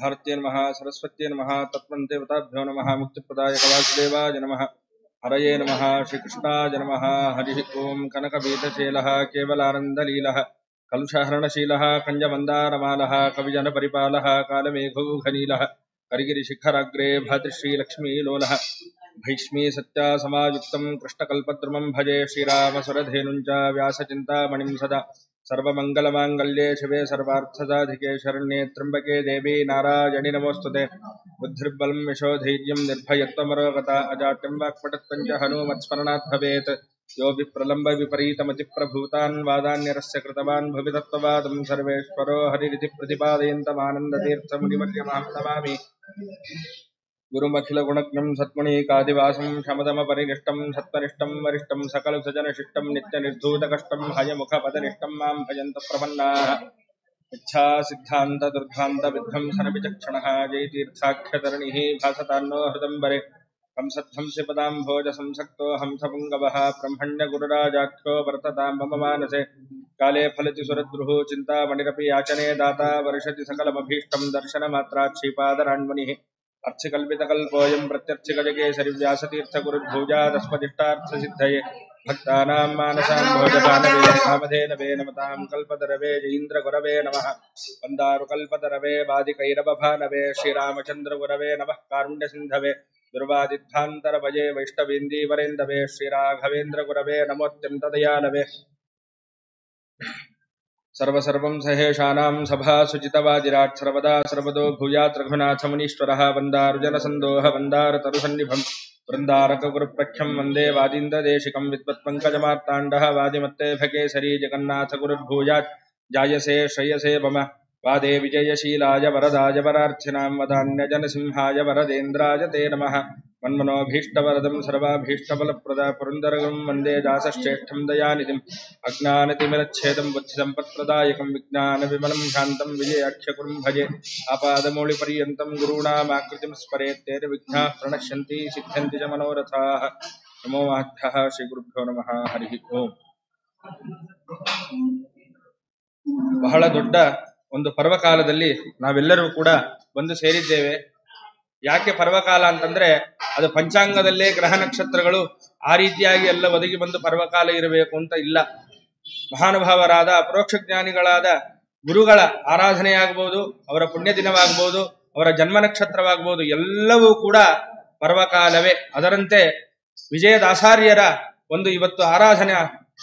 भारत्ये नमः सरस्वत्ये नमः तत्त्वन्देवताभ्यो नमः मुक्तिप्रदायक वासुदेवाय नमः हरये नमः श्रीकृष्णाय नमः हरिः ओं कनकबीजशैलः केवलानन्दलीलः कलुषहरणशीलः कञ्जमन्दारमालः कविजनपरिपालः कालमेघौघनीलः करिगिरिशिखराग्रे भातृश्रीलक्ष्मीलोलः भैष्मी सत्यासमायुक्तं कृष्णकल्पद्रुमं भजे श्रीरामसुरधेनुञ्च व्यासचिन्तामणिं सदा सर्वमङ्गलमाङ्गल्ये शिवे सर्वार्थसाधिके शरण्ये त्र्यम्बके देवी नारायणि नमोऽस्तुते बुद्धिर्बलं यशोधैर्यं निर्भयत्वमरोगता अजाड्यं वाक्पटुत्वं च हनुमत्स्मरणात् भवेत् यो विप्रलम्ब विपरीतमतिप्रभूतान् वादान्यरस्य कृतवान् भवितत्ववादं सर्वेश्वरो हरिरिति प्रतिपादयन्तमानन्दतीर्थमुनिवर्यमां नमामि गुरुमखिलगुणज्ञं सत्मुनीकादिवासं शमदमपरिनिष्टं सत्त्वनिष्ठं वरिष्ठं सकलसुजनशिष्टं नित्यनिर्धूतकष्टं हयमुखपदनिष्ठं मां भजन्तु प्रपन्नाः इच्छासिद्धान्तदुर्धान्तविध्वंसनविचक्षणः जयतीर्थाख्यतरणिः भासतान्नो हृदम्बरे कंसध्वंसि पदाम्भोजसंसक्तो हंसपुङ्गवः ब्रह्मण्यगुरुराजाख्यो वर्ततां मम मानसे काले फलति सुरद्रुः चिन्तामणिरपि याचने दाता वर्षति सकलमभीष्टं दर्शनमात्रात् श्रीपादराण्मणिः अर्चिकल्पितकल्पोऽयं प्रत्यर्चिकजकेसरि व्यासतीर्थगुरुर्भूजादस्मदिष्टार्थसिद्धये भक्तानां मानसां भोजभानवे कामधेनवे नमतां कल्पतरवे जयीन्द्रगुरवे नमः वन्दारुकल्पतरवे वादिकैरवभानवे श्रीरामचन्द्रगुरवे नमः कारुण्यसिन्धवे दुर्वादिध्वान्तरभजे वैष्णवेन्दीवरेन्दवे श्रीराघवेन्द्रगुरवे नमोऽत्यन्तदयालवे सर्वसर्वं सहेशानां सभासुचितवाजिराट् सर्वदा सर्वदो भूयात् रघुनाथमुनीश्वरः वन्दारुजनसन्दोह वन्दारतरुसन्निभं वृन्दारकगुरुप्रख्यं वन्दे वादीन्द्रदेशिकं विद्वत्पङ्कजमार्ताण्डः वादिमत्तेभकेसरी जगन्नाथगुरुर्भूयात् जायसे श्रेयसे मम वादे विजयशीलाय वरदाय वरार्थिनां वदान्यजनसिंहाय वरदेन्द्राय ते नमः मन्मनोभीष्टवरदं सर्वाभीष्टबलप्रदा पुरन्दरगं वन्दे दासश्रेष्ठं दयानिधिम् अज्ञानतिमिरच्छेदं बुद्धिसम्पत्प्रदायकं विज्ञानविमलं शान्तं विजयाख्यगुरुं भजे आपादमौलिपर्यन्तं गुरूणामाकृतिं स्मरेत् तेन विघ्नाः प्रणश्यन्ति सिद्ध्यन्ति च मनोरथाः नमो माभ्यः श्रीगुरुभ्यो नमः हरिः ओम् ಬಹಳ ದೊಡ್ಡ ಒಂದು ಪರ್ವಕಾಲದಲ್ಲಿ ನಾವೆಲ್ಲರೂ ಕೂಡ ಬಂದು ಸೇರಿದ್ದೇವೆ. ಯಾಕೆ ಪರ್ವಕಾಲ ಅಂತಂದ್ರೆ ಅದು ಪಂಚಾಂಗದಲ್ಲೇ ಗ್ರಹ ನಕ್ಷತ್ರಗಳು ಆ ರೀತಿಯಾಗಿ ಎಲ್ಲ ಒದಗಿ ಬಂದು ಪರ್ವಕಾಲ ಇರಬೇಕು ಅಂತ ಇಲ್ಲ. ಮಹಾನುಭಾವರಾದ ಅಪರೋಕ್ಷ ಜ್ಞಾನಿಗಳಾದ ಗುರುಗಳ ಆರಾಧನೆಯಾಗಬಹುದು, ಅವರ ಪುಣ್ಯ ದಿನವಾಗಬಹುದು, ಅವರ ಜನ್ಮ ನಕ್ಷತ್ರವಾಗಬಹುದು, ಎಲ್ಲವೂ ಕೂಡ ಪರ್ವಕಾಲವೇ. ಅದರಂತೆ ವಿಜಯದಾಸಾರ್ಯರ ಒಂದು ಇವತ್ತು ಆರಾಧನೆ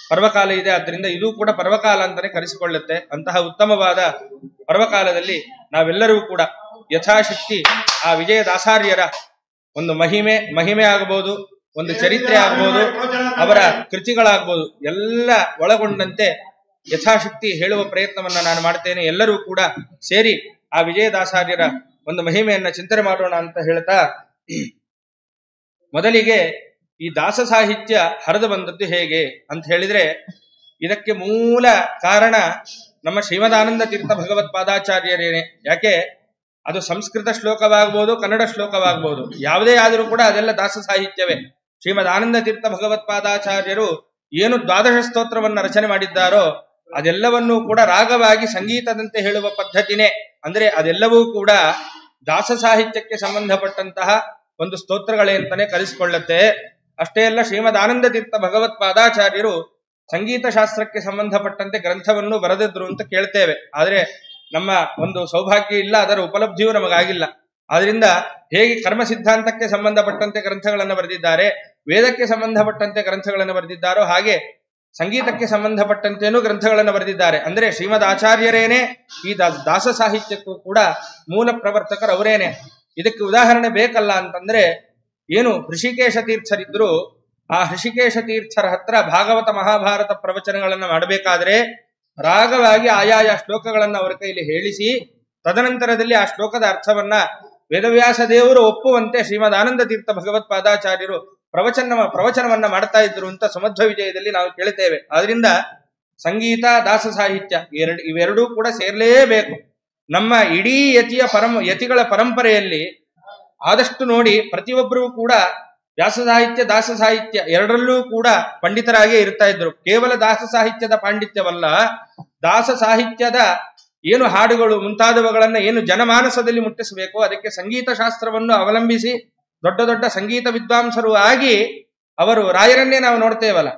ಪರ್ವಕಾಲ ಇದೆ. ಆದ್ದರಿಂದ ಇದು ಕೂಡ ಪರ್ವಕಾಲ ಅಂತಾನೆ ಕರೆಸಿಕೊಳ್ಳುತ್ತೆ. ಅಂತಹ ಉತ್ತಮವಾದ ಪರ್ವಕಾಲದಲ್ಲಿ ನಾವೆಲ್ಲರೂ ಕೂಡ ಯಥಾಶಕ್ತಿ ಆ ವಿಜಯದಾಸಾರ್ಯರ ಒಂದು ಮಹಿಮೆ ಆಗಬಹುದು, ಒಂದು ಚರಿತ್ರೆ ಆಗಬಹುದು, ಅವರ ಕೃತಿಗಳಾಗಬಹುದು, ಎಲ್ಲ ಒಳಗೊಂಡಂತೆ ಯಥಾಶಕ್ತಿ ಹೇಳುವ ಪ್ರಯತ್ನವನ್ನ ನಾನು ಮಾಡ್ತೇನೆ. ಎಲ್ಲರೂ ಕೂಡ ಸೇರಿ ಆ ವಿಜಯದಾಸಾರ್ಯರ ಒಂದು ಮಹಿಮೆಯನ್ನ ಚಿಂತನೆ ಮಾಡೋಣ ಅಂತ ಹೇಳ್ತಾ, ಮೊದಲಿಗೆ ಈ ದಾಸ ಸಾಹಿತ್ಯ ಹರಿದು ಬಂದದ್ದು ಹೇಗೆ ಅಂತ ಹೇಳಿದ್ರೆ, ಇದಕ್ಕೆ ಮೂಲ ಕಾರಣ ನಮ್ಮ ಶ್ರೀಮದಾನಂದ ತೀರ್ಥ ಭಗವತ್ಪಾದಾಚಾರ್ಯರೇನೆ. ಯಾಕೆ ಅದು ಸಂಸ್ಕೃತ ಶ್ಲೋಕವಾಗಬಹುದು, ಕನ್ನಡ ಶ್ಲೋಕವಾಗಬಹುದು, ಯಾವುದೇ ಆದರೂ ಕೂಡ ಅದೆಲ್ಲ ದಾಸ ಸಾಹಿತ್ಯವೇ. ಶ್ರೀಮದಾನಂದ ತೀರ್ಥ ಭಗವತ್ಪಾದಾಚಾರ್ಯರು ಏನು ದ್ವಾದಶ ಸ್ತೋತ್ರವನ್ನ ರಚನೆ ಮಾಡಿದ್ದಾರೋ ಅದೆಲ್ಲವನ್ನೂ ಕೂಡ ರಾಗವಾಗಿ ಸಂಗೀತದಂತೆ ಹೇಳುವ ಪದ್ಧತಿನೇ. ಅಂದ್ರೆ ಅದೆಲ್ಲವೂ ಕೂಡ ದಾಸ ಸಾಹಿತ್ಯಕ್ಕೆ ಸಂಬಂಧಪಟ್ಟಂತಹ ಒಂದು ಸ್ತೋತ್ರಗಳೇ ಅಂತಾನೆ ಕರೆಸಿಕೊಳ್ಳುತ್ತೆ. ಅಷ್ಟೇ ಅಲ್ಲ, ಶ್ರೀಮದಾನಂದ ತೀರ್ಥ ಭಗವತ್ಪಾದಾಚಾರ್ಯರು ಸಂಗೀತ ಶಾಸ್ತ್ರಕ್ಕೆ ಸಂಬಂಧಪಟ್ಟಂತೆ ಗ್ರಂಥವನ್ನು ಬರೆದಿದ್ರು ಅಂತ ಕೇಳ್ತೇವೆ. ಆದ್ರೆ ನಮ್ಮ ಒಂದು ಸೌಭಾಗ್ಯ ಇಲ್ಲ, ಅದರ ಉಪಲಬ್ಧಿಯೂ ನಮಗಾಗಿಲ್ಲ. ಆದ್ರಿಂದ ಹೇಗೆ ಕರ್ಮ ಸಿದ್ಧಾಂತಕ್ಕೆ ಸಂಬಂಧಪಟ್ಟಂತೆ ಗ್ರಂಥಗಳನ್ನು ಬರೆದಿದ್ದಾರೆ, ವೇದಕ್ಕೆ ಸಂಬಂಧಪಟ್ಟಂತೆ ಗ್ರಂಥಗಳನ್ನು ಬರೆದಿದ್ದಾರೋ ಹಾಗೆ ಸಂಗೀತಕ್ಕೆ ಸಂಬಂಧಪಟ್ಟಂತೇನೂ ಗ್ರಂಥಗಳನ್ನು ಬರೆದಿದ್ದಾರೆ. ಅಂದ್ರೆ ಶ್ರೀಮದ್ ಆಚಾರ್ಯರೇನೆ ಈ ದಾಸ ಸಾಹಿತ್ಯಕ್ಕೂ ಕೂಡ ಮೂಲ ಪ್ರವರ್ತಕರು ಅವರೇನೆ. ಇದಕ್ಕೆ ಉದಾಹರಣೆ ಬೇಕಲ್ಲ ಅಂತಂದ್ರೆ, ಏನು ಹೃಷಿಕೇಶ ತೀರ್ಥರಿದ್ರು, ಆ ಹೃಷಿಕೇಶ ತೀರ್ಥರ ಹತ್ರ ಭಾಗವತ ಮಹಾಭಾರತ ಪ್ರವಚನಗಳನ್ನ ಮಾಡಬೇಕಾದ್ರೆ ರಾಗವಾಗಿ ಆಯಾಯ ಶ್ಲೋಕಗಳನ್ನ ಅವರ ಕೈಲಿ ಹೇಳಿಸಿ, ತದನಂತರದಲ್ಲಿ ಆ ಶ್ಲೋಕದ ಅರ್ಥವನ್ನ ವೇದವ್ಯಾಸ ದೇವರು ಒಪ್ಪುವಂತೆ ಶ್ರೀಮದಾನಂದ ತೀರ್ಥ ಭಗವತ್ಪಾದಾಚಾರ್ಯರು ಪ್ರವಚನವನ್ನ ಮಾಡ್ತಾ ಇದ್ರು ಅಂತ ಸುಮಧ್ವ ವಿಜಯದಲ್ಲಿ ನಾವು ಕೇಳ್ತೇವೆ. ಆದ್ರಿಂದ ಸಂಗೀತ ದಾಸ ಸಾಹಿತ್ಯ ಇವೆರಡೂ ಕೂಡ ಸೇರ್ಲೇಬೇಕು. ನಮ್ಮ ಇಡೀ ಯತಿಗಳ ಪರಂಪರೆಯಲ್ಲಿ ಆದಷ್ಟು ನೋಡಿ ಪ್ರತಿಯೊಬ್ಬರೂ ಕೂಡ ವ್ಯಾಸ ಸಾಹಿತ್ಯ ದಾಸ ಸಾಹಿತ್ಯ ಎರಡರಲ್ಲೂ ಕೂಡ ಪಂಡಿತರಾಗೇ ಇರ್ತಾ ಇದ್ರು. ಕೇವಲ ದಾಸ ಸಾಹಿತ್ಯದ ಪಾಂಡಿತ್ಯವಲ್ಲ, ದಾಸ ಸಾಹಿತ್ಯದ ಏನು ಹಾಡುಗಳು ಮುಂತಾದವುಗಳನ್ನ ಏನು ಜನಮಾನಸದಲ್ಲಿ ಮುಟ್ಟಿಸಬೇಕು, ಅದಕ್ಕೆ ಸಂಗೀತ ಶಾಸ್ತ್ರವನ್ನು ಅವಲಂಬಿಸಿ ದೊಡ್ಡ ದೊಡ್ಡ ಸಂಗೀತ ವಿದ್ವಾಂಸರು ಆಗಿ ಅವರು ರಾಯರನ್ನೇ ನಾವು ನೋಡ್ತೇವಲ್ಲ,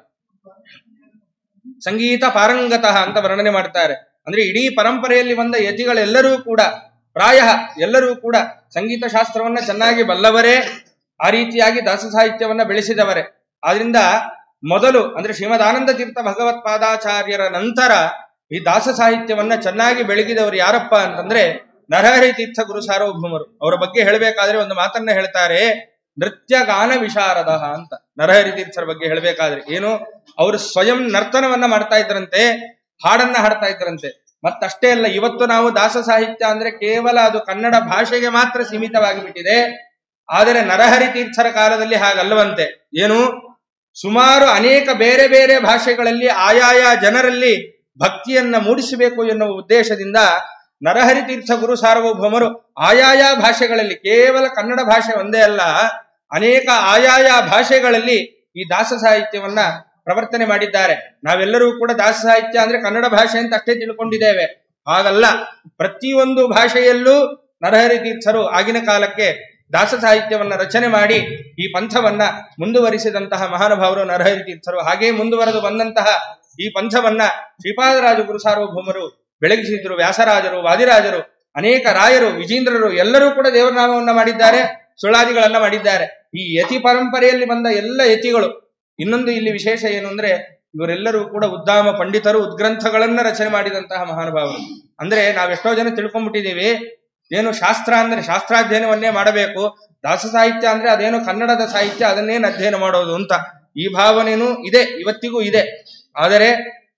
ಸಂಗೀತ ಪಾರಂಗತಃ ಅಂತ ವರ್ಣನೆ ಮಾಡ್ತಾರೆ. ಅಂದ್ರೆ ಇಡೀ ಪರಂಪರೆಯಲ್ಲಿ ಬಂದ ಯತಿಗಳೆಲ್ಲರೂ ಕೂಡ ಪ್ರಾಯ ಎಲ್ಲರೂ ಕೂಡ ಸಂಗೀತ ಶಾಸ್ತ್ರವನ್ನ ಚೆನ್ನಾಗಿ ಬಲ್ಲವರೇ, ಆ ರೀತಿಯಾಗಿ ದಾಸ ಸಾಹಿತ್ಯವನ್ನ ಬೆಳೆಸಿದವರೇ. ಆದ್ರಿಂದ ಮೊದಲು ಅಂದ್ರೆ ಶ್ರೀಮದಾನಂದ ತೀರ್ಥ ಭಗವತ್ಪಾದಾಚಾರ್ಯರ ನಂತರ ಈ ದಾಸ ಸಾಹಿತ್ಯವನ್ನ ಚೆನ್ನಾಗಿ ಬೆಳಗಿದವರು ಯಾರಪ್ಪ ಅಂತಂದ್ರೆ ನರಹರಿ ತೀರ್ಥ ಗುರು ಸಾರ್ವಭೌಮರು. ಅವರ ಬಗ್ಗೆ ಹೇಳಬೇಕಾದ್ರೆ ಒಂದು ಮಾತನ್ನ ಹೇಳ್ತಾರೆ, ನೃತ್ಯ ಗಾನ ವಿಶಾರದ ಅಂತ. ನರಹರಿ ತೀರ್ಥರ ಬಗ್ಗೆ ಹೇಳಬೇಕಾದ್ರೆ ಏನು, ಅವರು ಸ್ವಯಂ ನರ್ತನವನ್ನ ಮಾಡ್ತಾ ಇದ್ರಂತೆ, ಹಾಡನ್ನ ಹಾಡ್ತಾ ಇದ್ರಂತೆ. ಮತ್ತಷ್ಟೇ ಅಲ್ಲ, ಇವತ್ತು ನಾವು ದಾಸ ಸಾಹಿತ್ಯ ಅಂದ್ರೆ ಕೇವಲ ಅದು ಕನ್ನಡ ಭಾಷೆಗೆ ಮಾತ್ರ ಸೀಮಿತವಾಗಿ ಬಿಟ್ಟಿದೆ. ಆದರೆ ನರಹರಿ ತೀರ್ಥರ ಕಾಲದಲ್ಲಿ ಹಾಗಲ್ಲವಂತೆ. ಏನು, ಸುಮಾರು ಅನೇಕ ಬೇರೆ ಬೇರೆ ಭಾಷೆಗಳಲ್ಲಿ ಆಯಾಯ ಜನರಲ್ಲಿ ಭಕ್ತಿಯನ್ನ ಮೂಡಿಸಬೇಕು ಎನ್ನುವ ಉದ್ದೇಶದಿಂದ ನರಹರಿ ತೀರ್ಥ ಗುರು ಸಾರ್ವಭೌಮರು ಆಯಾಯ ಭಾಷೆಗಳಲ್ಲಿ, ಕೇವಲ ಕನ್ನಡ ಭಾಷೆ ಒಂದೇ ಅಲ್ಲ, ಅನೇಕ ಆಯಾಯ ಭಾಷೆಗಳಲ್ಲಿ ಈ ದಾಸ ಸಾಹಿತ್ಯವನ್ನ ಪ್ರವರ್ತನೆ ಮಾಡಿದ್ದಾರೆ. ನಾವೆಲ್ಲರೂ ಕೂಡ ದಾಸ ಸಾಹಿತ್ಯ ಅಂದ್ರೆ ಕನ್ನಡ ಭಾಷೆ ಅಂತ ಅಷ್ಟೇ ತಿಳ್ಕೊಂಡಿದ್ದೇವೆ. ಹಾಗಲ್ಲ, ಪ್ರತಿಯೊಂದು ಭಾಷೆಯಲ್ಲೂ ನರಹರಿ ತೀರ್ಥರು ಆಗಿನ ಕಾಲಕ್ಕೆ ದಾಸ ಸಾಹಿತ್ಯವನ್ನ ರಚನೆ ಮಾಡಿ ಈ ಪಂಥವನ್ನ ಮುಂದುವರಿಸಿದಂತಹ ಮಹಾನುಭಾವರು ನರಹರಿ ತೀರ್ಥರು. ಹಾಗೆ ಮುಂದುವರೆದು ಬಂದಂತಹ ಈ ಪಂಥವನ್ನ ಶ್ರೀಪಾದರಾಜ ಗುರು ಸಾರ್ವಭೌಮರು ಬೆಳಗಿಸಿದ್ರು. ವ್ಯಾಸರಾಜರು, ವಾದಿರಾಜರು, ಅನೇಕ ರಾಯರು, ವಿಜೇಂದ್ರರು ಎಲ್ಲರೂ ಕೂಡ ದೇವರ ನಾಮವನ್ನ ಮಾಡಿದ್ದಾರೆ, ಸುಳ್ಳಾದಿಗಳನ್ನ ಮಾಡಿದ್ದಾರೆ. ಈ ಯತಿ ಪರಂಪರೆಯಲ್ಲಿ ಬಂದ ಎಲ್ಲ ಯತಿಗಳು. ಇನ್ನೊಂದು ಇಲ್ಲಿ ವಿಶೇಷ ಏನು ಅಂದ್ರೆ ಇವರೆಲ್ಲರೂ ಕೂಡ ಉದ್ದಾಮ ಪಂಡಿತರು, ಉದ್ಗ್ರಂಥಗಳನ್ನ ರಚನೆ ಮಾಡಿದಂತಹ ಮಹಾನುಭಾವರು. ಅಂದ್ರೆ ನಾವೆಷ್ಟೋ ಜನ ತಿಳ್ಕೊಂಡ್ಬಿಟ್ಟಿದ್ದೀವಿ, ಏನು ಶಾಸ್ತ್ರ ಅಂದ್ರೆ ಶಾಸ್ತ್ರಾಧ್ಯಯನವನ್ನೇ ಮಾಡಬೇಕು, ದಾಸ ಸಾಹಿತ್ಯ ಅಂದ್ರೆ ಅದೇನು ಕನ್ನಡದ ಸಾಹಿತ್ಯ ಅದನ್ನೇನು ಅಧ್ಯಯನ ಮಾಡೋದು ಅಂತ. ಈ ಭಾವನೆಯೂ ಇದೆ, ಇವತ್ತಿಗೂ ಇದೆ. ಆದರೆ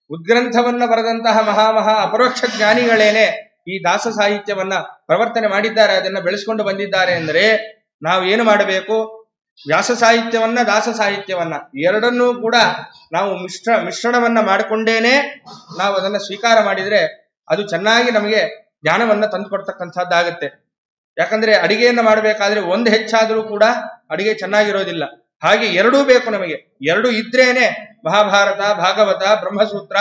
ಉದ್ಗ್ರಂಥವನ್ನ ಬರೆದಂತಹ ಮಹಾ ಅಪರೋಕ್ಷ ಜ್ಞಾನಿಗಳೇನೆ ಈ ದಾಸ ಸಾಹಿತ್ಯವನ್ನ ಪ್ರವರ್ತನೆ ಮಾಡಿದ್ದಾರೆ, ಅದನ್ನ ಬೆಳೆಸ್ಕೊಂಡು ಬಂದಿದ್ದಾರೆ. ಅಂದ್ರೆ ನಾವು ಏನು ಮಾಡಬೇಕು, ವ್ಯಾಸ ಸಾಹಿತ್ಯವನ್ನ ದಾಸ ಸಾಹಿತ್ಯವನ್ನ ಎರಡನ್ನೂ ಕೂಡ ನಾವು ಮಿಶ್ರಣವನ್ನ ಮಾಡಿಕೊಂಡೇನೆ ನಾವು ಅದನ್ನ ಸ್ವೀಕಾರ ಮಾಡಿದ್ರೆ ಅದು ಚೆನ್ನಾಗಿ ನಮಗೆ ಜ್ಞಾನವನ್ನ ತಂದುಕೊಡ್ತಕ್ಕಂಥದ್ದಾಗತ್ತೆ. ಯಾಕಂದ್ರೆ ಅಡಿಗೆಯನ್ನ ಮಾಡಬೇಕಾದ್ರೆ ಒಂದು ಹೆಚ್ಚಾದರೂ ಕೂಡ ಅಡಿಗೆ ಚೆನ್ನಾಗಿರೋದಿಲ್ಲ. ಹಾಗೆ ಎರಡೂ ಬೇಕು ನಮಗೆ. ಎರಡು ಇದ್ರೇನೆ ಮಹಾಭಾರತ, ಭಾಗವತ, ಬ್ರಹ್ಮಸೂತ್ರ,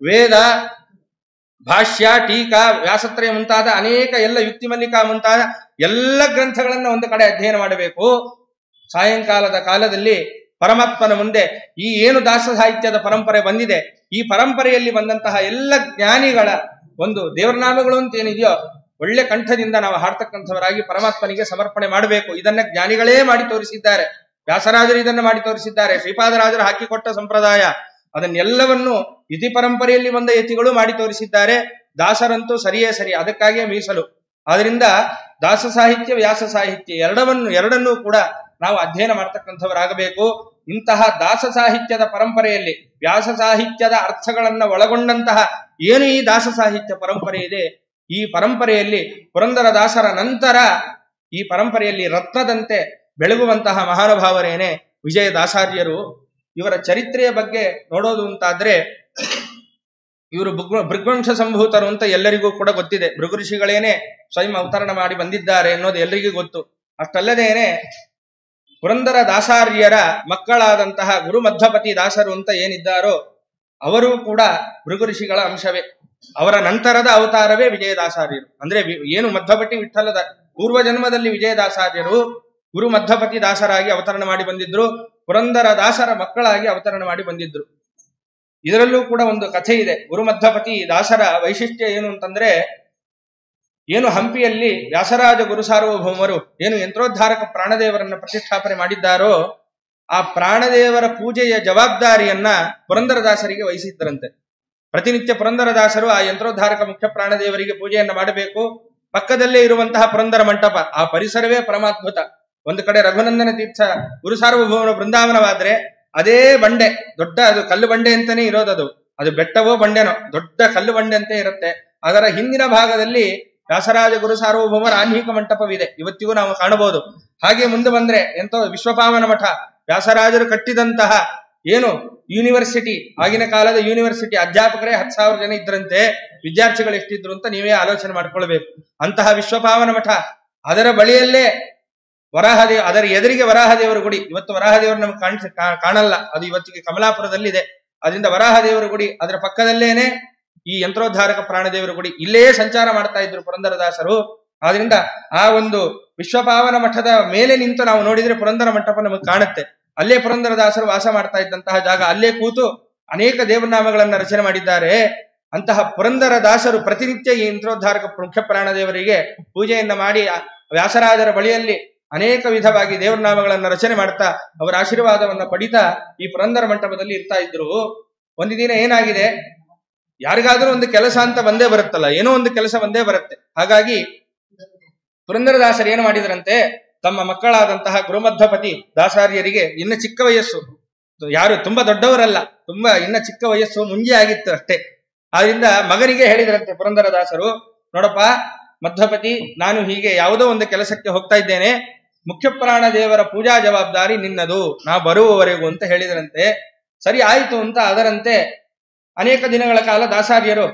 ವೇದ, ಭಾಷ್ಯ, ಟೀಕಾ, ವ್ಯಾಸತ್ರಯ ಮುಂತಾದ ಅನೇಕ ಎಲ್ಲ ಯುಕ್ತಿ ಮಲ್ಲಿಕಾ ಮುಂತಾದ ಎಲ್ಲ ಗ್ರಂಥಗಳನ್ನ ಒಂದು ಕಡೆ ಅಧ್ಯಯನ ಮಾಡಬೇಕು. ಸಾಯಂಕಾಲದ ಕಾಲದಲ್ಲಿ ಪರಮಾತ್ಮನ ಮುಂದೆ ಈ ಏನು ದಾಸ ಸಾಹಿತ್ಯದ ಪರಂಪರೆ ಬಂದಿದೆ, ಈ ಪರಂಪರೆಯಲ್ಲಿ ಬಂದಂತಹ ಎಲ್ಲ ಜ್ಞಾನಿಗಳ ಒಂದು ದೇವರನಾಮಗಳು ಅಂತ ಏನಿದೆಯೋ ಒಳ್ಳೆ ಕಂಠದಿಂದ ನಾವು ಹಾಡ್ತಕ್ಕಂಥವರಾಗಿ ಪರಮಾತ್ಮನಿಗೆ ಸಮರ್ಪಣೆ ಮಾಡಬೇಕು. ಇದನ್ನ ಜ್ಞಾನಿಗಳೇ ಮಾಡಿ ತೋರಿಸಿದ್ದಾರೆ. ವ್ಯಾಸರಾಜರು ಇದನ್ನ ಮಾಡಿ ತೋರಿಸಿದ್ದಾರೆ. ಶ್ರೀಪಾದರಾಜರು ಹಾಕಿಕೊಟ್ಟ ಸಂಪ್ರದಾಯ ಅದನ್ನೆಲ್ಲವನ್ನು ಇತಿ ಪರಂಪರೆಯಲ್ಲಿ ಬಂದ ಯತಿಗಳು ಮಾಡಿ ತೋರಿಸಿದ್ದಾರೆ. ದಾಸರಂತೂ ಸರಿಯೇ ಸರಿ, ಅದಕ್ಕಾಗಿಯೇ ಮೀಸಲು. ಆದ್ರಿಂದ ದಾಸ ಸಾಹಿತ್ಯ, ವ್ಯಾಸ ಸಾಹಿತ್ಯ ಎರಡನ್ನೂ ಕೂಡ ನಾವು ಅಧ್ಯಯನ ಮಾಡ್ತಕ್ಕಂಥವರಾಗಬೇಕು. ಇಂತಹ ದಾಸ ಸಾಹಿತ್ಯದ ಪರಂಪರೆಯಲ್ಲಿ ವ್ಯಾಸ ಸಾಹಿತ್ಯದ ಅರ್ಥಗಳನ್ನ ಒಳಗೊಂಡಂತಹ ಏನು ಈ ದಾಸ ಸಾಹಿತ್ಯ ಪರಂಪರೆ ಇದೆ, ಈ ಪರಂಪರೆಯಲ್ಲಿ ಪುರಂದರದಾಸರ ನಂತರ ಈ ಪರಂಪರೆಯಲ್ಲಿ ರತ್ನದಂತೆ ಬೆಳಗುವಂತಹ ಮಹಾನುಭಾವರೇನೆ ವಿಜಯದಾಸಾರ್ಯರು. ಇವರ ಚರಿತ್ರೆಯ ಬಗ್ಗೆ ನೋಡೋದು ಅಂತಾದ್ರೆ ಇವರು ಭೃಗ್ವಂಶ ಸಂಭೂತರು ಅಂತ ಎಲ್ಲರಿಗೂ ಕೂಡ ಗೊತ್ತಿದೆ. ಭೃಗು ಋಷಿಗಳೇನೆ ಸ್ವಯಂ ಅವತರಣ ಮಾಡಿ ಬಂದಿದ್ದಾರೆ ಅನ್ನೋದು ಎಲ್ಲರಿಗೂ ಗೊತ್ತು. ಅಷ್ಟಲ್ಲದೇನೆ ಪುರಂದರ ದಾಸಾರ್ಯರ ಮಕ್ಕಳಾದಂತಹ ಗುರು ಮಧ್ವಪತಿ ದಾಸರು ಅಂತ ಏನಿದ್ದಾರೋ ಅವರು ಕೂಡ ಭೃಗು ಋಷಿಗಳ ಅಂಶವೇ. ಅವರ ನಂತರದ ಅವತಾರವೇ ವಿಜಯದಾಸಾರ್ಯರು. ಅಂದ್ರೆ ಏನು ಮಧ್ವಪತಿ ವಿಠಲದ ಪೂರ್ವ ಜನ್ಮದಲ್ಲಿ ವಿಜಯದಾಸಾರ್ಯರು ಗುರು ಮಧ್ವಪತಿ ದಾಸರಾಗಿ ಅವತರಣ ಮಾಡಿ ಬಂದಿದ್ರು, ಪುರಂದರ ದಾಸರ ಮಕ್ಕಳಾಗಿ ಅವತರಣ ಮಾಡಿ ಬಂದಿದ್ರು. ಇದರಲ್ಲೂ ಕೂಡ ಒಂದು ಕಥೆ ಇದೆ. ಗುರು ಮಧ್ವಪತಿ ದಾಸರ ವೈಶಿಷ್ಟ್ಯ ಏನು ಅಂತಂದ್ರೆ, ಏನು ಹಂಪಿಯಲ್ಲಿ ವ್ಯಾಸರಾಜ ಗುರು ಸಾರ್ವಭೌಮರು ಏನು ಯಂತ್ರೋದ್ಧಾರಕ ಪ್ರಾಣದೇವರನ್ನ ಪ್ರತಿಷ್ಠಾಪನೆ ಮಾಡಿದ್ದಾರೋ ಆ ಪ್ರಾಣದೇವರ ಪೂಜೆಯ ಜವಾಬ್ದಾರಿಯನ್ನ ಪುರಂದರದಾಸರಿಗೆ ವಹಿಸಿದ್ದರಂತೆ. ಪ್ರತಿನಿತ್ಯ ಪುರಂದರದಾಸರು ಆ ಯಂತ್ರೋದ್ಧಾರಕ ಮುಖ್ಯ ಪ್ರಾಣದೇವರಿಗೆ ಪೂಜೆಯನ್ನ ಮಾಡಬೇಕು. ಪಕ್ಕದಲ್ಲೇ ಇರುವಂತಹ ಪುರಂದರ ಮಂಟಪ, ಆ ಪರಿಸರವೇ ಪರಮಾದ್ಭುತ. ಒಂದು ಕಡೆ ರಘುನಂದನ ತೀರ್ಥ ಗುರು ಸಾರ್ವಭೌಮರ ಬೃಂದಾವನವಾದ್ರೆ ಅದೇ ಬಂಡೆ, ದೊಡ್ಡ ಅದು ಕಲ್ಲು ಬಂಡೆ ಅಂತಾನೆ ಇರೋದದು. ಅದು ಬೆಟ್ಟವೋ ಬಂಡೆನೋ ದೊಡ್ಡ ಕಲ್ಲು ಬಂಡೆ ಅಂತ ಇರುತ್ತೆ. ಅದರ ಹಿಂದಿನ ಭಾಗದಲ್ಲಿ ವ್ಯಾಸರಾಜ ಗುರು ಸಾರ್ವಭೌಮರ ಆನ್ಹೀಕ ಮಂಟಪವಿದೆ, ಇವತ್ತಿಗೂ ನಾವು ಕಾಣಬಹುದು. ಹಾಗೆ ಮುಂದೆ ಬಂದ್ರೆ ಎಂತೋ ವಿಶ್ವಪಾವನ ಮಠ, ವ್ಯಾಸರಾಜರು ಕಟ್ಟಿದಂತಹ ಏನು ಯೂನಿವರ್ಸಿಟಿ, ಆಗಿನ ಕಾಲದ ಯೂನಿವರ್ಸಿಟಿ, ಅಧ್ಯಾಪಕರೇ 10,000 ಜನ ಇದ್ರಂತೆ, ವಿದ್ಯಾರ್ಥಿಗಳು ಎಷ್ಟಿದ್ರು ಅಂತ ನೀವೇ ಆಲೋಚನೆ ಮಾಡ್ಕೊಳ್ಬೇಕು. ಅಂತಹ ವಿಶ್ವಪಾವನ ಮಠ, ಅದರ ಬಳಿಯಲ್ಲೇ ವರಾಹದೇವ, ಅದರ ಎದುರಿಗೆ ವರಾಹದೇವರ ಗುಡಿ. ಇವತ್ತು ವರಾಹದೇವರು ನಮ್ಗೆ ಕಾಣಲ್ಲ, ಅದು ಇವತ್ತಿಗೆ ಕಮಲಾಪುರದಲ್ಲಿದೆ. ಅದರಿಂದ ವರಾಹದೇವರ ಗುಡಿ, ಅದರ ಪಕ್ಕದಲ್ಲೇನೆ ಈ ಯಂತ್ರೋದ್ಧಾರಕ ಪ್ರಾಣದೇವರು ಗುಡಿ ಇಲ್ಲೇ ಸಂಚಾರ ಮಾಡ್ತಾ ಇದ್ರು ಪುರಂದರದಾಸರು. ಆದ್ರಿಂದ ಆ ಒಂದು ವಿಶ್ವಪಾವನ ಮಠದ ಮೇಲೆ ನಿಂತು ನಾವು ನೋಡಿದ್ರೆ ಪುರಂದರ ಮಂಟಪ ನಮಗೆ ಕಾಣುತ್ತೆ. ಅಲ್ಲೇ ಪುರಂದರದಾಸರು ವಾಸ ಮಾಡ್ತಾ ಇದ್ದಂತಹ ಜಾಗ, ಅಲ್ಲೇ ಕೂತು ಅನೇಕ ದೇವನಾಮಗಳನ್ನ ರಚನೆ ಮಾಡಿದ್ದಾರೆ. ಅಂತಹ ಪುರಂದರದಾಸರು ಪ್ರತಿನಿತ್ಯ ಈ ಯಂತ್ರೋದ್ಧಾರಕ ಮುಖ್ಯ ಪ್ರಾಣದೇವರಿಗೆ ಪೂಜೆಯನ್ನ ಮಾಡಿ ವ್ಯಾಸರಾಜರ ಬಳಿಯಲ್ಲಿ ಅನೇಕ ವಿಧವಾಗಿ ದೇವರನಾಮಗಳನ್ನ ರಚನೆ ಮಾಡ್ತಾ ಅವರ ಆಶೀರ್ವಾದವನ್ನ ಪಡಿತಾ ಈ ಪುರಂದರ ಮಂಟಪದಲ್ಲಿ ಇರ್ತಾ ಇದ್ರು. ಒಂದು ದಿನ ಏನಾಗಿದೆ, ಯಾರಿಗಾದ್ರೂ ಒಂದು ಕೆಲಸ ಅಂತ ಬಂದೇ ಬರುತ್ತಲ್ಲ, ಏನೋ ಒಂದು ಕೆಲಸ ಬಂದೇ ಬರುತ್ತೆ. ಹಾಗಾಗಿ ಪುರಂದರದಾಸರು ಏನು ಮಾಡಿದ್ರಂತೆ, ತಮ್ಮ ಮಕ್ಕಳಾದಂತಹ ಗುರುಮಧ್ವಪತಿ ದಾಸಾರ್ಯರಿಗೆ ಇನ್ನ ಚಿಕ್ಕ ವಯಸ್ಸು, ಯಾರು ತುಂಬಾ ದೊಡ್ಡವರಲ್ಲ, ತುಂಬಾ ಇನ್ನ ಚಿಕ್ಕ ವಯಸ್ಸು, ಮುಂಜೆ ಆಗಿತ್ತು ಅಷ್ಟೇ. ಆದ್ರಿಂದ ಮಗನಿಗೆ ಹೇಳಿದ್ರಂತೆ ಪುರಂದರದಾಸರು, ನೋಡಪ್ಪ ಮಧ್ವಪತಿ, ನಾನು ಹೀಗೆ ಯಾವುದೋ ಒಂದು ಕೆಲಸಕ್ಕೆ ಹೋಗ್ತಾ ಇದ್ದೇನೆ, ಮುಖ್ಯ ಪ್ರಾಣ ದೇವರ ಪೂಜಾ ಜವಾಬ್ದಾರಿ ನಿನ್ನದು, ನಾ ಬರುವವರೆಗೂ ಅಂತ ಹೇಳಿದ್ರಂತೆ. ಸರಿ ಆಯಿತು ಅಂತ ಅದರಂತೆ ಅನೇಕ ದಿನಗಳ ಕಾಲ ದಾಸಾರ್ಯರು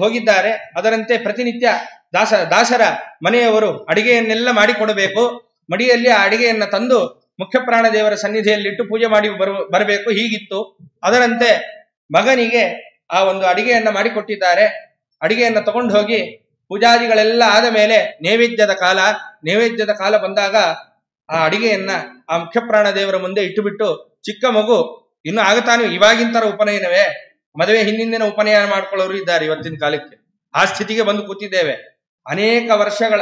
ಹೋಗಿದ್ದಾರೆ. ಅದರಂತೆ ಪ್ರತಿನಿತ್ಯ ದಾಸರ ಮನೆಯವರು ಅಡಿಗೆಯನ್ನೆಲ್ಲ ಮಾಡಿಕೊಡಬೇಕು. ಮಡಿಯಲ್ಲಿ ಆ ಅಡಿಗೆಯನ್ನ ತಂದು ಮುಖ್ಯ ಪ್ರಾಣ ದೇವರ ಸನ್ನಿಧಿಯಲ್ಲಿಟ್ಟು ಪೂಜೆ ಮಾಡಿ ಬರಬೇಕು, ಹೀಗಿತ್ತು. ಅದರಂತೆ ಮಗನಿಗೆ ಆ ಒಂದು ಅಡಿಗೆಯನ್ನ ಮಾಡಿಕೊಟ್ಟಿದ್ದಾರೆ. ಅಡಿಗೆಯನ್ನ ತಗೊಂಡು ಹೋಗಿ ಪೂಜಾದಿಗಳೆಲ್ಲ ಆದ ಮೇಲೆ ನೈವೇದ್ಯದ ಕಾಲ ಬಂದಾಗ ಆ ಅಡಿಗೆಯನ್ನ ಆ ಮುಖ್ಯ ಪ್ರಾಣ ದೇವರ ಮುಂದೆ ಇಟ್ಟುಬಿಟ್ಟು, ಚಿಕ್ಕ ಮಗು ಇನ್ನು ಆಗತಾನು ಇವಾಗಿನ ಉಪನಯನವೇ, ಮದುವೆ ಹಿಂದಿನ ಉಪನಯನ ಮಾಡ್ಕೊಳ್ಳೋರು ಇದ್ದಾರೆ ಇವತ್ತಿನ ಕಾಲಕ್ಕೆ. ಆ ಸ್ಥಿತಿಗೆ ಬಂದು ಕೂತಿದ್ದೇವೆ. ಅನೇಕ ವರ್ಷಗಳ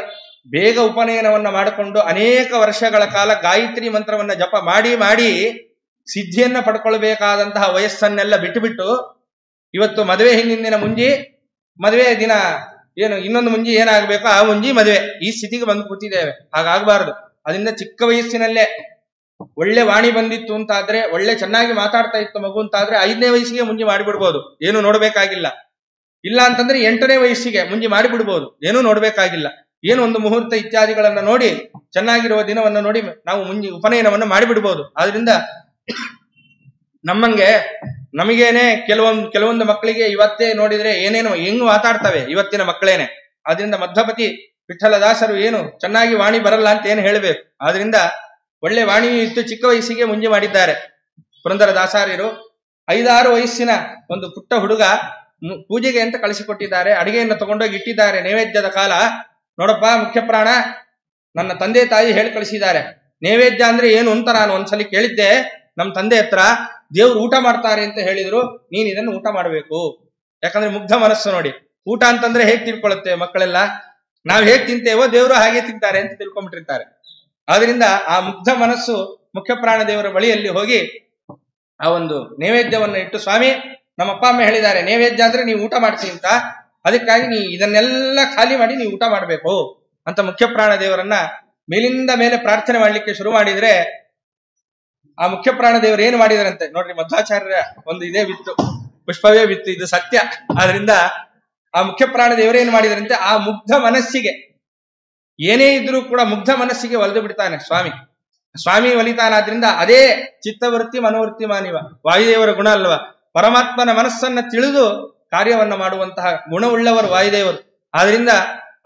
ಬೇಗ ಉಪನಯನವನ್ನ ಮಾಡಿಕೊಂಡು ಅನೇಕ ವರ್ಷಗಳ ಕಾಲ ಗಾಯತ್ರಿ ಮಂತ್ರವನ್ನ ಜಪ ಮಾಡಿ ಮಾಡಿ ಸಿದ್ಧಿಯನ್ನ ಪಡ್ಕೊಳ್ಬೇಕಾದಂತಹ ವಯಸ್ಸನ್ನೆಲ್ಲ ಬಿಟ್ಟುಬಿಟ್ಟು ಇವತ್ತು ಮದುವೆ ಹಿಂದಿನ ಮುಂಜಿ, ಮದುವೆ ದಿನ ಏನು ಇನ್ನೊಂದು ಮುಂಜಿ ಏನಾಗಬೇಕು ಆ ಮುಂಜಿ ಮದುವೆ, ಈ ಸ್ಥಿತಿಗೆ ಬಂದು ಕೂತಿದ್ದೇವೆ. ಹಾಗಾಗಬಾರದು. ಅದರಿಂದ ಚಿಕ್ಕ ವಯಸ್ಸಿನಲ್ಲೇ ಒಳ್ಳೆ ವಾಣಿ ಬಂದಿತ್ತು ಅಂತಾದ್ರೆ, ಒಳ್ಳೆ ಚೆನ್ನಾಗಿ ಮಾತಾಡ್ತಾ ಇತ್ತು ಮಗು ಅಂತಾದ್ರೆ 5ನೇ ವಯಸ್ಸಿಗೆ ಮುಂಜಿ ಮಾಡಿಬಿಡ್ಬೋದು, ಏನು ನೋಡ್ಬೇಕಾಗಿಲ್ಲ. ಇಲ್ಲ ಅಂತಂದ್ರೆ 8ನೇ ವಯಸ್ಸಿಗೆ ಮುಂಜಿ ಮಾಡಿಬಿಡ್ಬೋದು, ಏನೂ ನೋಡ್ಬೇಕಾಗಿಲ್ಲ. ಏನು ಒಂದು ಮುಹೂರ್ತ ಇತ್ಯಾದಿಗಳನ್ನ ನೋಡಿ ಚೆನ್ನಾಗಿರುವ ದಿನವನ್ನ ನೋಡಿ ನಾವು ಮುಂಜಿ ಉಪನಯನವನ್ನ ಮಾಡಿಬಿಡ್ಬೋದು. ಆದ್ರಿಂದ ನಮಗೇನೆ ಕೆಲವೊಂದು ಮಕ್ಕಳಿಗೆ ಇವತ್ತೇ ನೋಡಿದ್ರೆ ಏನೇನು ಹೆಂಗ್ ಮಾತಾಡ್ತವೆ ಇವತ್ತಿನ ಮಕ್ಕಳೇನೆ. ಆದ್ರಿಂದ ಮಧ್ವಪತಿ ವಿಠಲದಾಸರು ಏನು ಚೆನ್ನಾಗಿ ವಾಣಿ ಬರಲ್ಲ ಅಂತ ಏನು ಹೇಳ್ಬೇಕು. ಆದ್ರಿಂದ ಒಳ್ಳೆ ವಾಣಿ ಇತ್ತು, ಚಿಕ್ಕ ವಯಸ್ಸಿಗೆ ಮುಂಜಿ ಮಾಡಿದ್ದಾರೆ ಪುರಂದರ ದಾಸಾರ್ಯರು. 5-6 ವಯಸ್ಸಿನ ಒಂದು ಪುಟ್ಟ ಹುಡುಗ ಪೂಜೆಗೆ ಅಂತ ಕಳಿಸಿಕೊಟ್ಟಿದ್ದಾರೆ. ಅಡಿಗೆಯನ್ನು ತಗೊಂಡೋಗಿ ಇಟ್ಟಿದ್ದಾರೆ. ನೈವೇದ್ಯದ ಕಾಲ. ನೋಡಪ್ಪ ಮುಖ್ಯ ಪ್ರಾಣ, ನನ್ನ ತಂದೆ ತಾಯಿ ಹೇಳಿ ಕಳಿಸಿದ್ದಾರೆ, ನೈವೇದ್ಯ ಅಂದ್ರೆ ಏನು ಅಂತ ನಾನು ಒಂದ್ಸಲಿ ಕೇಳಿದ್ದೆ ನಮ್ಮ ತಂದೆ ಹತ್ರ. ದೇವ್ರು ಊಟ ಮಾಡ್ತಾರೆ ಅಂತ ಹೇಳಿದ್ರು, ನೀನ್ ಇದನ್ನು ಊಟ ಮಾಡ್ಬೇಕು. ಯಾಕಂದ್ರೆ ಮುಗ್ಧ ಮನಸ್ಸು ನೋಡಿ, ಊಟ ಅಂತಂದ್ರೆ ಹೇಗ್ ತಿಳ್ಕೊಳ್ಳುತ್ತೆ ಮಕ್ಕಳೆಲ್ಲ, ನಾವ್ ಹೇಗ್ ತಿಂತೇವೋ ದೇವರು ಹಾಗೆ ತಿಂತಾರೆ ಅಂತ ತಿಳ್ಕೊಂಡ್ಬಿಟ್ಟಿರ್ತಾರೆ. ಆದ್ರಿಂದ ಆ ಮುಗ್ಧ ಮನಸ್ಸು ಮುಖ್ಯ ಪ್ರಾಣ ದೇವರ ಬಳಿಯಲ್ಲಿ ಹೋಗಿ ಆ ಒಂದು ನೈವೇದ್ಯವನ್ನ ಇಟ್ಟು, ಸ್ವಾಮಿ ನಮ್ಮ ಅಪ್ಪ ಅಮ್ಮ ಹೇಳಿದ್ದಾರೆ ನೈವೇದ್ಯ ಅಂದ್ರೆ ನೀವು ಊಟ ಮಾಡ್ತೀನಿ ಅಂತ, ಅದಕ್ಕಾಗಿ ನೀ ಇದನ್ನೆಲ್ಲ ಖಾಲಿ ಮಾಡಿ ನೀವು ಊಟ ಮಾಡ್ಬೇಕು ಅಂತ ಮುಖ್ಯ ಪ್ರಾಣ ದೇವರನ್ನ ಮೇಲಿಂದ ಮೇಲೆ ಪ್ರಾರ್ಥನೆ ಮಾಡ್ಲಿಕ್ಕೆ ಶುರು ಮಾಡಿದ್ರೆ, ಆ ಮುಖ್ಯ ಪ್ರಾಣ ದೇವರು ಏನು ಮಾಡಿದರಂತೆ ನೋಡ್ರಿ. ಮಧ್ವಾಚಾರ್ಯ ಒಂದು ಇದೇ ಬಿತ್ತು, ಪುಷ್ಪವೇ ಬಿತ್ತು, ಇದು ಸತ್ಯ. ಆದ್ರಿಂದ ಆ ಮುಖ್ಯ ಪ್ರಾಣ ದೇವರೇನು ಮಾಡಿದರಂತೆ, ಆ ಮುಗ್ಧ ಮನಸ್ಸಿಗೆ ಏನೇ ಇದ್ರೂ ಕೂಡ ಮುಗ್ಧ ಮನಸ್ಸಿಗೆ ಒಲಿದು ಬಿಡ್ತಾನೆ ಸ್ವಾಮಿ ಒಲಿತಾನಾದ್ರಿಂದ ಅದೇ ಚಿತ್ತವೃತ್ತಿ ಮನೋವೃತ್ತಿ ಮಾನಿವ, ವಾಯುದೇವರ ಗುಣ ಅಲ್ವಾ. ಪರಮಾತ್ಮನ ಮನಸ್ಸನ್ನ ತಿಳಿದು ಕಾರ್ಯವನ್ನ ಮಾಡುವಂತಹ ಗುಣವುಳ್ಳವರು ವಾಯುದೇವರು. ಆದ್ರಿಂದ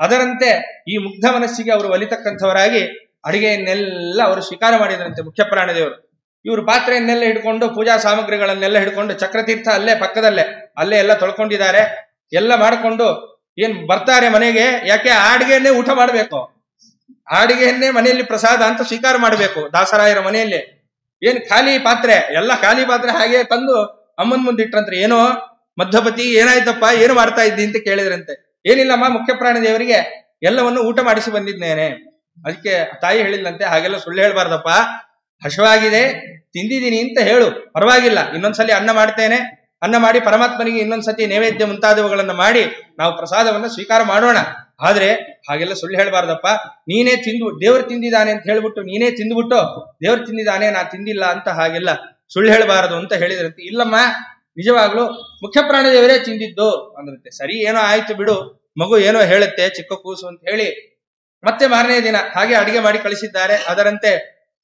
ಅದರಂತೆ ಈ ಮುಗ್ಧ ಮನಸ್ಸಿಗೆ ಅವರು ಒಲಿತಕ್ಕಂಥವರಾಗಿ ಅಡಿಗೆಯನ್ನೆಲ್ಲ ಅವರು ಸ್ವೀಕಾರ ಮಾಡಿದರಂತೆ ಮುಖ್ಯ ಪ್ರಾಣ ದೇವರು. ಇವರು ಪಾತ್ರೆಯನ್ನೆಲ್ಲ ಹಿಡ್ಕೊಂಡು ಪೂಜಾ ಸಾಮಗ್ರಿಗಳನ್ನೆಲ್ಲ ಹಿಡ್ಕೊಂಡು ಚಕ್ರತೀರ್ಥ ಅಲ್ಲೇ ಪಕ್ಕದಲ್ಲೇ ಅಲ್ಲೇ ಎಲ್ಲ ತೊಳ್ಕೊಂಡಿದ್ದಾರೆ. ಎಲ್ಲ ಮಾಡಿಕೊಂಡು ಏನ್ ಬರ್ತಾರೆ ಮನೆಗೆ, ಯಾಕೆ ಆ ಅಡಿಗೆಯನ್ನೇ ಊಟ ಮಾಡ್ಬೇಕು, ಆ ಅಡಿಗೆಯನ್ನೇ ಮನೆಯಲ್ಲಿ ಪ್ರಸಾದ ಅಂತ ಸ್ವೀಕಾರ ಮಾಡ್ಬೇಕು. ದಾಸರಾಯರ ಮನೆಯಲ್ಲಿ ಏನ್ ಖಾಲಿ ಪಾತ್ರೆ, ಎಲ್ಲ ಖಾಲಿ ಪಾತ್ರೆ ಹಾಗೆ ತಂದು ಅಮ್ಮನ್ ಮುಂದಿಟ್ರಂತೆ. ಏನೋ ಮಧ್ವಪತಿ ಏನಾಯ್ತಪ್ಪ, ಏನು ಮಾಡ್ತಾ ಇದ್ದಿ ಅಂತ ಕೇಳಿದ್ರಂತೆ. ಏನಿಲ್ಲಮ್ಮ, ಮುಖ್ಯ ಪ್ರಾಣ ದೇವರಿಗೆ ಎಲ್ಲವನ್ನು ಊಟ ಮಾಡಿಸಿ ಬಂದಿದ್ದೇನೆ. ಅದಕ್ಕೆ ತಾಯಿ ಹೇಳಿಲ್ಲಂತೆ, ಹಾಗೆಲ್ಲ ಸುಳ್ಳು ಹೇಳ್ಬಾರ್ದಪ್ಪ, ಹಶವಾಗಿದೆ ತಿಂದಿದ್ದೀನಿ ಅಂತ ಹೇಳು, ಪರವಾಗಿಲ್ಲ, ಇನ್ನೊಂದ್ಸಲಿ ಅನ್ನ ಮಾಡ್ತೇನೆ, ಅನ್ನ ಮಾಡಿ ಪರಮಾತ್ಮನಿಗೆ ಇನ್ನೊಂದ್ಸತಿ ನೈವೇದ್ಯ ಮುಂತಾದವುಗಳನ್ನ ಮಾಡಿ ನಾವು ಪ್ರಸಾದವನ್ನ ಸ್ವೀಕಾರ ಮಾಡೋಣ. ಆದ್ರೆ ಹಾಗೆಲ್ಲ ಸುಳ್ಳು ಹೇಳ್ಬಾರ್ದಪ್ಪ, ನೀನೇ ದೇವ್ರು ತಿಂದಿದ್ದಾನೆ ಅಂತ ಹೇಳ್ಬಿಟ್ಟು ನೀನೇ ತಿಂದ್ಬಿಟ್ಟು ದೇವ್ರು ತಿಂದಿದ್ದಾನೆ ನಾ ತಿಂದಿಲ್ಲ ಅಂತ ಹಾಗೆಲ್ಲ ಸುಳ್ಳು ಹೇಳ್ಬಾರದು ಅಂತ ಹೇಳಿದ್ರಂತೆ. ಇಲ್ಲಮ್ಮ, ನಿಜವಾಗ್ಲು ಮುಖ್ಯ ಪ್ರಾಣ ದೇವರೇ ತಿಂದಿದ್ದು ಅಂದ್ರಂತೆ. ಸರಿ, ಏನೋ ಆಯ್ತು ಬಿಡು, ಮಗು ಏನೋ ಹೇಳುತ್ತೆ, ಚಿಕ್ಕ ಕೂಸು ಅಂತ ಹೇಳಿ ಮತ್ತೆ ಮಾರನೇ ದಿನ ಹಾಗೆ ಅಡಿಗೆ ಮಾಡಿ ಕಳಿಸಿದ್ದಾರೆ. ಅದರಂತೆ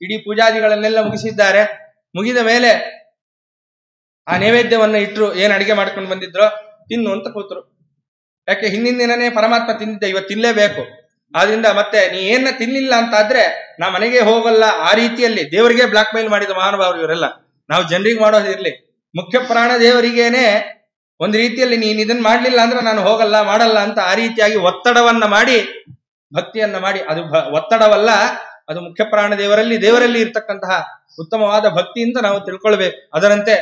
ಇಡೀ ಪೂಜಾದಿಗಳನ್ನೆಲ್ಲ ಮುಗಿಸಿದ್ದಾರೆ. ಮುಗಿದ ಮೇಲೆ ಆ ನೈವೇದ್ಯವನ್ನ ಇಟ್ರು, ಏನ್ ಅಡಿಗೆ ಮಾಡ್ಕೊಂಡು ಬಂದಿದ್ರು ತಿನ್ನು ಅಂತ ಕೂತ್ರು. ಯಾಕೆ ಹಿಂದಿನ ದಿನನೇ ಪರಮಾತ್ಮ ತಿಂದಿದ್ದೆ, ಇವತ್ತು ತಿನ್ಲೇಬೇಕು. ಆದ್ರಿಂದ ಮತ್ತೆ ನೀ ಏನ ತಿನ್ಲಿಲ್ಲ ಅಂತಾದ್ರೆ ನಾ ಮನೆಗೆ ಹೋಗಲ್ಲ, ಆ ರೀತಿಯಲ್ಲಿ ದೇವರಿಗೆ ಬ್ಲಾಕ್ ಮೇಲ್ ಮಾಡಿದ ಮಹಾನುಭಾವರು ಇವರೆಲ್ಲ. ನಾವು ಜನರಿಗೆ ಮಾಡೋದಿರ್ಲಿ, ಮುಖ್ಯ ಪ್ರಾಣ ದೇವರಿಗೇನೆ ಒಂದು ರೀತಿಯಲ್ಲಿ ನೀನ್ ಇದನ್ನ ಮಾಡ್ಲಿಲ್ಲ ಅಂದ್ರೆ ನಾನು ಹೋಗಲ್ಲ ಮಾಡಲ್ಲ ಅಂತ ಆ ರೀತಿಯಾಗಿ ಒತ್ತಡವನ್ನ ಮಾಡಿ ಭಕ್ತಿಯನ್ನ ಮಾಡಿ, ಅದು ಒತ್ತಡವಲ್ಲ, ಅದು ಮುಖ್ಯ ಪ್ರಾಣ ದೇವರಲ್ಲಿ ಇರ್ತಕ್ಕಂತಹ ಉತ್ತಮವಾದ ಭಕ್ತಿಯಿಂದ ನಾವು ತಿಳ್ಕೊಳ್ಬೇಕು. ಅದರಂತೆ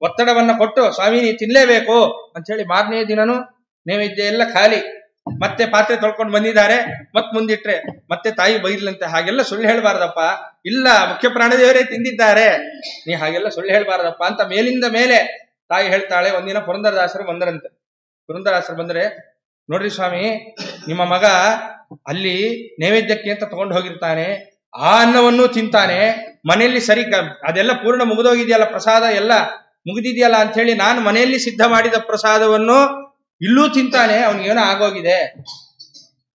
ಒತ್ತಡವನ್ನ ಕೊಟ್ಟು ಸ್ವಾಮಿ ನೀ ತಿನ್ಲೇಬೇಕು ಅಂತ ಹೇಳಿ ಮಾರನೇ ದಿನನೂ ನೈವೇದ್ಯ ಎಲ್ಲ ಖಾಲಿ, ಮತ್ತೆ ಪಾತ್ರೆ ತೊಳ್ಕೊಂಡು ಬಂದಿದ್ದಾರೆ, ಮತ್ ಮುಂದಿಟ್ರೆ ಮತ್ತೆ ತಾಯಿ ಬೈದ್ಲಂತೆ. ಹಾಗೆಲ್ಲ ಸುಳ್ಳು ಹೇಳ್ಬಾರ್ದಪ್ಪ, ಇಲ್ಲ ಮುಖ್ಯ ಪ್ರಾಣದೇವರೇ ತಿಂದಿದ್ದಾರೆ, ನೀ ಹಾಗೆಲ್ಲ ಸುಳ್ಳು ಹೇಳ್ಬಾರ್ದಪ್ಪ ಅಂತ ಮೇಲಿಂದ ಮೇಲೆ ತಾಯಿ ಹೇಳ್ತಾಳೆ. ಒಂದಿನ ಪುರಂದರದಾಸರು ಬಂದರಂತೆ. ಪುರಂದರದಾಸರು ಬಂದ್ರೆ, ನೋಡ್ರಿ ಸ್ವಾಮಿ, ನಿಮ್ಮ ಮಗ ಅಲ್ಲಿ ನೈವೇದ್ಯಕ್ಕೆ ಅಂತ ತಗೊಂಡು ಹೋಗಿರ್ತಾನೆ, ಆ ಅನ್ನವನ್ನು ತಿಂತಾನೆ, ಮನೆಯಲ್ಲಿ ಸರಿ ಅದೆಲ್ಲ ಪೂರ್ಣ ಮುಗಿದೋಗಿದೆಯಲ್ಲ, ಪ್ರಸಾದ ಎಲ್ಲ ಮುಗಿದಿದೆಯಲ್ಲ ಅಂತ ಹೇಳಿ ನಾನು ಮನೆಯಲ್ಲಿ ಸಿದ್ಧ ಮಾಡಿದ ಪ್ರಸಾದವನ್ನು ಇಲ್ಲೂ ತಿಂತಾನೆ, ಅವನಿಗೇನೋ ಆಗೋಗಿದೆ.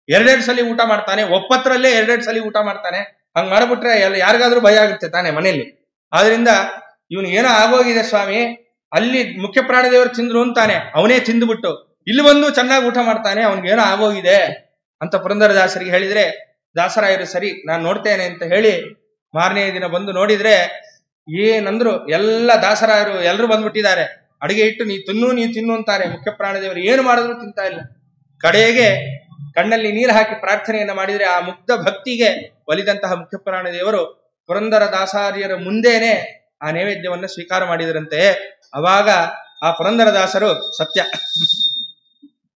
ಎರಡೆರಡು ಸಲ ಊಟ ಮಾಡ್ತಾನೆ, ಒಪ್ಪತ್ರಲ್ಲೇ ಎರಡೆರಡು ಸಲ ಊಟ ಮಾಡ್ತಾನೆ. ಹಂಗ್ ಮಾಡ್ಬಿಟ್ರೆ ಎಲ್ಲ ಯಾರಿಗಾದ್ರೂ ಭಯ ಆಗುತ್ತೆ ತಾನೆ ಮನೆಯಲ್ಲಿ. ಆದ್ರಿಂದ ಇವನಿಗೇನೋ ಆಗೋಗಿದೆ ಸ್ವಾಮಿ, ಅಲ್ಲಿ ಮುಖ್ಯ ಪ್ರಾಣದೇವರು ತಿಂದ್ರು ಅಂತಾನೆ, ಅವನೇ ತಿಂದುಬಿಟ್ಟು ಇಲ್ಲಿ ಬಂದು ಚೆನ್ನಾಗಿ ಊಟ ಮಾಡ್ತಾನೆ, ಅವನಿಗೇನೋ ಆಗೋಗಿದೆ ಅಂತ ಪುರಂದರದಾಸರಿಗೆ ಹೇಳಿದ್ರೆ, ದಾಸರಾಯರು ಸರಿ ನಾನು ನೋಡ್ತೇನೆ ಅಂತ ಹೇಳಿ ಮಾರನೇ ದಿನ ಬಂದು ನೋಡಿದ್ರೆ ಏನಂದ್ರು, ಎಲ್ಲ ದಾಸರಾಯರು ಎಲ್ಲರೂ ಬಂದ್ಬಿಟ್ಟಿದ್ದಾರೆ. ಅಡಿಗೆ ಇಟ್ಟು ನೀ ತಿನ್ನು ಅಂತಾರೆ. ಮುಖ್ಯ ಪ್ರಾಣದೇವರು ಏನು ಮಾಡಿದ್ರು ತಿಂತಾ ಇಲ್ಲ. ಕಡೆಗೆ ಕಣ್ಣಲ್ಲಿ ನೀರು ಹಾಕಿ ಪ್ರಾರ್ಥನೆಯನ್ನ ಮಾಡಿದ್ರೆ ಆ ಮುಗ್ಧ ಭಕ್ತಿಗೆ ಒಲಿದಂತಹ ಮುಖ್ಯ ಪ್ರಾಣದೇವರು ಪುರಂದರ ದಾಸಾರ್ಯರ ಮುಂದೇನೆ ಆ ನೈವೇದ್ಯವನ್ನ ಸ್ವೀಕಾರ ಮಾಡಿದರಂತೆ. ಅವಾಗ ಆ ಪುರಂದರದಾಸರು ಸತ್ಯ,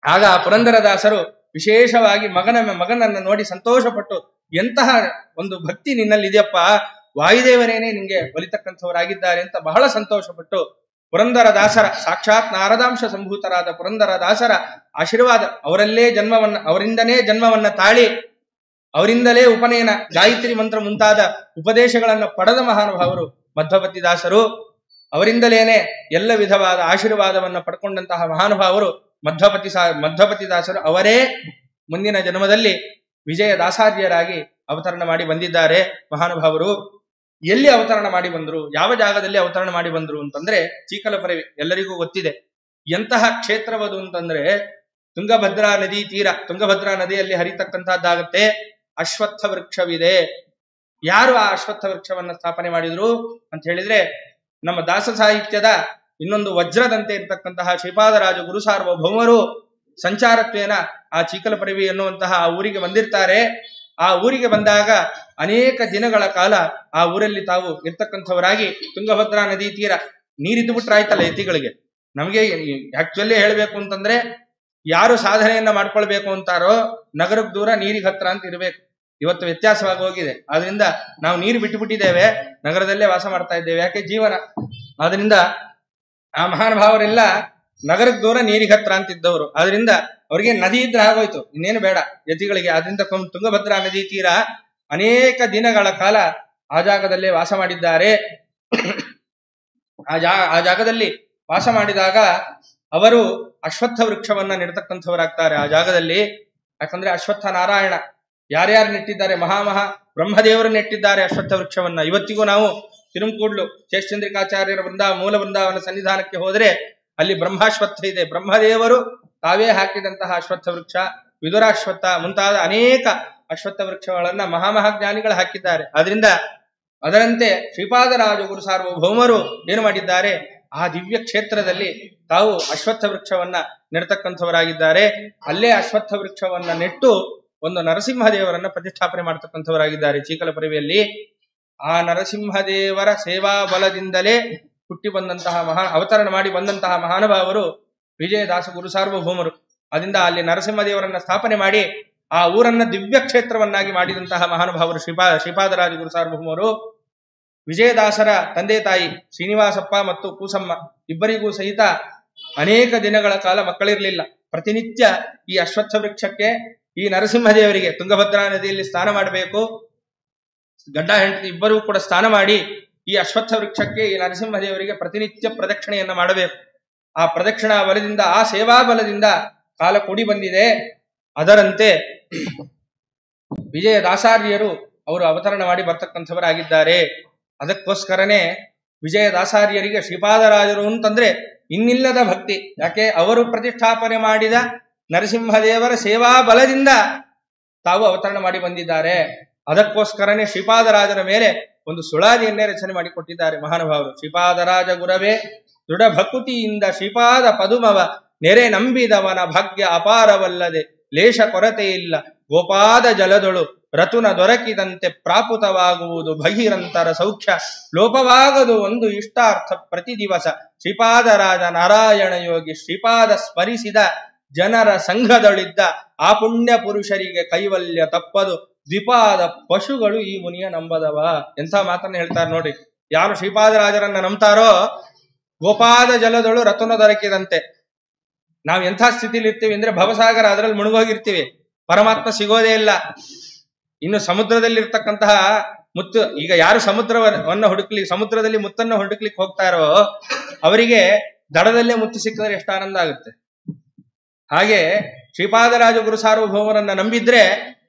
ಆಗ ಆ ಪುರಂದರದಾಸರು ವಿಶೇಷವಾಗಿ ಮಗನನ್ನ ನೋಡಿ ಸಂತೋಷಪಟ್ಟು, ಎಂತಹ ಒಂದು ಭಕ್ತಿ ನಿನ್ನಲ್ಲಿ ಇದೆಯಪ್ಪ, ವಾಯುದೇವರೇನೆ ನಿಂಗೆ ಒಲಿತಕ್ಕಂಥವರಾಗಿದ್ದಾರೆ ಅಂತ ಬಹಳ ಸಂತೋಷಪಟ್ಟು ಪುರಂದರದಾಸರ ಸಾಕ್ಷಾತ್ ನಾರದಾಂಶ ಸಂಭೂತರಾದ ಪುರಂದರದಾಸರ ಆಶೀರ್ವಾದ, ಅವರಿಂದನೇ ಜನ್ಮವನ್ನ ತಾಳಿ ಅವರಿಂದಲೇ ಉಪನಯನ, ಗಾಯತ್ರಿ ಮಂತ್ರ ಮುಂತಾದ ಉಪದೇಶಗಳನ್ನು ಪಡೆದ ಮಹಾನುಭಾವರು ಮಧ್ವಪತಿ ದಾಸರು. ಅವರಿಂದಲೇನೆ ಎಲ್ಲ ವಿಧವಾದ ಆಶೀರ್ವಾದವನ್ನ ಪಡ್ಕೊಂಡಂತಹ ಮಹಾನುಭಾವರು ಮಧ್ವಪತಿ ದಾಸರು. ಅವರೇ ಮುಂದಿನ ಜನ್ಮದಲ್ಲಿ ವಿಜಯ ದಾಸಾರ್ಯರಾಗಿ ಅವತರಣ ಮಾಡಿ ಬಂದಿದ್ದಾರೆ ಮಹಾನುಭಾವರು. ಎಲ್ಲಿ ಅವತರಣ ಮಾಡಿ ಬಂದ್ರು, ಯಾವ ಜಾಗದಲ್ಲಿ ಅವತರಣ ಮಾಡಿ ಬಂದ್ರು ಅಂತಂದ್ರೆ ಚೀಕಲಪರವಿ ಎಲ್ಲರಿಗೂ ಗೊತ್ತಿದೆ. ಎಂತಹ ಕ್ಷೇತ್ರವದು ಅಂತಂದ್ರೆ ತುಂಗಭದ್ರಾ ನದಿ ತೀರ, ತುಂಗಭದ್ರಾ ನದಿಯಲ್ಲಿ ಹರಿತಕ್ಕಂತಹದ್ದಾಗತ್ತೆ. ಅಶ್ವತ್ಥ ವೃಕ್ಷವಿದೆ. ಯಾರು ಆ ಅಶ್ವತ್ಥ ವೃಕ್ಷವನ್ನ ಸ್ಥಾಪನೆ ಮಾಡಿದ್ರು ಅಂತ ಹೇಳಿದ್ರೆ, ನಮ್ಮ ದಾಸ ಸಾಹಿತ್ಯದ ಇನ್ನೊಂದು ವಜ್ರದಂತೆ ಇರತಕ್ಕಂತಹ ಶ್ರೀಪಾದರಾಜ ಗುರು ಸಾರ್ವಭೌಮರು ಸಂಚಾರತ್ವೇನ ಆ ಚೀಕಲಪರವಿ ಎನ್ನುವಂತಹ ಆ ಊರಿಗೆ ಬಂದಿರ್ತಾರೆ. ಆ ಊರಿಗೆ ಬಂದಾಗ ಅನೇಕ ದಿನಗಳ ಕಾಲ ಆ ಊರಲ್ಲಿ ತಾವು ಇರ್ತಕ್ಕಂಥವರಾಗಿ, ತುಂಗಭದ್ರಾ ನದಿ ತೀರ ನೀರಿದ್ದು ಬಿಟ್ರೆ ಆಯ್ತಲ್ಲ ಎತ್ತಿಗಳಿಗೆ. ನಮಗೆ ಆಕ್ಚುಲಿ ಹೇಳ್ಬೇಕು ಅಂತಂದ್ರೆ, ಯಾರು ಸಾಧನೆಯನ್ನ ಮಾಡ್ಕೊಳ್ಬೇಕು ಅಂತಾರೋ ನಗರಕ್ಕೆ ದೂರ ನೀರಿಗೆ ಹತ್ರ ಅಂತ ಇರ್ಬೇಕು. ಇವತ್ತು ವ್ಯತ್ಯಾಸವಾಗಿ ಹೋಗಿದೆ. ಆದ್ರಿಂದ ನಾವು ನೀರು ಬಿಟ್ಟುಬಿಟ್ಟಿದ್ದೇವೆ, ನಗರದಲ್ಲೇ ವಾಸ ಮಾಡ್ತಾ ಇದ್ದೇವೆ. ಯಾಕೆ ಜೀವನ. ಆದ್ರಿಂದ ಆ ಮಹಾನುಭಾವರೆಲ್ಲ ನಗರಕ್ಕೆ ದೂರ ನೀರಿಗೆ ಹತ್ರ ಅಂತಿದ್ದವರು. ಆದ್ರಿಂದ ಅವರಿಗೆ ನದಿ ಇದ್ರೆ ಆಗೋಯ್ತು, ಇನ್ನೇನು ಬೇಡ ಯತಿಗಳಿಗೆ. ಆದ್ರಿಂದ ತುಂಗಭದ್ರಾ ನದಿ ತೀರ ಅನೇಕ ದಿನಗಳ ಕಾಲ ಆ ಜಾಗದಲ್ಲೇ ವಾಸ ಮಾಡಿದ್ದಾರೆ. ಆ ಜಾಗದಲ್ಲಿ ವಾಸ ಮಾಡಿದಾಗ ಅವರು ಅಶ್ವತ್ಥ ವೃಕ್ಷವನ್ನ ನೆಡ್ತಕ್ಕಂಥವರಾಗ್ತಾರೆ ಆ ಜಾಗದಲ್ಲಿ. ಯಾಕಂದ್ರೆ ಅಶ್ವತ್ಥ ನಾರಾಯಣ ಯಾರ್ಯಾರು ನೆಟ್ಟಿದ್ದಾರೆ, ಮಹಾಮಹಾ ಬ್ರಹ್ಮದೇವರು ನೆಟ್ಟಿದ್ದಾರೆ ಅಶ್ವತ್ಥ ವೃಕ್ಷವನ್ನ. ಇವತ್ತಿಗೂ ನಾವು ತಿರುಮಕೂಡ್ಲು ಶೇಷಚಂದ್ರಿಕಾಚಾರ್ಯರ ಮೂಲ ಬೃಂದಾವನ ಸನ್ನಿಧಾನಕ್ಕೆ ಹೋದ್ರೆ ಅಲ್ಲಿ ಬ್ರಹ್ಮಾಶ್ವತ್ಥ ಇದೆ. ಬ್ರಹ್ಮದೇವರು ತಾವೇ ಹಾಕಿದಂತಹ ಅಶ್ವತ್ಥ ವೃಕ್ಷ, ವಿದುರಾಶ್ವತ್ಥ ಮುಂತಾದ ಅನೇಕ ಅಶ್ವತ್ಥ ವೃಕ್ಷಗಳನ್ನ ಮಹಾಮಹಾಜ್ಞಾನಿಗಳು ಹಾಕಿದ್ದಾರೆ. ಆದ್ರಿಂದ ಅದರಂತೆ ಶ್ರೀಪಾದರಾಜ ಗುರು ಸಾರ್ವಭೌಮರು ಏನು ಮಾಡಿದ್ದಾರೆ, ಆ ದಿವ್ಯ ಕ್ಷೇತ್ರದಲ್ಲಿ ತಾವು ಅಶ್ವತ್ಥ ವೃಕ್ಷವನ್ನ ನೆಡ್ತಕ್ಕಂಥವರಾಗಿದ್ದಾರೆ. ಅಲ್ಲೇ ಅಶ್ವತ್ಥ ವೃಕ್ಷವನ್ನ ನೆಟ್ಟು ಒಂದು ನರಸಿಂಹದೇವರನ್ನ ಪ್ರತಿಷ್ಠಾಪನೆ ಮಾಡ್ತಕ್ಕಂಥವರಾಗಿದ್ದಾರೆ ಚೀಕಲಪರವಿಯಲ್ಲಿ. ಆ ನರಸಿಂಹದೇವರ ಸೇವಾ ಬಲದಿಂದಲೇ ಹುಟ್ಟಿ ಬಂದಂತಹ ಅವತರಣ ಮಾಡಿ ಬಂದಂತಹ ಮಹಾನುಭಾವರು ವಿಜಯದಾಸ ಗುರು ಸಾರ್ವಭೌಮರು. ಅದರಿಂದ ಅಲ್ಲಿ ನರಸಿಂಹದೇವರನ್ನ ಸ್ಥಾಪನೆ ಮಾಡಿ ಆ ಊರನ್ನ ದಿವ್ಯ ಕ್ಷೇತ್ರವನ್ನಾಗಿ ಮಾಡಿದಂತಹ ಮಹಾನುಭಾವರು ಶ್ರೀಪಾದರಾಜ ಗುರು ಸಾರ್ವಭೌಮರು. ವಿಜಯದಾಸರ ತಂದೆ ತಾಯಿ ಶ್ರೀನಿವಾಸಪ್ಪ ಮತ್ತು ಕೂಸಮ್ಮ ಇಬ್ಬರಿಗೂ ಸಹಿತ ಅನೇಕ ದಿನಗಳ ಕಾಲ ಮಕ್ಕಳಿರಲಿಲ್ಲ. ಪ್ರತಿನಿತ್ಯ ಈ ಅಶ್ವತ್ಥ ವೃಕ್ಷಕ್ಕೆ, ಈ ನರಸಿಂಹದೇವರಿಗೆ ತುಂಗಭದ್ರಾ ನದಿಯಲ್ಲಿ ಸ್ನಾನ ಮಾಡಬೇಕು. ಗಂಡ ಹೆಂಡತಿ ಇಬ್ಬರೂ ಕೂಡ ಸ್ನಾನ ಮಾಡಿ ಈ ಅಶ್ವತ್ಥ ವೃಕ್ಷಕ್ಕೆ, ಈ ನರಸಿಂಹದೇವರಿಗೆ ಪ್ರತಿನಿತ್ಯ ಪ್ರದಕ್ಷಿಣೆಯನ್ನ ಮಾಡಬೇಕು. ಆ ಪ್ರದಕ್ಷಿಣಾ ಬಲದಿಂದ, ಆ ಸೇವಾ ಬಲದಿಂದ ಕಾಲ ಕೂಡಿ ಬಂದಿದೆ. ಅದರಂತೆ ವಿಜಯದಾಸಾರ್ಯರು ಅವರು ಅವತರಣ ಮಾಡಿ ಬರ್ತಕ್ಕಂಥವರಾಗಿದ್ದಾರೆ. ಅದಕ್ಕೋಸ್ಕರನೇ ವಿಜಯದಾಸಾರ್ಯರಿಗೆ ಶ್ರೀಪಾದರಾಜರು ಅಂತಂದ್ರೆ ಇನ್ನಿಲ್ಲದ ಭಕ್ತಿ. ಯಾಕೆ, ಅವರು ಪ್ರತಿಷ್ಠಾಪನೆ ಮಾಡಿದ ನರಸಿಂಹದೇವರ ಸೇವಾ ಬಲದಿಂದ ತಾವು ಅವತರಣ ಮಾಡಿ ಬಂದಿದ್ದಾರೆ. ಅದಕ್ಕೋಸ್ಕರನೇ ಶ್ರೀಪಾದರಾಜರ ಮೇಲೆ ಒಂದು ಸುಳಾದಿಯನ್ನೇ ರಚನೆ ಮಾಡಿಕೊಟ್ಟಿದ್ದಾರೆ ಮಹಾನುಭಾವರು. ಶ್ರೀಪಾದರಾಜ ಗುರವೇ ದೃಢ ಭಕುತಿಯಿಂದ ಶ್ರೀಪಾದ ಪದುಮವ ನೆರೆ ನಂಬಿದವನ ಭಾಗ್ಯ ಅಪಾರವಲ್ಲದೆ ಲೇಷ ಕೊರತೆ ಇಲ್ಲ. ಗೋಪಾದ ಜಲದೊಳು ರತುನ ದೊರಕಿದಂತೆ ಪ್ರಾಪುತವಾಗುವುದು ಬಹಿರಂತರ ಸೌಖ್ಯ. ಲೋಪವಾಗದು ಒಂದು ಇಷ್ಟಾರ್ಥ ಪ್ರತಿ ದಿವಸ. ಶ್ರೀಪಾದರಾಜ ನಾರಾಯಣ ಯೋಗಿ ಶ್ರೀಪಾದ ಸ್ಮರಿಸಿದ ಜನರ ಸಂಘದೊಳಿದ್ದ ಆ ಪುಣ್ಯ ಪುರುಷರಿಗೆ ಕೈವಲ್ಯ ತಪ್ಪದು. ದ್ವಿಪಾದ ಪಶುಗಳು ಈ ಮುನಿಯ ನಂಬದವ. ಎಂಥ ಮಾತನ್ನ ಹೇಳ್ತಾರೆ ನೋಡಿ. ಯಾರು ಶ್ರೀಪಾದರಾಜರನ್ನ ನಂಬ್ತಾರೋ ಗೋಪಾದ ಜಲದೊಳು ರತುನ ದೊರಕಿದಂತೆ. ನಾವು ಎಂಥ ಸ್ಥಿತಿಲಿ ಇರ್ತೀವಿ ಅಂದ್ರೆ ಭವಸಾಗರ ಅದರಲ್ಲಿ ಮುಳುಗೋಗಿರ್ತೀವಿ, ಪರಮಾತ್ಮ ಸಿಗೋದೇ ಇಲ್ಲ. ಇನ್ನು ಸಮುದ್ರದಲ್ಲಿರ್ತಕ್ಕಂತಹ ಮುತ್ತು, ಈಗ ಯಾರು ಸಮುದ್ರದಲ್ಲಿ ಮುತ್ತನ್ನು ಹುಡುಕ್ಲಿಕ್ಕೆ ಹೋಗ್ತಾರೋ ಅವರಿಗೆ ದಡದಲ್ಲೇ ಮುತ್ತು ಸಿಕ್ಕಿದ್ರೆ ಎಷ್ಟು ಆನಂದ ಆಗುತ್ತೆ. ಹಾಗೆ ಶ್ರೀಪಾದರಾಜ ಗುರು ಸಾರ್ವಭೌಮರನ್ನ ನಂಬಿದ್ರೆ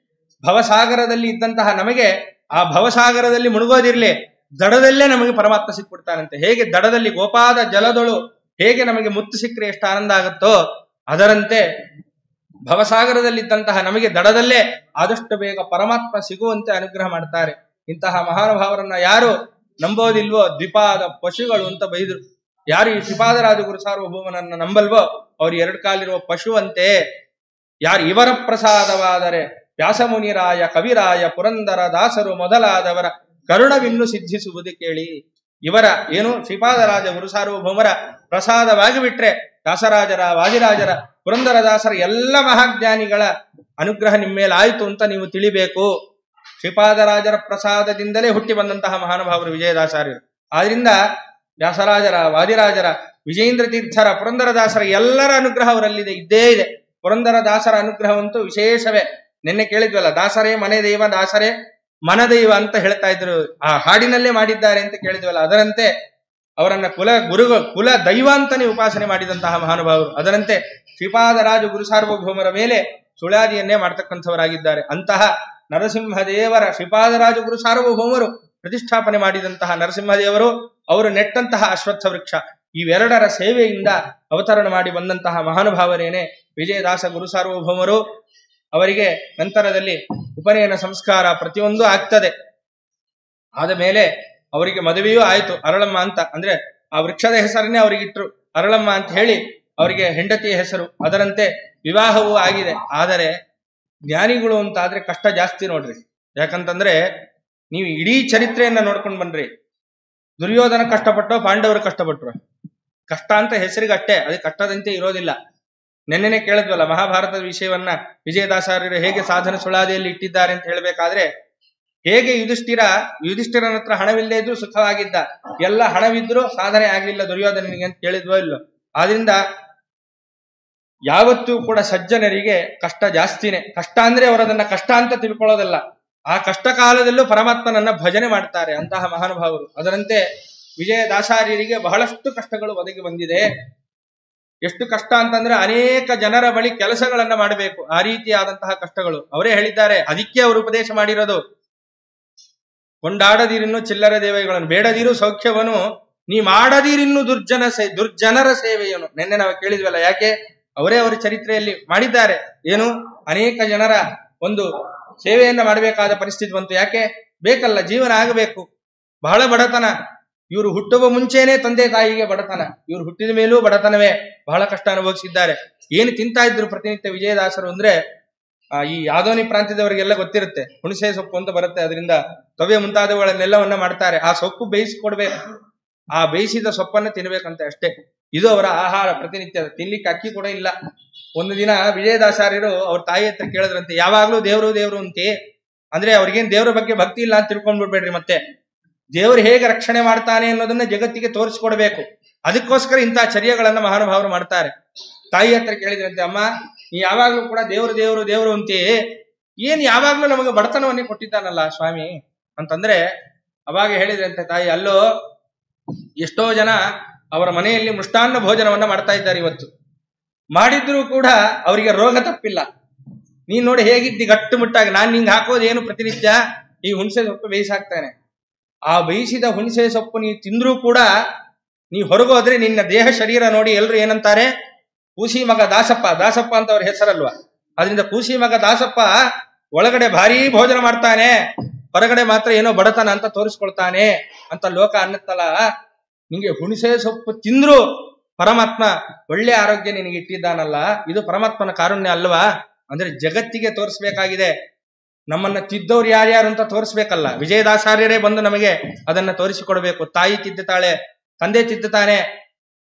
ಭವಸಾಗರದಲ್ಲಿ ಇದ್ದಂತಹ ನಮಗೆ ಆ ಭವಸಾಗರದಲ್ಲಿ ಮುಳುಗೋದಿರ್ಲಿ, ದಡದಲ್ಲೇ ನಮಗೆ ಪರಮಾತ್ಮ ಸಿಕ್ಬಿಡ್ತಾನಂತೆ. ಹೇಗೆ ದಡದಲ್ಲಿ ಗೋಪಾದ ಜಲದೊಳು ಹೇಗೆ ನಮಗೆ ಮುತ್ತು ಸಿಕ್ಕರೆ ಎಷ್ಟು ಆನಂದ ಆಗುತ್ತೋ ಅದರಂತೆ ಭವಸಾಗರದಲ್ಲಿದ್ದಂತಹ ನಮಗೆ ದಡದಲ್ಲೇ ಆದಷ್ಟು ಬೇಗ ಪರಮಾತ್ಮ ಸಿಗುವಂತೆ ಅನುಗ್ರಹ ಮಾಡ್ತಾರೆ. ಇಂತಹ ಮಹಾನುಭಾವರನ್ನ ಯಾರು ನಂಬೋದಿಲ್ವೋ ದ್ವಿಪಾದ ಪಶುಗಳು ಅಂತ ಬೈದ್ರು. ಯಾರು ಈ ಶ್ರೀಪಾದರಾಜ ಗುರು ಸಾರ್ವಭೌಮನನ್ನ ನಂಬಲ್ವೋ ಅವ್ರು ಎರಡು ಕಾಲಿರುವ ಪಶುವಂತೆ. ಯಾರು ಇವರ ಪ್ರಸಾದವಾದರೆ ವ್ಯಾಸಮುನಿರಾಯ ಕವಿರಾಯ ಪುರಂದರ ದಾಸರು ಮೊದಲಾದವರ ಕರುಣವಿನ್ನು ಸಿದ್ಧಿಸುವುದು ಕೇಳಿ. ಇವರ ಏನು ಶ್ರೀಪಾದರಾಜ ಗುರು ಸಾರ್ವಭೌಮರ ಪ್ರಸಾದವಾಗಿ ಬಿಟ್ರೆ ದಾಸರಾಜರ, ವಾದಿರಾಜರ, ಪುರಂದರದಾಸರ ಎಲ್ಲ ಮಹಾಜ್ಞಾನಿಗಳ ಅನುಗ್ರಹ ನಿಮ್ಮೇಲಾಯ್ತು ಅಂತ ನೀವು ತಿಳಿಬೇಕು. ಶ್ರೀಪಾದರಾಜರ ಪ್ರಸಾದದಿಂದಲೇ ಹುಟ್ಟಿ ಬಂದಂತಹ ಮಹಾನುಭಾವರು ವಿಜಯದಾಸಾರ್ಯರು. ಆದ್ರಿಂದ ವ್ಯಾಸರಾಜರ, ವಾದಿರಾಜರ, ವಿಜಯೇಂದ್ರ ತೀರ್ಥರ, ಪುರಂದರದಾಸರ ಎಲ್ಲರ ಅನುಗ್ರಹ ಅವರಲ್ಲಿದೆ, ಇದ್ದೇ ಇದೆ. ಪುರಂದರದಾಸರ ಅನುಗ್ರಹವಂತೂ ವಿಶೇಷವೇ. ನಿನ್ನೆ ಕೇಳಿದ್ವಲ್ಲ, ದಾಸರೇ ಮನೆ ದೈವ, ದಾಸರೇ ಮನದೈವ ಅಂತ ಹೇಳ್ತಾ ಇದ್ರು. ಆ ಹಾಡಿನಲ್ಲೇ ಮಾಡಿದ್ದಾರೆ ಅಂತ ಕೇಳಿದ್ವಲ್ಲ, ಅದರಂತೆ ಅವರನ್ನ ಕುಲ ದೈವ ಅಂತಾನೆ ಉಪಾಸನೆ ಮಾಡಿದಂತಹ ಮಹಾನುಭಾವರು. ಅದರಂತೆ ಶ್ರೀಪಾದರಾಜ ಗುರು ಸಾರ್ವಭೌಮರ ಮೇಲೆ ಸುಳಾದಿಯನ್ನೇ ಮಾಡ್ತಕ್ಕಂಥವರಾಗಿದ್ದಾರೆ. ಅಂತಹ ನರಸಿಂಹದೇವರ ಶ್ರೀಪಾದರಾಜ ಗುರು ಸಾರ್ವಭೌಮರು ಪ್ರತಿಷ್ಠಾಪನೆ ಮಾಡಿದಂತಹ ನರಸಿಂಹದೇವರು, ಅವರು ನೆಟ್ಟಂತಹ ಅಶ್ವತ್ಥ ವೃಕ್ಷ, ಇವೆರಡರ ಸೇವೆಯಿಂದ ಅವತರಣ ಮಾಡಿ ಬಂದಂತಹ ಮಹಾನುಭಾವರೇನೆ ವಿಜಯದಾಸ ಗುರು ಸಾರ್ವಭೌಮರು. ಅವರಿಗೆ ನಂತರದಲ್ಲಿ ಉಪನಯನ ಸಂಸ್ಕಾರ ಪ್ರತಿಯೊಂದು ಆಗ್ತದೆ. ಆದ ಮೇಲೆ ಅವರಿಗೆ ಮದುವೆಯೂ ಆಯ್ತು. ಅರಳಮ್ಮ ಅಂತ, ಅಂದ್ರೆ ಆ ವೃಕ್ಷದ ಹೆಸರನ್ನೇ ಅವರಿಗಿಟ್ರು, ಅರಳಮ್ಮ ಅಂತ ಹೇಳಿ ಅವರಿಗೆ ಹೆಂಡತಿಯ ಹೆಸರು. ಅದರಂತೆ ವಿವಾಹವೂ ಆಗಿದೆ. ಆದರೆ ಜ್ಞಾನಿಗಳು ಅಂತ ಆದ್ರೆ ಕಷ್ಟ ಜಾಸ್ತಿ ನೋಡ್ರಿ. ಯಾಕಂತಂದ್ರೆ ನೀವು ಇಡೀ ಚರಿತ್ರೆಯನ್ನ ನೋಡ್ಕೊಂಡು ಬನ್ರಿ. ದುರ್ಯೋಧನ ಕಷ್ಟಪಟ್ಟೋ, ಪಾಂಡವರು ಕಷ್ಟಪಟ್ರು. ಕಷ್ಟ ಅಂತ ಹೆಸರಿಗಷ್ಟೇ, ಅದು ಕಷ್ಟದಂತೆ ಇರೋದಿಲ್ಲ. ನೆನ್ನೆನೆ ಕೇಳಿದ್ವಲ್ಲ ಮಹಾಭಾರತದ ವಿಷಯವನ್ನ. ವಿಜಯದಾಸಾರ್ಯರು ಹೇಗೆ ಸಾಧನ ಸುಳಾದಿಯಲ್ಲಿ ಇಟ್ಟಿದ್ದಾರೆ ಅಂತ ಹೇಳ್ಬೇಕಾದ್ರೆ, ಹೇಗೆ ಯುಧಿಷ್ಠಿರನ ಹತ್ರ ಹಣವಿಲ್ಲದೆ ಇದ್ರು ಸುಖವಾಗಿದ್ದ, ಎಲ್ಲ ಹಣವಿದ್ರು ಸಾಧನೆ ಆಗ್ಲಿಲ್ಲ ದುರ್ಯೋಧನನಿಗೆ ಅಂತ ಕೇಳಿದ್ವೋ ಇಲ್ಲೋ. ಆದ್ರಿಂದ ಯಾವತ್ತೂ ಕೂಡ ಸಜ್ಜನರಿಗೆ ಕಷ್ಟ ಜಾಸ್ತಿನೇ. ಕಷ್ಟ ಅಂದ್ರೆ ಅವರದನ್ನ ಕಷ್ಟ ಅಂತ ತಿಳ್ಕೊಳ್ಳೋದಲ್ಲ, ಆ ಕಷ್ಟ ಕಾಲದಲ್ಲೂ ಪರಮಾತ್ಮನನ್ನ ಭಜನೆ ಮಾಡ್ತಾರೆ ಅಂತಹ ಮಹಾನುಭಾವರು. ಅದರಂತೆ ವಿಜಯದಾಸಾರ್ಯರಿಗೆ ಬಹಳಷ್ಟು ಕಷ್ಟಗಳು ಒದಗಿ ಬಂದಿದೆ. ಎಷ್ಟು ಕಷ್ಟ ಅಂತಂದ್ರೆ ಅನೇಕ ಜನರ ಬಳಿ ಕೆಲಸಗಳನ್ನ ಮಾಡಬೇಕು, ಆ ರೀತಿಯಾದಂತಹ ಕಷ್ಟಗಳು. ಅವರೇ ಹೇಳಿದ್ದಾರೆ, ಅದಕ್ಕೆ ಅವರು ಉಪದೇಶ ಮಾಡಿರೋದು, ಕೊಂಡಾಡದಿರಿನ್ನು ಚಿಲ್ಲರ ದೇವಗಳನ್ನು, ಬೇಡದಿರು ಸೌಖ್ಯವನು ನೀ ಮಾಡದಿರಿನ್ನು ದುರ್ಜನರ ಸೇವೆಯನು. ನಿನ್ನೆ ನಾವು ಕೇಳಿದ್ವಲ್ಲ, ಯಾಕೆ ಅವರೇ ಅವರ ಚರಿತ್ರೆಯಲ್ಲಿ ಮಾಡಿದ್ದಾರೆ. ಏನು, ಅನೇಕ ಜನರ ಒಂದು ಸೇವೆಯನ್ನ ಮಾಡಬೇಕಾದ ಪರಿಸ್ಥಿತಿ ಬಂತು. ಯಾಕೆ ಬೇಕಲ್ಲ, ಜೀವನ ಆಗಬೇಕು. ಬಹಳ ಬಡತನ. ಇವರು ಹುಟ್ಟುವ ಮುಂಚೆನೆ ತಂದೆ ತಾಯಿಗೆ ಬಡತನ, ಇವರು ಹುಟ್ಟಿದ ಮೇಲೂ ಬಡತನವೇ. ಬಹಳ ಕಷ್ಟ ಅನುಭವಿಸಿದ್ದಾರೆ. ಏನು ತಿಂತಾ ಇದ್ರು ಪ್ರತಿನಿತ್ಯ ವಿಜಯದಾಸರು ಅಂದ್ರೆ, ಈ ಯಾದೋನಿ ಪ್ರಾಂತ್ಯದವರಿಗೆಲ್ಲ ಗೊತ್ತಿರುತ್ತೆ, ಹುಣಸೆ ಸೊಪ್ಪು ಅಂತ ಬರುತ್ತೆ, ಅದರಿಂದ ತೊವೆ ಮುಂತಾದವುಗಳನ್ನೆಲ್ಲವನ್ನ ಮಾಡ್ತಾರೆ. ಆ ಸೊಪ್ಪು ಬೇಯಿಸಿಕೊಡ್ಬೇಕು, ಆ ಬೇಯಿಸಿದ ಸೊಪ್ಪನ್ನ ತಿನ್ಬೇಕಂತೆ, ಅಷ್ಟೇ. ಇದು ಅವರ ಆಹಾರ ಪ್ರತಿನಿತ್ಯದ. ತಿನ್ಲಿಕ್ಕೆ ಅಕ್ಕಿ ಕೂಡ ಇಲ್ಲ. ಒಂದು ದಿನ ವಿಜಯದಾಸಾರ್ಯರು ಅವ್ರ ತಾಯಿ ಹತ್ರ ಕೇಳಿದ್ರಂತೆ, ಯಾವಾಗ್ಲೂ ದೇವ್ರು ದೇವ್ರು ಅಂತೆ, ಅಂದ್ರೆ ಅವ್ರಿಗೇನ್ ದೇವ್ರ ಬಗ್ಗೆ ಭಕ್ತಿ ಇಲ್ಲ ಅಂತ ತಿಳ್ಕೊಂಡ್ಬಿಡ್ಬೇಡ್ರಿ. ಮತ್ತೆ ದೇವರು ಹೇಗೆ ರಕ್ಷಣೆ ಮಾಡ್ತಾನೆ ಅನ್ನೋದನ್ನ ಜಗತ್ತಿಗೆ ತೋರಿಸ್ಕೊಡ್ಬೇಕು. ಅದಕ್ಕೋಸ್ಕರ ಇಂತಹ ಚರ್ಯಗಳನ್ನ ಮಹಾನುಭಾವರು ಮಾಡ್ತಾರೆ. ತಾಯಿ ಹತ್ರ ಕೇಳಿದ್ರಂತೆ, ಅಮ್ಮ ನೀ ಯಾವಾಗ್ಲೂ ಕೂಡ ದೇವ್ರು ದೇವ್ರು ದೇವ್ರು ಅಂತೆ, ಏನ್ ಯಾವಾಗ್ಲೂ ನಮಗೆ ಬಡತನವನ್ನೇ ಕೊಟ್ಟಿದ್ದಾನಲ್ಲ ಸ್ವಾಮಿ ಅಂತಂದ್ರೆ, ಅವಾಗ ಹೇಳಿದ್ರಂತೆ ತಾಯಿ, ಅಲ್ಲೋ ಎಷ್ಟೋ ಜನ ಅವರ ಮನೆಯಲ್ಲಿ ಮೃಷ್ಟಾನ್ನ ಭೋಜನವನ್ನ ಮಾಡ್ತಾ ಇದ್ದಾರೆ ಇವತ್ತು. ಮಾಡಿದ್ರು ಕೂಡ ಅವರಿಗೆ ರೋಗ ತಪ್ಪಿಲ್ಲ. ನೀನ್ ನೋಡಿ ಹೇಗಿದ್ದಿ ಗಟ್ಟು ಮುಟ್ಟಾಗಿ. ನಾನ್ ನಿಂಗೆ ಹಾಕೋದೇನು ಪ್ರತಿನಿತ್ಯ ಈ ಹುಣಸೆ ಸೊಪ್ಪು ಬೇಯಿಸಾಕ್ತಾನೆ. ಆ ಬೇಯಿಸಿದ ಹುಣಸೆ ಸೊಪ್ಪು ನೀ ತಿಂದ್ರೂ ಕೂಡ ನೀ ಹೊರಗೋದ್ರೆ ನಿನ್ನ ದೇಹ ಶರೀರ ನೋಡಿ ಎಲ್ರು ಏನಂತಾರೆ, ಕೂಸಿ ಮಗ ದಾಸಪ್ಪ. ದಾಸಪ್ಪ ಅಂತ ಅವ್ರ ಹೆಸರಲ್ವಾ. ಅದರಿಂದ ಕೂಸಿ ಮಗ ದಾಸಪ್ಪ ಒಳಗಡೆ ಭಾರೀ ಭೋಜನ ಮಾಡ್ತಾನೆ, ಹೊರಗಡೆ ಮಾತ್ರ ಏನೋ ಬಡತನ ಅಂತ ತೋರಿಸ್ಕೊಳ್ತಾನೆ ಅಂತ ಲೋಕ ಅನ್ನತ್ತಲ್ಲ. ನಿಂಗೆ ಹುಣಸೆ ಸೊಪ್ಪು ತಿಂದ್ರು ಪರಮಾತ್ಮ ಒಳ್ಳೆ ಆರೋಗ್ಯ ನಿನಗೆ ಇಟ್ಟಿದ್ದಾನಲ್ಲ, ಇದು ಪರಮಾತ್ಮನ ಕಾರುಣ್ಯ ಅಲ್ವಾ? ಅಂದ್ರೆ ಜಗತ್ತಿಗೆ ತೋರಿಸ್ಬೇಕಾಗಿದೆ. ನಮ್ಮನ್ನ ತಿದ್ದವ್ರು ಯಾರ್ಯಾರು ಅಂತ ತೋರಿಸ್ಬೇಕಲ್ಲ. ವಿಜಯದಾಸಾರ್ಯರೇ ಬಂದು ನಮಗೆ ಅದನ್ನ ತೋರಿಸಿಕೊಡ್ಬೇಕು. ತಾಯಿ ತಿದ್ದುತ್ತಾಳೆ, ತಂದೆ ತಿದ್ದುತ್ತಾನೆ.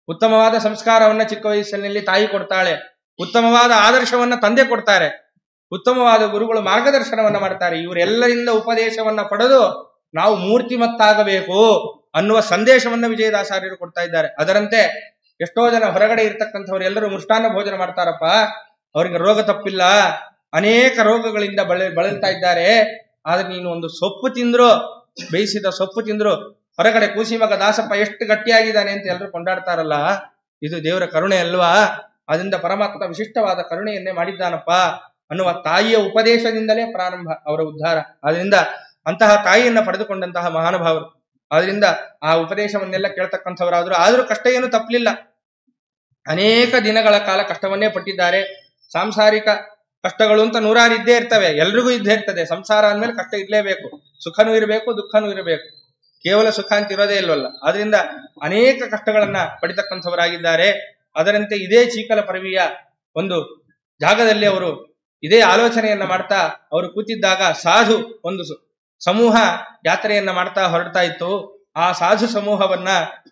ಉತ್ತಮವಾದ ಸಂಸ್ಕಾರವನ್ನ ಚಿಕ್ಕ ವಯಸ್ಸಿನಲ್ಲಿ ತಾಯಿ ಕೊಡ್ತಾಳೆ, ಉತ್ತಮವಾದ ಆದರ್ಶವನ್ನ ತಂದೆ ಕೊಡ್ತಾರೆ, ಉತ್ತಮವಾದ ಗುರುಗಳು ಮಾರ್ಗದರ್ಶನವನ್ನ ಮಾಡ್ತಾರೆ. ಇವರೆಲ್ಲರಿಂದ ಉಪದೇಶವನ್ನ ಪಡೆದು ನಾವು ಮೂರ್ತಿಮತ್ತಾಗಬೇಕು ಅನ್ನುವ ಸಂದೇಶವನ್ನ ವಿಜಯದಾಸಾರ್ಯರು ಕೊಡ್ತಾ ಇದ್ದಾರೆ. ಅದರಂತೆ ಎಷ್ಟೋ ಜನ ಹೊರಗಡೆ ಇರ್ತಕ್ಕಂಥವ್ರು ಎಲ್ಲರೂ ಮೃಷ್ಟಾನ್ನ ಭೋಜನ ಮಾಡ್ತಾರಪ್ಪ, ಅವ್ರಿಗೆ ರೋಗ ತಪ್ಪಿಲ್ಲ, ಅನೇಕ ರೋಗಗಳಿಂದ ಬಳಲ್ತಾ ಇದ್ದಾರೆ. ಆದ್ರೆ ನೀನು ಒಂದು ಸೊಪ್ಪು ತಿಂದ್ರು, ಬೇಯಿಸಿದ ಸೊಪ್ಪು ತಿಂದ್ರು, ಹೊರಗಡೆ ಕೂಸಿ ಮಗ ದಾಸಪ್ಪ ಎಷ್ಟು ಗಟ್ಟಿಯಾಗಿದ್ದಾನೆ ಅಂತ ಎಲ್ಲರೂ ಕೊಂಡಾಡ್ತಾರಲ್ಲ, ಇದು ದೇವರ ಕರುಣೆ ಅಲ್ವಾ? ಅದರಿಂದ ಪರಮಾತ್ಮ ವಿಶಿಷ್ಟವಾದ ಕರುಣೆಯನ್ನೇ ಮಾಡಿದ್ದಾನಪ್ಪ ಅನ್ನುವ ತಾಯಿಯ ಉಪದೇಶದಿಂದಲೇ ಪ್ರಾರಂಭ ಅವರ ಉದ್ಧಾರ. ಆದ್ರಿಂದ ಅಂತಹ ತಾಯಿಯನ್ನ ಪಡೆದುಕೊಂಡಂತಹ ಮಹಾನುಭಾವರು. ಆದ್ರಿಂದ ಆ ಉಪದೇಶವನ್ನೆಲ್ಲ ಕೇಳ್ತಕ್ಕಂಥವರಾದ್ರು. ಆದ್ರೂ ಕಷ್ಟ ಏನು ತಪ್ಪಲಿಲ್ಲ. ಅನೇಕ ದಿನಗಳ ಕಾಲ ಕಷ್ಟವನ್ನೇ ಪಟ್ಟಿದ್ದಾರೆ. ಸಾಂಸಾರಿಕ ಕಷ್ಟಗಳು ಅಂತ ನೂರಾರು ಇದ್ದೇ ಇರ್ತವೆ, ಎಲ್ರಿಗೂ ಇದ್ದೇ ಇರ್ತದೆ. ಸಂಸಾರ ಅಂದ್ಮೇಲೆ ಕಷ್ಟ ಇರ್ಲೇಬೇಕು, ಸುಖನೂ ಇರಬೇಕು, ದುಃಖನೂ ಇರಬೇಕು, ಕೇವಲ ಸುಖ ಅಂತ ಇರೋದೇ ಇಲ್ವಲ್ಲ. ಆದ್ರಿಂದ ಅನೇಕ ಕಷ್ಟಗಳನ್ನ ಪಡಿತಕ್ಕಂಥವರಾಗಿದ್ದಾರೆ. ಅದರಂತೆ ಇದೇ ಚೀಕಲ ಪರವಿಯ ಒಂದು ಜಾಗದಲ್ಲಿ ಅವರು ಇದೇ ಆಲೋಚನೆಯನ್ನ ಮಾಡ್ತಾ ಅವರು ಕೂತಿದ್ದಾಗ ಸಾಧು ಒಂದು ಸಮೂಹ ಯಾತ್ರೆಯನ್ನ ಮಾಡ್ತಾ ಹೊರಡ್ತಾ ಇತ್ತು. ಆ ಸಾಧು ಸಮೂಹವನ್ನ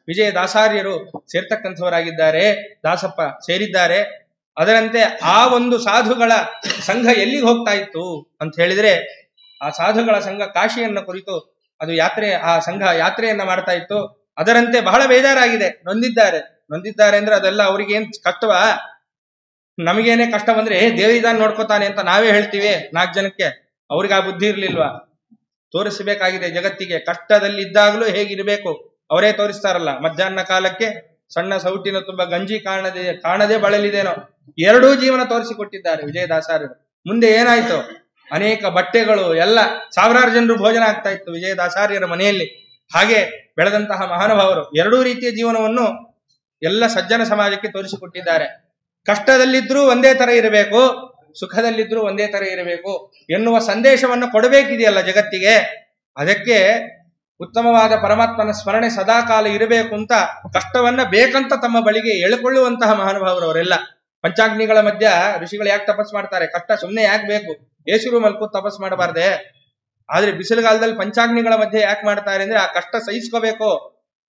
ವಿಜಯದಾಸಾರ್ಯರು ಸೇರ್ತಕ್ಕಂಥವರಾಗಿದ್ದಾರೆ, ದಾಸಪ್ಪ ಸೇರಿದ್ದಾರೆ. ಅದರಂತೆ ಆ ಒಂದು ಸಾಧುಗಳ ಸಂಘ ಎಲ್ಲಿಗೆ ಹೋಗ್ತಾ ಇತ್ತು ಅಂತ ಹೇಳಿದ್ರೆ, ಆ ಸಾಧುಗಳ ಸಂಘ ಕಾಶಿಯನ್ನ ಕುರಿತು ಅದು ಆ ಸಂಘ ಯಾತ್ರೆಯನ್ನ ಮಾಡ್ತಾ ಇತ್ತು. ಅದರಂತೆ ಬಹಳ ಬೇಜಾರಾಗಿದೆ, ನೊಂದಿದ್ದಾರೆ ಅಂದ್ರೆ ಅದೆಲ್ಲ ಅವ್ರಿಗೇನ್ ಕಷ್ಟವಾ? ನಮಗೇನೆ ಕಷ್ಟ ಬಂದ್ರೆ ದೇವಿದಾನ್ ನೋಡ್ಕೋತಾನೆ ಅಂತ ನಾವೇ ಹೇಳ್ತೀವಿ 4 ಜನಕ್ಕೆ. ಅವ್ರಿಗೆ ಆ ಬುದ್ಧಿ ಇರ್ಲಿಲ್ವಾ? ತೋರಿಸಬೇಕಾಗಿದೆ ಜಗತ್ತಿಗೆ. ಕಷ್ಟದಲ್ಲಿ ಇದ್ದಾಗಲೂ ಹೇಗಿರ್ಬೇಕು ಅವರೇ ತೋರಿಸ್ತಾರಲ್ಲ. ಮಧ್ಯಾಹ್ನ ಕಾಲಕ್ಕೆ ಸಣ್ಣ ಸೌಟಿನ ತುಂಬಾ ಗಂಜಿ ಕಾಣದೆ ಬಳಲಿದೇನೋ, 2 ಜೀವನ ತೋರಿಸಿಕೊಟ್ಟಿದ್ದಾರೆ ವಿಜಯದಾಸಾರ್ಯರು. ಮುಂದೆ ಏನಾಯ್ತು? ಅನೇಕ ಬಟ್ಟೆಗಳು ಎಲ್ಲ, ಸಾವಿರಾರು ಜನರು ಭೋಜನ ಆಗ್ತಾ ಇತ್ತು ವಿಜಯದಾಸಾರ್ಯರ ಮನೆಯಲ್ಲಿ. ಹಾಗೆ ಬೆಳೆದಂತಹ ಮಹಾನುಭಾವರು 2 ರೀತಿಯ ಜೀವನವನ್ನು ಎಲ್ಲ ಸಜ್ಜನ ಸಮಾಜಕ್ಕೆ ತೋರಿಸಿಕೊಟ್ಟಿದ್ದಾರೆ. ಕಷ್ಟದಲ್ಲಿದ್ರೂ ಒಂದೇ ತರ ಇರಬೇಕು, ಸುಖದಲ್ಲಿದ್ರೂ ಒಂದೇ ತರ ಇರಬೇಕು ಎನ್ನುವ ಸಂದೇಶವನ್ನು ಕೊಡಬೇಕಿದೆಯಲ್ಲ ಜಗತ್ತಿಗೆ. ಅದಕ್ಕೆ ಉತ್ತಮವಾದ ಪರಮಾತ್ಮನ ಸ್ಮರಣೆ ಸದಾಕಾಲ ಇರಬೇಕು ಅಂತ ಕಷ್ಟವನ್ನ ಬೇಕಂತ ತಮ್ಮ ಬಳಿಗೆ ಎಳ್ಕೊಳ್ಳುವಂತಹ ಮಹಾನುಭಾವರವರೆಲ್ಲ. ಪಂಚಾಗ್ನಿಗಳ ಮಧ್ಯ ಋಷಿಗಳು ಯಾಕೆ ತಪಸ್ ಮಾಡ್ತಾರೆ? ಕಷ್ಟ ಸುಮ್ಮನೆ ಯಾಕೆ ಬೇಕು? ಏಸು ರೂಮಲ್ಲಿ ತಪಸ್ ಮಾಡಬಾರ್ದೆ? ಆದ್ರೆ ಬಿಸಿಲುಗಾಲದಲ್ಲಿ ಪಂಚಾಗ್ನಿಗಳ ಮಧ್ಯೆ ಯಾಕೆ ಮಾಡ್ತಾರೆ ಅಂದ್ರೆ ಆ ಕಷ್ಟ ಸಹಿಸ್ಕೋಬೇಕು.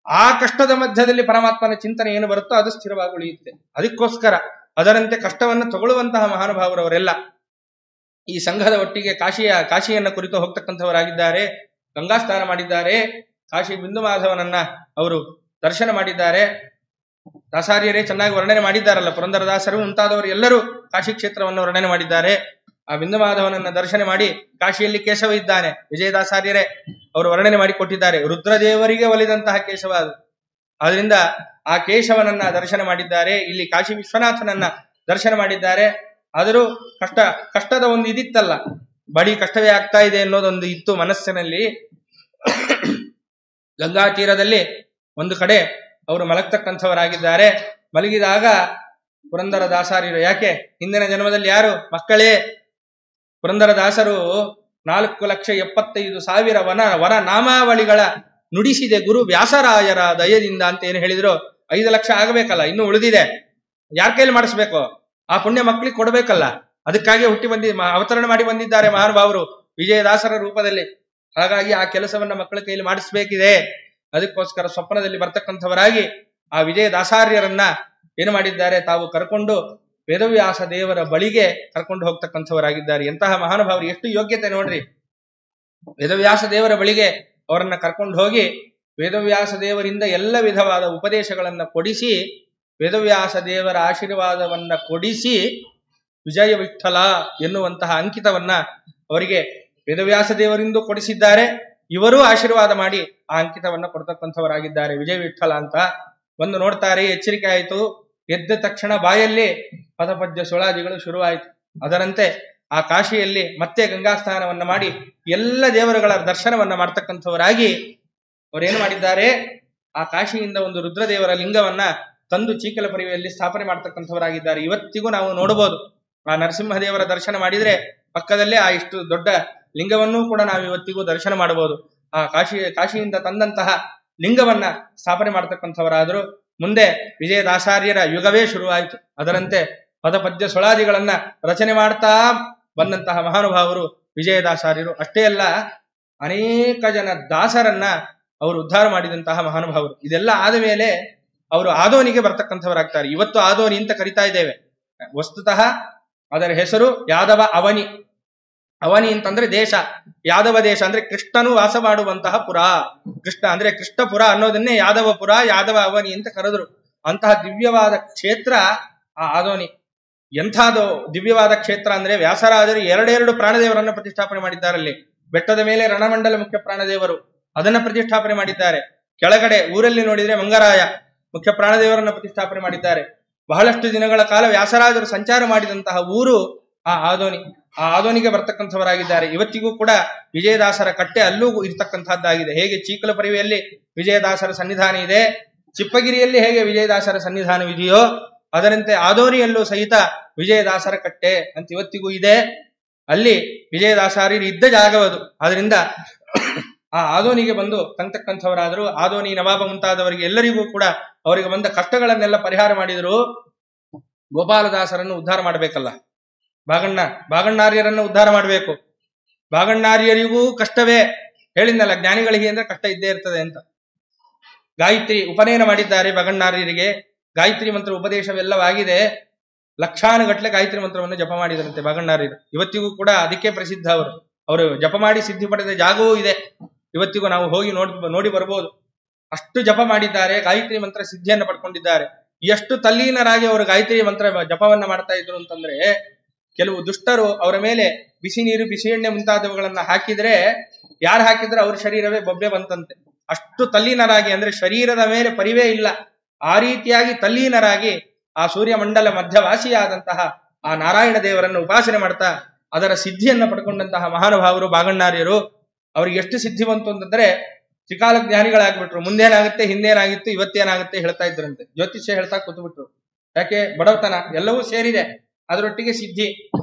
ಆ ಕಷ್ಟದ ಮಧ್ಯದಲ್ಲಿ ಪರಮಾತ್ಮನ ಚಿಂತನೆ ಏನು ಬರುತ್ತೋ ಅದು ಸ್ಥಿರವಾಗಿ ಉಳಿಯುತ್ತೆ. ಅದಕ್ಕೋಸ್ಕರ ಅದರಂತೆ ಕಷ್ಟವನ್ನು ತಗೊಳ್ಳುವಂತಹ ಮಹಾನುಭಾವರವರೆಲ್ಲ ಈ ಸಂಘದ ಒಟ್ಟಿಗೆ ಕಾಶಿಯನ್ನ ಕುರಿತು ಹೋಗ್ತಕ್ಕಂಥವರಾಗಿದ್ದಾರೆ. ಗಂಗಾ ಸ್ನಾನ ಮಾಡಿದ್ದಾರೆ. ಕಾಶಿ ಬಿಂದು ಮಾಧವನನ್ನ ಅವರು ದರ್ಶನ ಮಾಡಿದ್ದಾರೆ. ದಾಸಾರ್ಯರೇ ಚೆನ್ನಾಗಿ ವರ್ಣನೆ ಮಾಡಿದ್ದಾರಲ್ಲ, ಪುರಂದರದಾಸರು ಮುಂತಾದವರು ಎಲ್ಲರೂ ಕಾಶಿ ಕ್ಷೇತ್ರವನ್ನು ವರ್ಣನೆ ಮಾಡಿದ್ದಾರೆ. ಆ ಬಿಂದು ಮಾಧವನನ್ನ ದರ್ಶನ ಮಾಡಿ, ಕಾಶಿಯಲ್ಲಿ ಕೇಶವ ಇದ್ದಾನೆ, ವಿಜಯದಾಸಾರ್ಯರೇ ಅವರು ವರ್ಣನೆ ಮಾಡಿ ಕೊಟ್ಟಿದ್ದಾರೆ. ರುದ್ರದೇವರಿಗೆ ಒಲಿದಂತಹ ಕೇಶವ ಅದು. ಆದ್ರಿಂದ ಆ ಕೇಶವನನ್ನ ದರ್ಶನ ಮಾಡಿದ್ದಾರೆ. ಇಲ್ಲಿ ಕಾಶಿ ವಿಶ್ವನಾಥನನ್ನ ದರ್ಶನ ಮಾಡಿದ್ದಾರೆ. ಆದರೂ ಕಷ್ಟದ ಒಂದು ಇದಿತ್ತಲ್ಲ, ಬಡಿ ಕಷ್ಟವೇ ಆಗ್ತಾ ಇದೆ ಅನ್ನೋದೊಂದು ಇತ್ತು ಮನಸ್ಸಿನಲ್ಲಿ. ಗಂಗಾ ತೀರದಲ್ಲಿ ಒಂದು ಕಡೆ ಅವರು ಮಲಗ್ತಕ್ಕಂಥವರಾಗಿದ್ದಾರೆ. ಮಲಗಿದಾಗ ಪುರಂದರದಾಸಾರ್ಯರು, ಯಾಕೆ ಹಿಂದಿನ ಜನ್ಮದಲ್ಲಿ ಯಾರು ಮಕ್ಕಳೇ ಪುರಂದರದಾಸರು 4,75,000 ವರ ನಾಮಾವಳಿಗಳ ನುಡಿಸಿದೆ ಗುರು ವ್ಯಾಸರಾಯರ ದಯದಿಂದ ಅಂತ ಏನು ಹೇಳಿದ್ರು. 5 ಲಕ್ಷ ಆಗಬೇಕಲ್ಲ, ಇನ್ನು ಉಳಿದಿದೆ. ಯಾರ ಕೈಲಿ ಮಾಡಿಸ್ಬೇಕು? ಆ ಪುಣ್ಯ ಮಕ್ಕಳಿಗೆ ಕೊಡ್ಬೇಕಲ್ಲ. ಅದಕ್ಕಾಗಿ ಅವತರಣ ಮಾಡಿ ಬಂದಿದ್ದಾರೆ ಮಹಾನುಭಾವರು ವಿಜಯದಾಸರ ರೂಪದಲ್ಲಿ. ಹಾಗಾಗಿ ಆ ಕೆಲಸವನ್ನ ಮಕ್ಕಳ ಕೈಲಿ ಮಾಡಿಸ್ಬೇಕಿದೆ. ಅದಕ್ಕೋಸ್ಕರ ಸ್ವಪ್ನದಲ್ಲಿ ಬರ್ತಕ್ಕಂಥವರಾಗಿ ಆ ವಿಜಯದಾಸಾರ್ಯರನ್ನ ಏನು ಮಾಡಿದ್ದಾರೆ, ತಾವು ಕರ್ಕೊಂಡು ವೇದವ್ಯಾಸ ದೇವರ ಬಳಿಗೆ ಕರ್ಕೊಂಡು ಹೋಗ್ತಕ್ಕಂಥವರಾಗಿದ್ದಾರೆ. ಎಂತಹ ಮಹಾನುಭಾವರು, ಎಷ್ಟು ಯೋಗ್ಯತೆ ನೋಡ್ರಿ. ವೇದವ್ಯಾಸ ದೇವರ ಬಳಿಗೆ ಅವರನ್ನ ಕರ್ಕೊಂಡು ಹೋಗಿ ವೇದವ್ಯಾಸ ದೇವರಿಂದ ಎಲ್ಲ ವಿಧವಾದ ಉಪದೇಶಗಳನ್ನ ಕೊಡಿಸಿ, ವೇದವ್ಯಾಸ ದೇವರ ಆಶೀರ್ವಾದವನ್ನ ಕೊಡಿಸಿ ವಿಜಯ ವಿಠಲ ಎನ್ನುವಂತಹ ಅಂಕಿತವನ್ನ ಅವರಿಗೆ ವೇದವ್ಯಾಸ ದೇವರಿಂದ ಕೊಡಿಸಿದ್ದಾರೆ. ಇವರೂ ಆಶೀರ್ವಾದ ಮಾಡಿ ಆ ಅಂಕಿತವನ್ನ ಕೊಡ್ತಕ್ಕಂಥವರಾಗಿದ್ದಾರೆ, ವಿಜಯ ವಿಠಲ ಅಂತ. ಒಂದು ನೋಡ್ತಾರೆ, ಎಚ್ಚರಿಕೆ ಆಯಿತು. ಎದ್ದ ತಕ್ಷಣ ಬಾಯಲ್ಲಿ ಪದಪದ್ಯ ಸುಳಾದಿಗಳು ಶುರುವಾಯಿತು. ಅದರಂತೆ ಆ ಕಾಶಿಯಲ್ಲಿ ಮತ್ತೆ ಗಂಗಾ ಸ್ನಾನವನ್ನ ಮಾಡಿ ಎಲ್ಲ ದೇವರುಗಳ ದರ್ಶನವನ್ನ ಮಾಡ್ತಕ್ಕಂಥವರಾಗಿ ಅವರೇನು ಮಾಡಿದ್ದಾರೆ, ಆ ಕಾಶಿಯಿಂದ ಒಂದು ರುದ್ರದೇವರ ಲಿಂಗವನ್ನ ತಂದು ಚೀಕಲ ಪರಿವೆಯಲ್ಲಿ ಸ್ಥಾಪನೆ ಮಾಡ್ತಕ್ಕಂಥವರಾಗಿದ್ದಾರೆ. ಇವತ್ತಿಗೂ ನಾವು ನೋಡಬಹುದು. ಆ ನರಸಿಂಹದೇವರ ದರ್ಶನ ಮಾಡಿದ್ರೆ ಪಕ್ಕದಲ್ಲೇ ಆ ಇಷ್ಟು ದೊಡ್ಡ ಲಿಂಗವನ್ನೂ ಕೂಡ ನಾವು ಇವತ್ತಿಗೂ ದರ್ಶನ ಮಾಡಬಹುದು. ಆ ಕಾಶಿಯಿಂದ ತಂದಂತಹ ಲಿಂಗವನ್ನ ಸ್ಥಾಪನೆ ಮಾಡ್ತಕ್ಕಂಥವರಾದರು. ಮುಂದೆ ವಿಜಯದಾಸಾರ್ಯರ ಯುಗವೇ ಶುರುವಾಯಿತು. ಅದರಂತೆ ಪದಪದ್ಯ ಸುಳಾದಿಗಳನ್ನ ರಚನೆ ಮಾಡ್ತಾ ಬಂದಂತಹ ಮಹಾನುಭಾವರು ವಿಜಯದಾಸಾರ್ಯರು. ಅಷ್ಟೇ ಅಲ್ಲ, ಅನೇಕ ಜನ ದಾಸರನ್ನ ಅವರು ಉದ್ಧಾರ ಮಾಡಿದಂತಹ ಮಹಾನುಭಾವರು. ಇದೆಲ್ಲ ಆದ ಮೇಲೆ ಅವರು ಆದೋನಿಗೆ ಬರ್ತಕ್ಕಂಥವರಾಗ್ತಾರೆ. ಇವತ್ತು ಆದೋನಿ ಅಂತ ಕರಿತಾ ಇದ್ದೇವೆ. ವಸ್ತುತಃ ಅದರ ಹೆಸರು ಯಾದವ ಅವನಿ. ಅವನಿ ಅಂತಂದ್ರೆ ದೇಶ, ಯಾದವ ದೇಶ ಅಂದ್ರೆ ಕೃಷ್ಣನು ವಾಸ ಮಾಡುವಂತಹ ಪುರ. ಕೃಷ್ಣ ಅಂದ್ರೆ ಕೃಷ್ಣಪುರ ಅನ್ನೋದನ್ನೇ ಯಾದವಪುರ, ಯಾದವ ಅವನಿ ಅಂತ ಕರೆದ್ರು. ಅಂತಹ ದಿವ್ಯವಾದ ಕ್ಷೇತ್ರ ಆ ಆದೋನಿ. ಎಂಥದ್ದು ದಿವ್ಯವಾದ ಕ್ಷೇತ್ರ ಅಂದ್ರೆ ವ್ಯಾಸರಾಜರು ಎರಡೆರಡು ಪ್ರಾಣದೇವರನ್ನ ಪ್ರತಿಷ್ಠಾಪನೆ ಮಾಡಿದ್ದಾರಲ್ಲಿ. ಬೆಟ್ಟದ ಮೇಲೆ ರಣಮಂಡಲ ಮುಖ್ಯ ಪ್ರಾಣದೇವರು, ಅದನ್ನ ಪ್ರತಿಷ್ಠಾಪನೆ ಮಾಡಿದ್ದಾರೆ. ಕೆಳಗಡೆ ಊರಲ್ಲಿ ನೋಡಿದ್ರೆ ಮಂಗರಾಯ ಮುಖ್ಯ ಪ್ರಾಣದೇವರನ್ನ ಪ್ರತಿಷ್ಠಾಪನೆ ಮಾಡಿದ್ದಾರೆ. ಬಹಳಷ್ಟು ದಿನಗಳ ಕಾಲ ವ್ಯಾಸರಾಜರು ಸಂಚಾರ ಮಾಡಿದಂತಹ ಊರು ಆ ಆದೋನಿ. ಆ ಆದೋನಿಗೆ ಬರ್ತಕ್ಕಂಥವರಾಗಿದ್ದಾರೆ. ಇವತ್ತಿಗೂ ಕೂಡ ವಿಜಯದಾಸರ ಕಟ್ಟೆ ಅಲ್ಲೂ ಇರ್ತಕ್ಕಂಥದ್ದಾಗಿದೆ. ಹೇಗೆ ಚೀಕಲಪರಿವೆಯಲ್ಲಿ ವಿಜಯದಾಸರ ಸನ್ನಿಧಾನ ಇದೆ, ಚಿಪ್ಪಗಿರಿಯಲ್ಲಿ ಹೇಗೆ ವಿಜಯದಾಸರ ಸನ್ನಿಧಾನವಿದೆಯೋ ಅದರಂತೆ ಆದೋನಿಯಲ್ಲೂ ಸಹಿತ ವಿಜಯದಾಸರ ಕಟ್ಟೆ ಅಂತ ಇವತ್ತಿಗೂ ಇದೆ. ಅಲ್ಲಿ ವಿಜಯದಾಸಾರ್ಯರು ಇದ್ದ ಜಾಗವದು. ಆದ್ರಿಂದ ಆ ಆದೋನಿಗೆ ಬಂದು ತಂತಕ್ಕಂಥವರಾದರು. ಆದೋನಿ ನವಾಬ ಮುಂತಾದವರಿಗೆ ಎಲ್ಲರಿಗೂ ಕೂಡ ಅವರಿಗೆ ಬಂದ ಕಷ್ಟಗಳನ್ನೆಲ್ಲ ಪರಿಹಾರ ಮಾಡಿದರು. ಗೋಪಾಲದಾಸರನ್ನು ಉದ್ಧಾರ ಮಾಡಬೇಕಲ್ಲ, ಬಾಗಣ್ಣಾರ್ಯರನ್ನು ಉದ್ಧಾರ ಮಾಡಬೇಕು. ಬಾಗಣ್ಣಾರ್ಯರಿಗೂ ಕಷ್ಟವೇ. ಹೇಳಿದ್ನಲ್ಲ, ಜ್ಞಾನಿಗಳಿಗೆ ಅಂದ್ರೆ ಕಷ್ಟ ಇದ್ದೇ ಇರ್ತದೆ ಅಂತ. ಗಾಯತ್ರಿ ಉಪನಯನ ಮಾಡಿದ್ದಾರೆ ಬಾಗಣ್ಣಾರ್ಯರಿಗೆ. ಗಾಯತ್ರಿ ಮಂತ್ರ ಉಪದೇಶವೆಲ್ಲವಾಗಿದೆ. ಲಕ್ಷಾನುಗಟ್ಲೆ ಗಾಯತ್ರಿ ಮಂತ್ರವನ್ನು ಜಪ ಮಾಡಿದರಂತೆ ಬಾಗಣ್ಣಾರ್ಯರು. ಇವತ್ತಿಗೂ ಕೂಡ ಅದಕ್ಕೆ ಪ್ರಸಿದ್ಧ. ಅವರು ಜಪ ಮಾಡಿ ಸಿದ್ಧಿ ಪಡೆದ ಜಾಗವೂ ಇದೆ. ಇವತ್ತಿಗೂ ನಾವು ಹೋಗಿ ನೋಡಿ ಬರ್ಬೋದು. ಅಷ್ಟು ಜಪ ಮಾಡಿದ್ದಾರೆ, ಗಾಯತ್ರಿ ಮಂತ್ರ ಸಿದ್ಧಿಯನ್ನು ಪಡ್ಕೊಂಡಿದ್ದಾರೆ. ಎಷ್ಟು ತಲ್ಲೀನರಾಗಿ ಅವರು ಗಾಯತ್ರಿ ಮಂತ್ರ ಜಪವನ್ನ ಮಾಡ್ತಾ ಇದ್ರು ಅಂತಂದ್ರೆ, ಕೆಲವು ದುಷ್ಟರು ಅವರ ಮೇಲೆ ಬಿಸಿ ನೀರು, ಬಿಸಿ ಎಣ್ಣೆ ಮುಂತಾದವುಗಳನ್ನ ಹಾಕಿದ್ರೆ, ಯಾರು ಹಾಕಿದ್ರೆ ಅವ್ರ ಶರೀರವೇ ಬೊಬ್ಬೆ ಬಂತಂತೆ. ಅಷ್ಟು ತಲ್ಲೀನರಾಗಿ, ಅಂದ್ರೆ ಶರೀರದ ಮೇಲೆ ಪರಿವೇ ಇಲ್ಲ, ಆ ರೀತಿಯಾಗಿ ತಲ್ಲೀನರಾಗಿ ಆ ಸೂರ್ಯಮಂಡಲ ಮಧ್ಯವಾಸಿಯಾದಂತಹ ಆ ನಾರಾಯಣ ದೇವರನ್ನು ಉಪಾಸನೆ ಮಾಡ್ತಾ ಅದರ ಸಿದ್ಧಿಯನ್ನ ಪಡ್ಕೊಂಡಂತಹ ಮಹಾನುಭಾವರು ಬಾಗಣ್ಣಾರ್ಯರು. ಅವ್ರಿಗೆ ಎಷ್ಟು ಸಿದ್ಧಿ ಬಂತು ಅಂತಂದ್ರೆ ತ್ರಿಕಾಲ ಜ್ಞಾನಿಗಳಾಗ್ಬಿಟ್ರು. ಮುಂದೇನಾಗುತ್ತೆ, ಹಿಂದೇನಾಗಿತ್ತು, ಇವತ್ತೇನಾಗುತ್ತೆ ಹೇಳ್ತಾ ಇದ್ರಂತೆ. ಜ್ಯೋತಿಷ್ಯ ಹೇಳ್ತಾ ಕೂತ್ಬಿಟ್ರು. ಯಾಕೆ? ಬಡವತನ ಎಲ್ಲವೂ ಸೇರಿದೆ, ಅದರೊಟ್ಟಿಗೆ ಸಿದ್ಧಿ.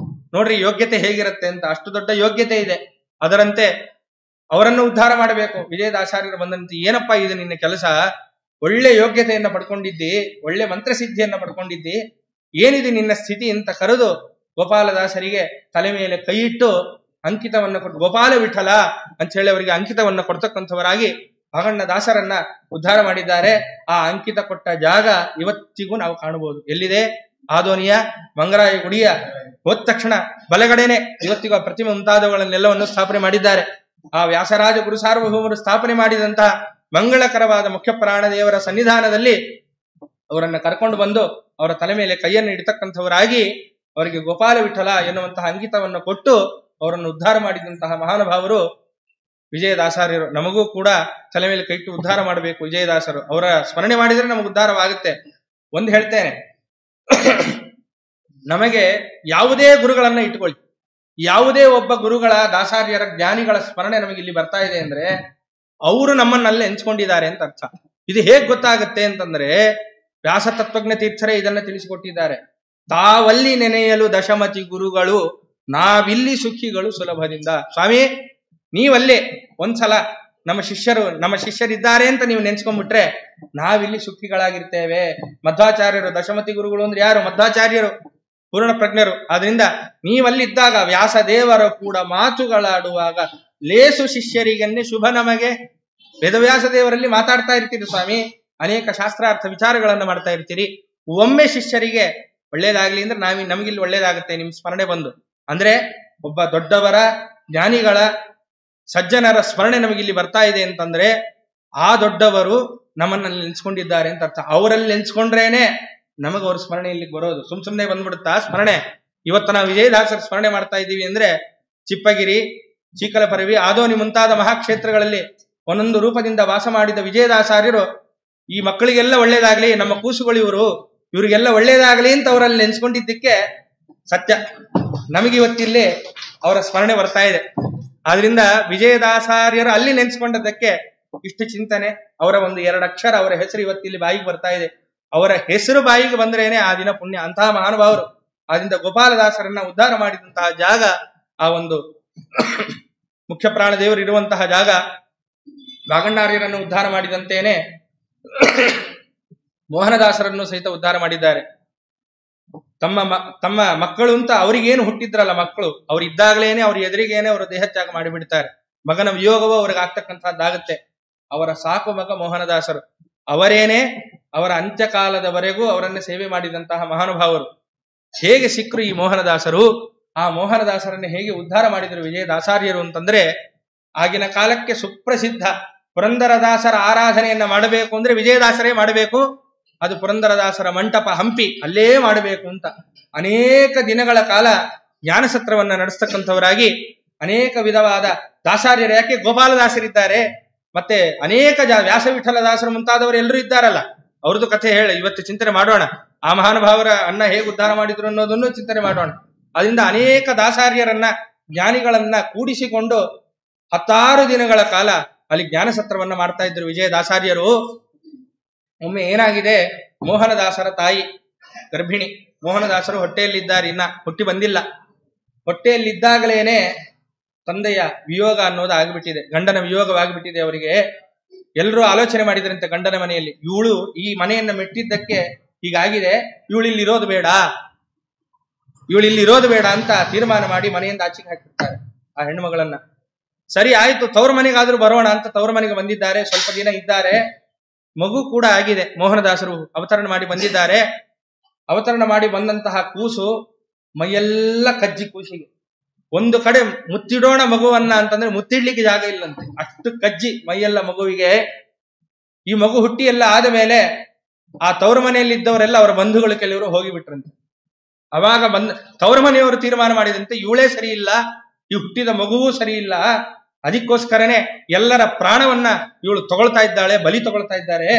ನೋಡ್ರಿ ಯೋಗ್ಯತೆ ಹೇಗಿರುತ್ತೆ ಅಂತ. ಅಷ್ಟು ದೊಡ್ಡ ಯೋಗ್ಯತೆ ಇದೆ. ಅದರಂತೆ ಅವರನ್ನು ಉದ್ಧಾರ ಮಾಡಬೇಕು. ವಿಜಯದಾಸಾರ್ಯರು ಬಂದಂತೆ, ಏನಪ್ಪಾ ಇದು ನಿನ್ನ ಕೆಲಸ? ಒಳ್ಳೆ ಯೋಗ್ಯತೆಯನ್ನ ಪಡ್ಕೊಂಡಿದ್ದಿ, ಒಳ್ಳೆ ಮಂತ್ರಸಿದ್ಧಿಯನ್ನ ಪಡ್ಕೊಂಡಿದ್ದಿ, ಏನಿದೆ ನಿನ್ನ ಸ್ಥಿತಿ ಅಂತ ಕರೆದು ಗೋಪಾಲದಾಸರಿಗೆ ತಲೆ ಮೇಲೆ ಕೈ ಇಟ್ಟು ಅಂಕಿತವನ್ನ ಕೊಟ್ಟು, ಗೋಪಾಲ ವಿಠಲ ಅಂತ ಹೇಳಿ ಅವರಿಗೆ ಅಂಕಿತವನ್ನ ಕೊಡ್ತಕ್ಕಂಥವರಾಗಿ ಬಾಗಣ್ಣ ದಾಸರನ್ನ ಉದ್ಧಾರ ಮಾಡಿದ್ದಾರೆ. ಆ ಅಂಕಿತ ಕೊಟ್ಟ ಜಾಗ ಇವತ್ತಿಗೂ ನಾವು ಕಾಣಬಹುದು. ಎಲ್ಲಿದೆ? ಆದೋನಿಯ ಮಂಗರಾಯ ಗುಡಿಯ ಹೋದ ತಕ್ಷಣ ಬಲಗಡೆನೆ ಇವತ್ತಿಗೂ ಆ ಪ್ರತಿಮೆ ಮುಂತಾದವುಗಳನ್ನೆಲ್ಲವನ್ನು ಸ್ಥಾಪನೆ ಮಾಡಿದ್ದಾರೆ. ಆ ವ್ಯಾಸರಾಜ ಗುರು ಸಾರ್ವಭೌಮರು ಸ್ಥಾಪನೆ ಮಾಡಿದಂತಹ ಮಂಗಳಕರವಾದ ಮುಖ್ಯ ಪ್ರಾಣದೇವರ ಸನ್ನಿಧಾನದಲ್ಲಿ ಅವರನ್ನ ಕರ್ಕೊಂಡು ಬಂದು ಅವರ ತಲೆ ಮೇಲೆ ಕೈಯನ್ನು ಇಡ್ತಕ್ಕಂಥವರಾಗಿ ಅವರಿಗೆ ಗೋಪಾಲ ವಿಠಲ ಎನ್ನುವಂತಹ ಅಂಕಿತವನ್ನು ಕೊಟ್ಟು ಅವರನ್ನು ಉದ್ಧಾರ ಮಾಡಿದಂತಹ ಮಹಾನುಭಾವರು ವಿಜಯದಾಸಾರ್ಯರು. ನಮಗೂ ಕೂಡ ತಲೆ ಮೇಲೆ ಕೈ ಇಟ್ಟು ಉದ್ಧಾರ ಮಾಡಬೇಕು ವಿಜಯದಾಸರು. ಅವರ ಸ್ಮರಣೆ ಮಾಡಿದ್ರೆ ನಮಗೆ ಉದ್ಧಾರವಾಗುತ್ತೆ. ಒಂದು ಹೇಳ್ತೇನೆ, ನಮಗೆ ಯಾವುದೇ ಗುರುಗಳನ್ನ ಇಟ್ಕೊಳ್ಳಿ, ಯಾವುದೇ ಒಬ್ಬ ಗುರುಗಳ, ದಾಸಾರ್ಯರ, ಜ್ಞಾನಿಗಳ ಸ್ಮರಣೆ ನಮಗೆ ಇಲ್ಲಿ ಬರ್ತಾ ಇದೆ ಅಂದ್ರೆ ಅವರು ನಮ್ಮನ್ನಲ್ಲಿ ಎಂಚ್ಕೊಂಡಿದ್ದಾರೆ ಅಂತ ಅರ್ಥ. ಇದು ಹೇಗ್ ಗೊತ್ತಾಗುತ್ತೆ ಅಂತಂದ್ರೆ, ವ್ಯಾಸ ತತ್ವಜ್ಞ ತೀರ್ಥರೇ ಇದನ್ನ ತಿಳಿಸಿಕೊಟ್ಟಿದ್ದಾರೆ. ತಾವಲ್ಲಿ ನೆನೆಯಲು ದಶಮತಿ ಗುರುಗಳು, ನಾವಿಲ್ಲಿ ಸುಖಿಗಳು ಸುಲಭದಿಂದ. ಸ್ವಾಮಿ, ನೀವಲ್ಲೇ ಒಂದ್ಸಲ ನಮ್ಮ ಶಿಷ್ಯರಿದ್ದಾರೆ ಅಂತ ನೀವು ನೆನ್ಸ್ಕೊಂಡ್ಬಿಟ್ರೆ ನಾವಿಲ್ಲಿ ಸುಖಿಗಳಾಗಿರ್ತೇವೆ. ಮಧ್ವಾಚಾರ್ಯರು, ದಶಮತಿ ಗುರುಗಳು ಅಂದ್ರೆ ಯಾರು? ಮಧ್ವಾಚಾರ್ಯರು, ಪೂರ್ಣ ಪ್ರಜ್ಞರು. ಆದ್ರಿಂದ ನೀವಲ್ಲಿದ್ದಾಗ ವ್ಯಾಸದೇವರ ಕೂಡ ಮಾತುಗಳಾಡುವಾಗ ಲೇಸು ಶಿಷ್ಯರಿಗನ್ನೇ ಶುಭ ನಮಗೆ. ವೇದವ್ಯಾಸ ದೇವರಲ್ಲಿ ಮಾತಾಡ್ತಾ ಇರ್ತೀರಿ ಸ್ವಾಮಿ, ಅನೇಕ ಶಾಸ್ತ್ರಾರ್ಥ ವಿಚಾರಗಳನ್ನ ಮಾಡ್ತಾ ಇರ್ತೀರಿ. ಒಮ್ಮೆ ಶಿಷ್ಯರಿಗೆ ಒಳ್ಳೇದಾಗ್ಲಿ ಅಂದ್ರೆ ನಮಗಿಲ್ಲಿ ಒಳ್ಳೇದಾಗುತ್ತೆ ನಿಮ್ ಸ್ಮರಣೆ ಬಂದು. ಅಂದ್ರೆ ಒಬ್ಬ ದೊಡ್ಡವರ, ಜ್ಞಾನಿಗಳ, ಸಜ್ಜನರ ಸ್ಮರಣೆ ನಮಗಿಲ್ಲಿ ಬರ್ತಾ ಇದೆ ಅಂತಂದ್ರೆ ಆ ದೊಡ್ಡವರು ನಮ್ಮನ್ನಲ್ಲಿ ನೆನ್ಸ್ಕೊಂಡಿದ್ದಾರೆ ಅಂತ ಅರ್ಥ. ಅವರಲ್ಲಿ ನೆನ್ಸ್ಕೊಂಡ್ರೇನೆ ನಮಗ ಅವ್ರ ಸ್ಮರಣೆ ಇಲ್ಲಿಗೆ ಬರೋದು. ಸುಮ್ನೆ ಬಂದ್ಬಿಡುತ್ತಾ ಸ್ಮರಣೆ? ಇವತ್ತು ನಾವು ವಿಜಯದಾಸರ ಸ್ಮರಣೆ ಮಾಡ್ತಾ ಇದ್ದೀವಿ ಅಂದ್ರೆ ಚಿಪ್ಪಗಿರಿ, ಚೀಕಲಪರವಿ, ಆದೋನಿ ಮುಂತಾದ ಮಹಾಕ್ಷೇತ್ರಗಳಲ್ಲಿ ಒಂದೊಂದು ರೂಪದಿಂದ ವಾಸ ಮಾಡಿದ ವಿಜಯದಾಸಾರ್ಯರು ಈ ಮಕ್ಕಳಿಗೆಲ್ಲ ಒಳ್ಳೇದಾಗ್ಲಿ, ನಮ್ಮ ಕೂಸುಗಳು ಇವ್ರಿಗೆಲ್ಲ ಒಳ್ಳೇದಾಗ್ಲಿ ಅಂತ ಅವರಲ್ಲಿ ನೆನ್ಸ್ಕೊಂಡಿದ್ದಕ್ಕೆ ಸತ್ಯ ನಮಗೆ ಇವತ್ತಿಲ್ಲಿ ಅವರ ಸ್ಮರಣೆ ಬರ್ತಾ ಇದೆ. ಆದ್ರಿಂದ ವಿಜಯದಾಸಾರ್ಯರು ಅಲ್ಲಿ ನೆನ್ಸ್ಕೊಂಡದಕ್ಕೆ ಇಷ್ಟು ಚಿಂತನೆ. ಅವರ ಒಂದು 2 ಅಕ್ಷರ, ಅವರ ಹೆಸರು ಇವತ್ತಿಲ್ಲಿ ಬಾಯಿಗೆ ಬರ್ತಾ ಇದೆ. ಅವರ ಹೆಸರು ಬಾಯಿಗೆ ಬಂದ್ರೇನೆ ಆ ದಿನ ಪುಣ್ಯ. ಅಂತಹ ಮಹಾನುಭಾವರು. ಆದ್ರಿಂದ ಗೋಪಾಲದಾಸರನ್ನ ಉದ್ಧಾರ ಮಾಡಿದಂತಹ ಜಾಗ, ಆ ಒಂದು ಮುಖ್ಯ ಪ್ರಾಣದೇವರು ಇರುವಂತಹ ಜಾಗ ವಾಗಣ್ಣಾರ್ಯರನ್ನು ಉದ್ಧಾರ ಮಾಡಿದಂತೇನೆ ಮೋಹನದಾಸರನ್ನು ಸಹಿತ ಉದ್ಧಾರ ಮಾಡಿದ್ದಾರೆ. ತಮ್ಮ ಮಕ್ಕಳು ಅಂತ ಅವ್ರಿಗೇನು ಹುಟ್ಟಿದ್ರಲ್ಲ ಮಕ್ಕಳು, ಅವ್ರು ಇದ್ದಾಗಲೇನೆ ಅವ್ರ ಎದುರಿಗೇನೆ ಅವರು ದೇಹತ್ಯಾಗ ಮಾಡಿಬಿಡ್ತಾರೆ. ಮಗನ ವಿಯೋಗವೂ ಅವ್ರಿಗೆ ಆಗ್ತಕ್ಕಂಥದ್ದಾಗುತ್ತೆ. ಅವರ ಸಾಕು ಮಗ ಮೋಹನದಾಸರು, ಅವರೇನೆ ಅವರ ಅಂತ್ಯಕಾಲದವರೆಗೂ ಅವರನ್ನು ಸೇವೆ ಮಾಡಿದಂತಹ ಮಹಾನುಭಾವರು. ಹೇಗೆ ಸಿಕ್ಕರು ಈ ಮೋಹನದಾಸರು? ಆ ಮೋಹನದಾಸರನ್ನು ಹೇಗೆ ಉದ್ಧಾರ ಮಾಡಿದರು ವಿಜಯದಾಸಾರ್ಯರು ಅಂತಂದ್ರೆ, ಆಗಿನ ಕಾಲಕ್ಕೆ ಸುಪ್ರಸಿದ್ಧ ಪುರಂದರದಾಸರ ಆರಾಧನೆಯನ್ನ ಮಾಡಬೇಕು ಅಂದ್ರೆ ವಿಜಯದಾಸರೇ ಮಾಡಬೇಕು. ಅದು ಪುರಂದರದಾಸರ ಮಂಟಪ ಹಂಪಿ, ಅಲ್ಲೇ ಮಾಡಬೇಕು ಅಂತ ಅನೇಕ ದಿನಗಳ ಕಾಲ ಜ್ಞಾನಸತ್ರವನ್ನ ನಡೆಸ್ತಕ್ಕಂಥವರಾಗಿ ಅನೇಕ ವಿಧವಾದ ದಾಸಾರ್ಯರು, ಯಾಕೆ ಗೋಪಾಲದಾಸರಿದ್ದಾರೆ, ಮತ್ತೆ ಅನೇಕ ವ್ಯಾಸವಿಠಲದಾಸರು ಮುಂತಾದವರು ಎಲ್ಲರೂ ಇದ್ದಾರಲ್ಲ, ಅವ್ರದ್ದು ಕಥೆ ಹೇಳಿ ಇವತ್ತು ಚಿಂತನೆ ಮಾಡೋಣ. ಆ ಮಹಾನುಭಾವರ ಅನ್ನ ಹೇಗೆ ಉದ್ಧಾರ ಮಾಡಿದ್ರು ಅನ್ನೋದನ್ನು ಚಿಂತನೆ ಮಾಡೋಣ. ಅದರಿಂದ ಅನೇಕ ದಾಸಾರ್ಯರನ್ನ, ಜ್ಞಾನಿಗಳನ್ನ ಕೂಡಿಸಿಕೊಂಡು 10 ದಿನಗಳ ಕಾಲ ಅಲ್ಲಿ ಜ್ಞಾನಸತ್ರವನ್ನ ಮಾಡ್ತಾ ಇದ್ರು ವಿಜಯದಾಸಾರ್ಯರು. ಒಮ್ಮೆ ಏನಾಗಿದೆ, ಮೋಹನದಾಸರ ತಾಯಿ ಗರ್ಭಿಣಿ, ಮೋಹನದಾಸರು ಹೊಟ್ಟೆಯಲ್ಲಿದ್ದಾರೆ, ಇನ್ನ ಹುಟ್ಟಿ ಬಂದಿಲ್ಲ. ಹೊಟ್ಟೆಯಲ್ಲಿದ್ದಾಗಲೇನೆ ತಂದೆಯ ವಿಯೋಗ ಅನ್ನೋದು ಆಗಿಬಿಟ್ಟಿದೆ, ಗಂಡನ ವಿಯೋಗವಾಗಿಬಿಟ್ಟಿದೆ ಅವರಿಗೆ. ಎಲ್ಲರೂ ಆಲೋಚನೆ ಮಾಡಿದ್ರಂತೆ ಗಂಡನ ಮನೆಯಲ್ಲಿ, ಇವಳು ಈ ಮನೆಯನ್ನ ಮೆಟ್ಟಿದ್ದಕ್ಕೆ ಹೀಗಾಗಿದೆ, ಇವಳಿಲ್ಲಿರೋದು ಬೇಡ ಅಂತ ತೀರ್ಮಾನ ಮಾಡಿ ಮನೆಯಿಂದ ಆಚೆಗೆ ಹಾಕಿರ್ತಾರೆ ಆ ಹೆಣ್ಣುಮಗಳನ್ನ. ಸರಿ ಆಯ್ತು, ತವ್ರ ಮನೆಗಾದ್ರೂ ಬರೋಣ ಅಂತ ತವ್ರ ಮನೆಗೆ ಬಂದಿದ್ದಾರೆ. ಸ್ವಲ್ಪ ದಿನ ಇದ್ದಾರೆ, ಮಗು ಕೂಡ ಆಗಿದೆ. ಮೋಹನದಾಸರು ಅವತರಣ ಮಾಡಿ ಬಂದಿದ್ದಾರೆ. ಅವತರಣ ಮಾಡಿ ಬಂದಂತಹ ಕೂಸು ಮೈಯೆಲ್ಲ ಕಜ್ಜಿ, ಕೂಸಿಗೆ ಒಂದು ಕಡೆ ಮುತ್ತಿಡೋಣ ಮಗುವನ್ನ ಅಂತಂದ್ರೆ ಮುತ್ತಿಡ್ಲಿಕ್ಕೆ ಜಾಗ ಇಲ್ಲಂತೆ, ಅಷ್ಟು ಕಜ್ಜಿ ಮೈಯೆಲ್ಲ ಮಗುವಿಗೆ. ಈ ಮಗು ಹುಟ್ಟಿ ಎಲ್ಲ ಆದ ಮೇಲೆ ಆ ತವ್ರ ಮನೆಯಲ್ಲಿ ಇದ್ದವರೆಲ್ಲ ಅವರ ಬಂಧುಗಳು ಕೆಲವರು ಹೋಗಿಬಿಟ್ರಂತೆ. ಅವಾಗ ತವ್ರ ಮನೆಯವರು ತೀರ್ಮಾನ ಮಾಡಿದಂತೆ ಇವಳೇ ಸರಿ ಇಲ್ಲ, ಈ ಹುಟ್ಟಿದ ಮಗುವೂ ಸರಿ ಇಲ್ಲ, ಅದಕ್ಕೋಸ್ಕರನೇ ಎಲ್ಲರ ಪ್ರಾಣವನ್ನ ಇವಳು ತಗೊಳ್ತಾ ಇದ್ದಾಳೆ, ಬಲಿ ತಗೊಳ್ತಾ ಇದ್ದಾರೆ,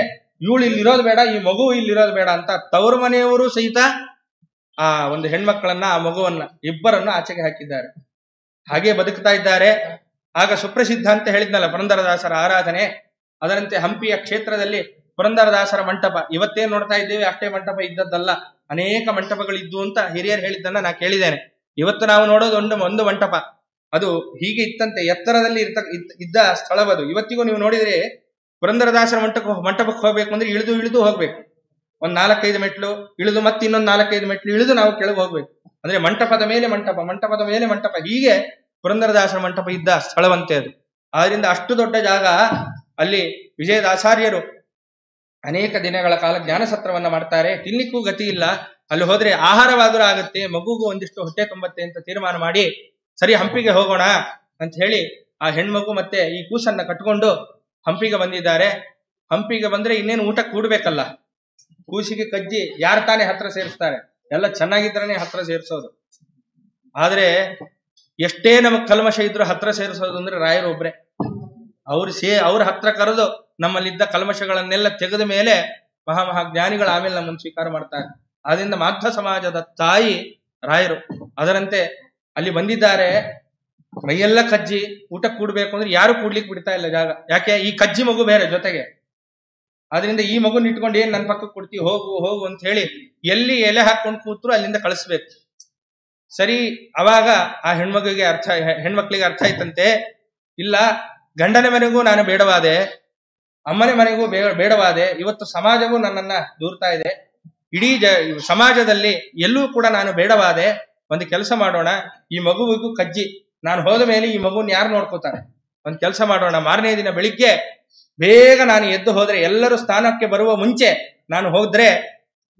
ಇವಳು ಇಲ್ಲಿರೋದು ಬೇಡ, ಈ ಮಗು ಇಲ್ಲಿರೋದು ಬೇಡ ಅಂತ ತವ್ರ ಮನೆಯವರು ಸಹಿತ ಆ ಒಂದು ಹೆಣ್ಮಕ್ಕಳನ್ನ, ಆ ಮಗುವನ್ನ ಇಬ್ಬರನ್ನ ಆಚೆಗೆ ಹಾಕಿದ್ದಾರೆ. ಹಾಗೆ ಬದುಕ್ತಾ ಇದ್ದಾರೆ. ಆಗ ಸುಪ್ರಸಿದ್ಧ ಅಂತ ಹೇಳಿದ್ನಲ್ಲ ಪುರಂದರದಾಸರ ಆರಾಧನೆ, ಅದರಂತೆ ಹಂಪಿಯ ಕ್ಷೇತ್ರದಲ್ಲಿ ಪುರಂದರದಾಸರ ಮಂಟಪ ಇವತ್ತೇನ್ ನೋಡ್ತಾ ಇದ್ದೇವೆ, ಅಷ್ಟೇ ಮಂಟಪ ಇದ್ದದ್ದಲ್ಲ, ಅನೇಕ ಮಂಟಪಗಳಿದ್ದು ಅಂತ ಹಿರಿಯರು ಹೇಳಿದ್ದನ್ನ ನಾ ಕೇಳಿದ್ದೇನೆ. ಇವತ್ತು ನಾವು ನೋಡೋದು ಒಂದು ಮಂಟಪ, ಅದು ಹೀಗೆ ಇತ್ತಂತೆ, ಎತ್ತರದಲ್ಲಿ ಇದ್ದ ಸ್ಥಳವದು. ಇವತ್ತಿಗೂ ನೀವು ನೋಡಿದ್ರೆ ಪುರಂದರದಾಸರ ಮಂಟಪಕ್ಕೆ ಹೋಗ್ಬೇಕು ಅಂದ್ರೆ ಇಳಿದು ಹೋಗ್ಬೇಕು, ಒಂದ್ 4-5 ಮೆಟ್ಲು ಇಳಿದು, ಮತ್ತೆ ಇನ್ನೊಂದು 4-5 ಮೆಟ್ಲು ಇಳಿದು ನಾವು ಕೆಳಗೆ ಹೋಗ್ಬೇಕು. ಅಂದ್ರೆ ಮಂಟಪದ ಮೇಲೆ ಮಂಟಪ, ಹೀಗೆ ಪುರಂದರದಾಸರ ಮಂಟಪ ಇದ್ದ ಸ್ಥಳವಂತೆ ಅದು. ಆದ್ರಿಂದ ಅಷ್ಟು ದೊಡ್ಡ ಜಾಗ. ಅಲ್ಲಿ ವಿಜಯದಾಸಾರ್ಯರು ಅನೇಕ ದಿನಗಳ ಕಾಲ ಜ್ಞಾನಸತ್ರವನ್ನ ಮಾಡ್ತಾರೆ. ತಿನ್ಲಿಕ್ಕೂ ಗತಿ ಇಲ್ಲ, ಅಲ್ಲಿ ಹೋದ್ರೆ ಆಹಾರವಾದರೂ ಆಗುತ್ತೆ, ಮಗುಗೂ ಒಂದಿಷ್ಟು ಹೊಟ್ಟೆ ತುಂಬತ್ತೆ ಅಂತ ತೀರ್ಮಾನ ಮಾಡಿ ಸರಿ ಹಂಪಿಗೆ ಹೋಗೋಣ ಅಂತ ಹೇಳಿ ಆ ಹೆಣ್ಮಗು ಮತ್ತೆ ಈ ಕೂಸನ್ನ ಕಟ್ಕೊಂಡು ಹಂಪಿಗೆ ಬಂದಿದ್ದಾರೆ. ಹಂಪಿಗೆ ಬಂದ್ರೆ ಇನ್ನೇನು ಊಟ ಕೂಡ್ಬೇಕಲ್ಲ, ಕೂಸಿಗೆ ಕಜ್ಜಿ ಯಾರು ತಾನೇ ಹತ್ರ ಸೇರಿಸ್ತಾರೆ, ಎಲ್ಲ ಚೆನ್ನಾಗಿದ್ರನೆ ಹತ್ರ ಸೇರಿಸೋದು. ಆದ್ರೆ ಎಷ್ಟೇ ನಮಗ್ ಕಲ್ಮಶ ಇದ್ರು ಹತ್ರ ಸೇರಿಸೋದು ಅಂದ್ರೆ ರಾಯರು ಒಬ್ರೆ. ಅವ್ರ ಹತ್ರ ಕರೆದು ನಮ್ಮಲ್ಲಿದ್ದ ಕಲ್ಮಶಗಳನ್ನೆಲ್ಲ ತೆಗೆದ ಮೇಲೆ ಮಹಾಜ್ಞಾನಿಗಳು ಆಮೇಲೆ ನಮ್ಮನ್ನು ಸ್ವೀಕಾರ ಮಾಡ್ತಾರೆ. ಆದ್ರಿಂದ ಮಾಧ್ವ ಸಮಾಜದ ತಾಯಿ ರಾಯರು. ಅದರಂತೆ ಅಲ್ಲಿ ಬಂದಿದ್ದಾರೆ, ಮೈಯೆಲ್ಲ ಕಜ್ಜಿ, ಊಟ ಕೂಡ್ಬೇಕು ಅಂದ್ರೆ ಯಾರು ಕೂಡ್ಲಿಕ್ಕೆ ಬಿಡ್ತಾ ಇಲ್ಲ ಜಾಗ. ಯಾಕೆ, ಈ ಕಜ್ಜಿ ಮಗು ಬೇರೆ ಜೊತೆಗೆ. ಆದ್ರಿಂದ ಈ ಮಗುನ ಇಟ್ಕೊಂಡು ಏನ್ ನನ್ನ ಪಕ್ಕಕ್ಕೆ ಕೊಡ್ತೀವಿ, ಹೋಗು ಅಂತ ಹೇಳಿ ಎಲ್ಲಿ ಎಲೆ ಹಾಕೊಂಡು ಕೂತ್ರು ಅಲ್ಲಿಂದ ಕಳಿಸ್ಬೇಕು. ಸರಿ, ಅವಾಗ ಆ ಹೆಣ್ಮಕ್ಳಿಗೆ ಅರ್ಥ ಆಯ್ತಂತೆ, ಇಲ್ಲ ಗಂಡನ ಮನೆಗೂ ನಾನು ಬೇಡವಾದೆ, ಅಮ್ಮನ ಮನೆಗೂ ಬೇಡವಾದೆ, ಇವತ್ತು ಸಮಾಜವೂ ನನ್ನನ್ನ ದೂರ್ತಾ ಇದೆ, ಇಡೀ ಸಮಾಜದಲ್ಲಿ ಎಲ್ಲೂ ಕೂಡ ನಾನು ಬೇಡವಾದೆ. ಒಂದು ಕೆಲಸ ಮಾಡೋಣ, ಈ ಮಗುವಿಗೂ ಕಜ್ಜಿ, ನಾನು ಹೋದ ಮೇಲೆ ಈ ಮಗುನ ಯಾರು ನೋಡ್ಕೋತಾರೆ, ಒಂದ್ ಕೆಲಸ ಮಾಡೋಣ, ಮಾರನೇ ದಿನ ಬೆಳಿಗ್ಗೆ ಬೇಗ ನಾನು ಎದ್ದು ಹೋದ್ರೆ, ಎಲ್ಲರೂ ಸ್ಥಾನಕ್ಕೆ ಬರುವ ಮುಂಚೆ ನಾನು ಹೋದ್ರೆ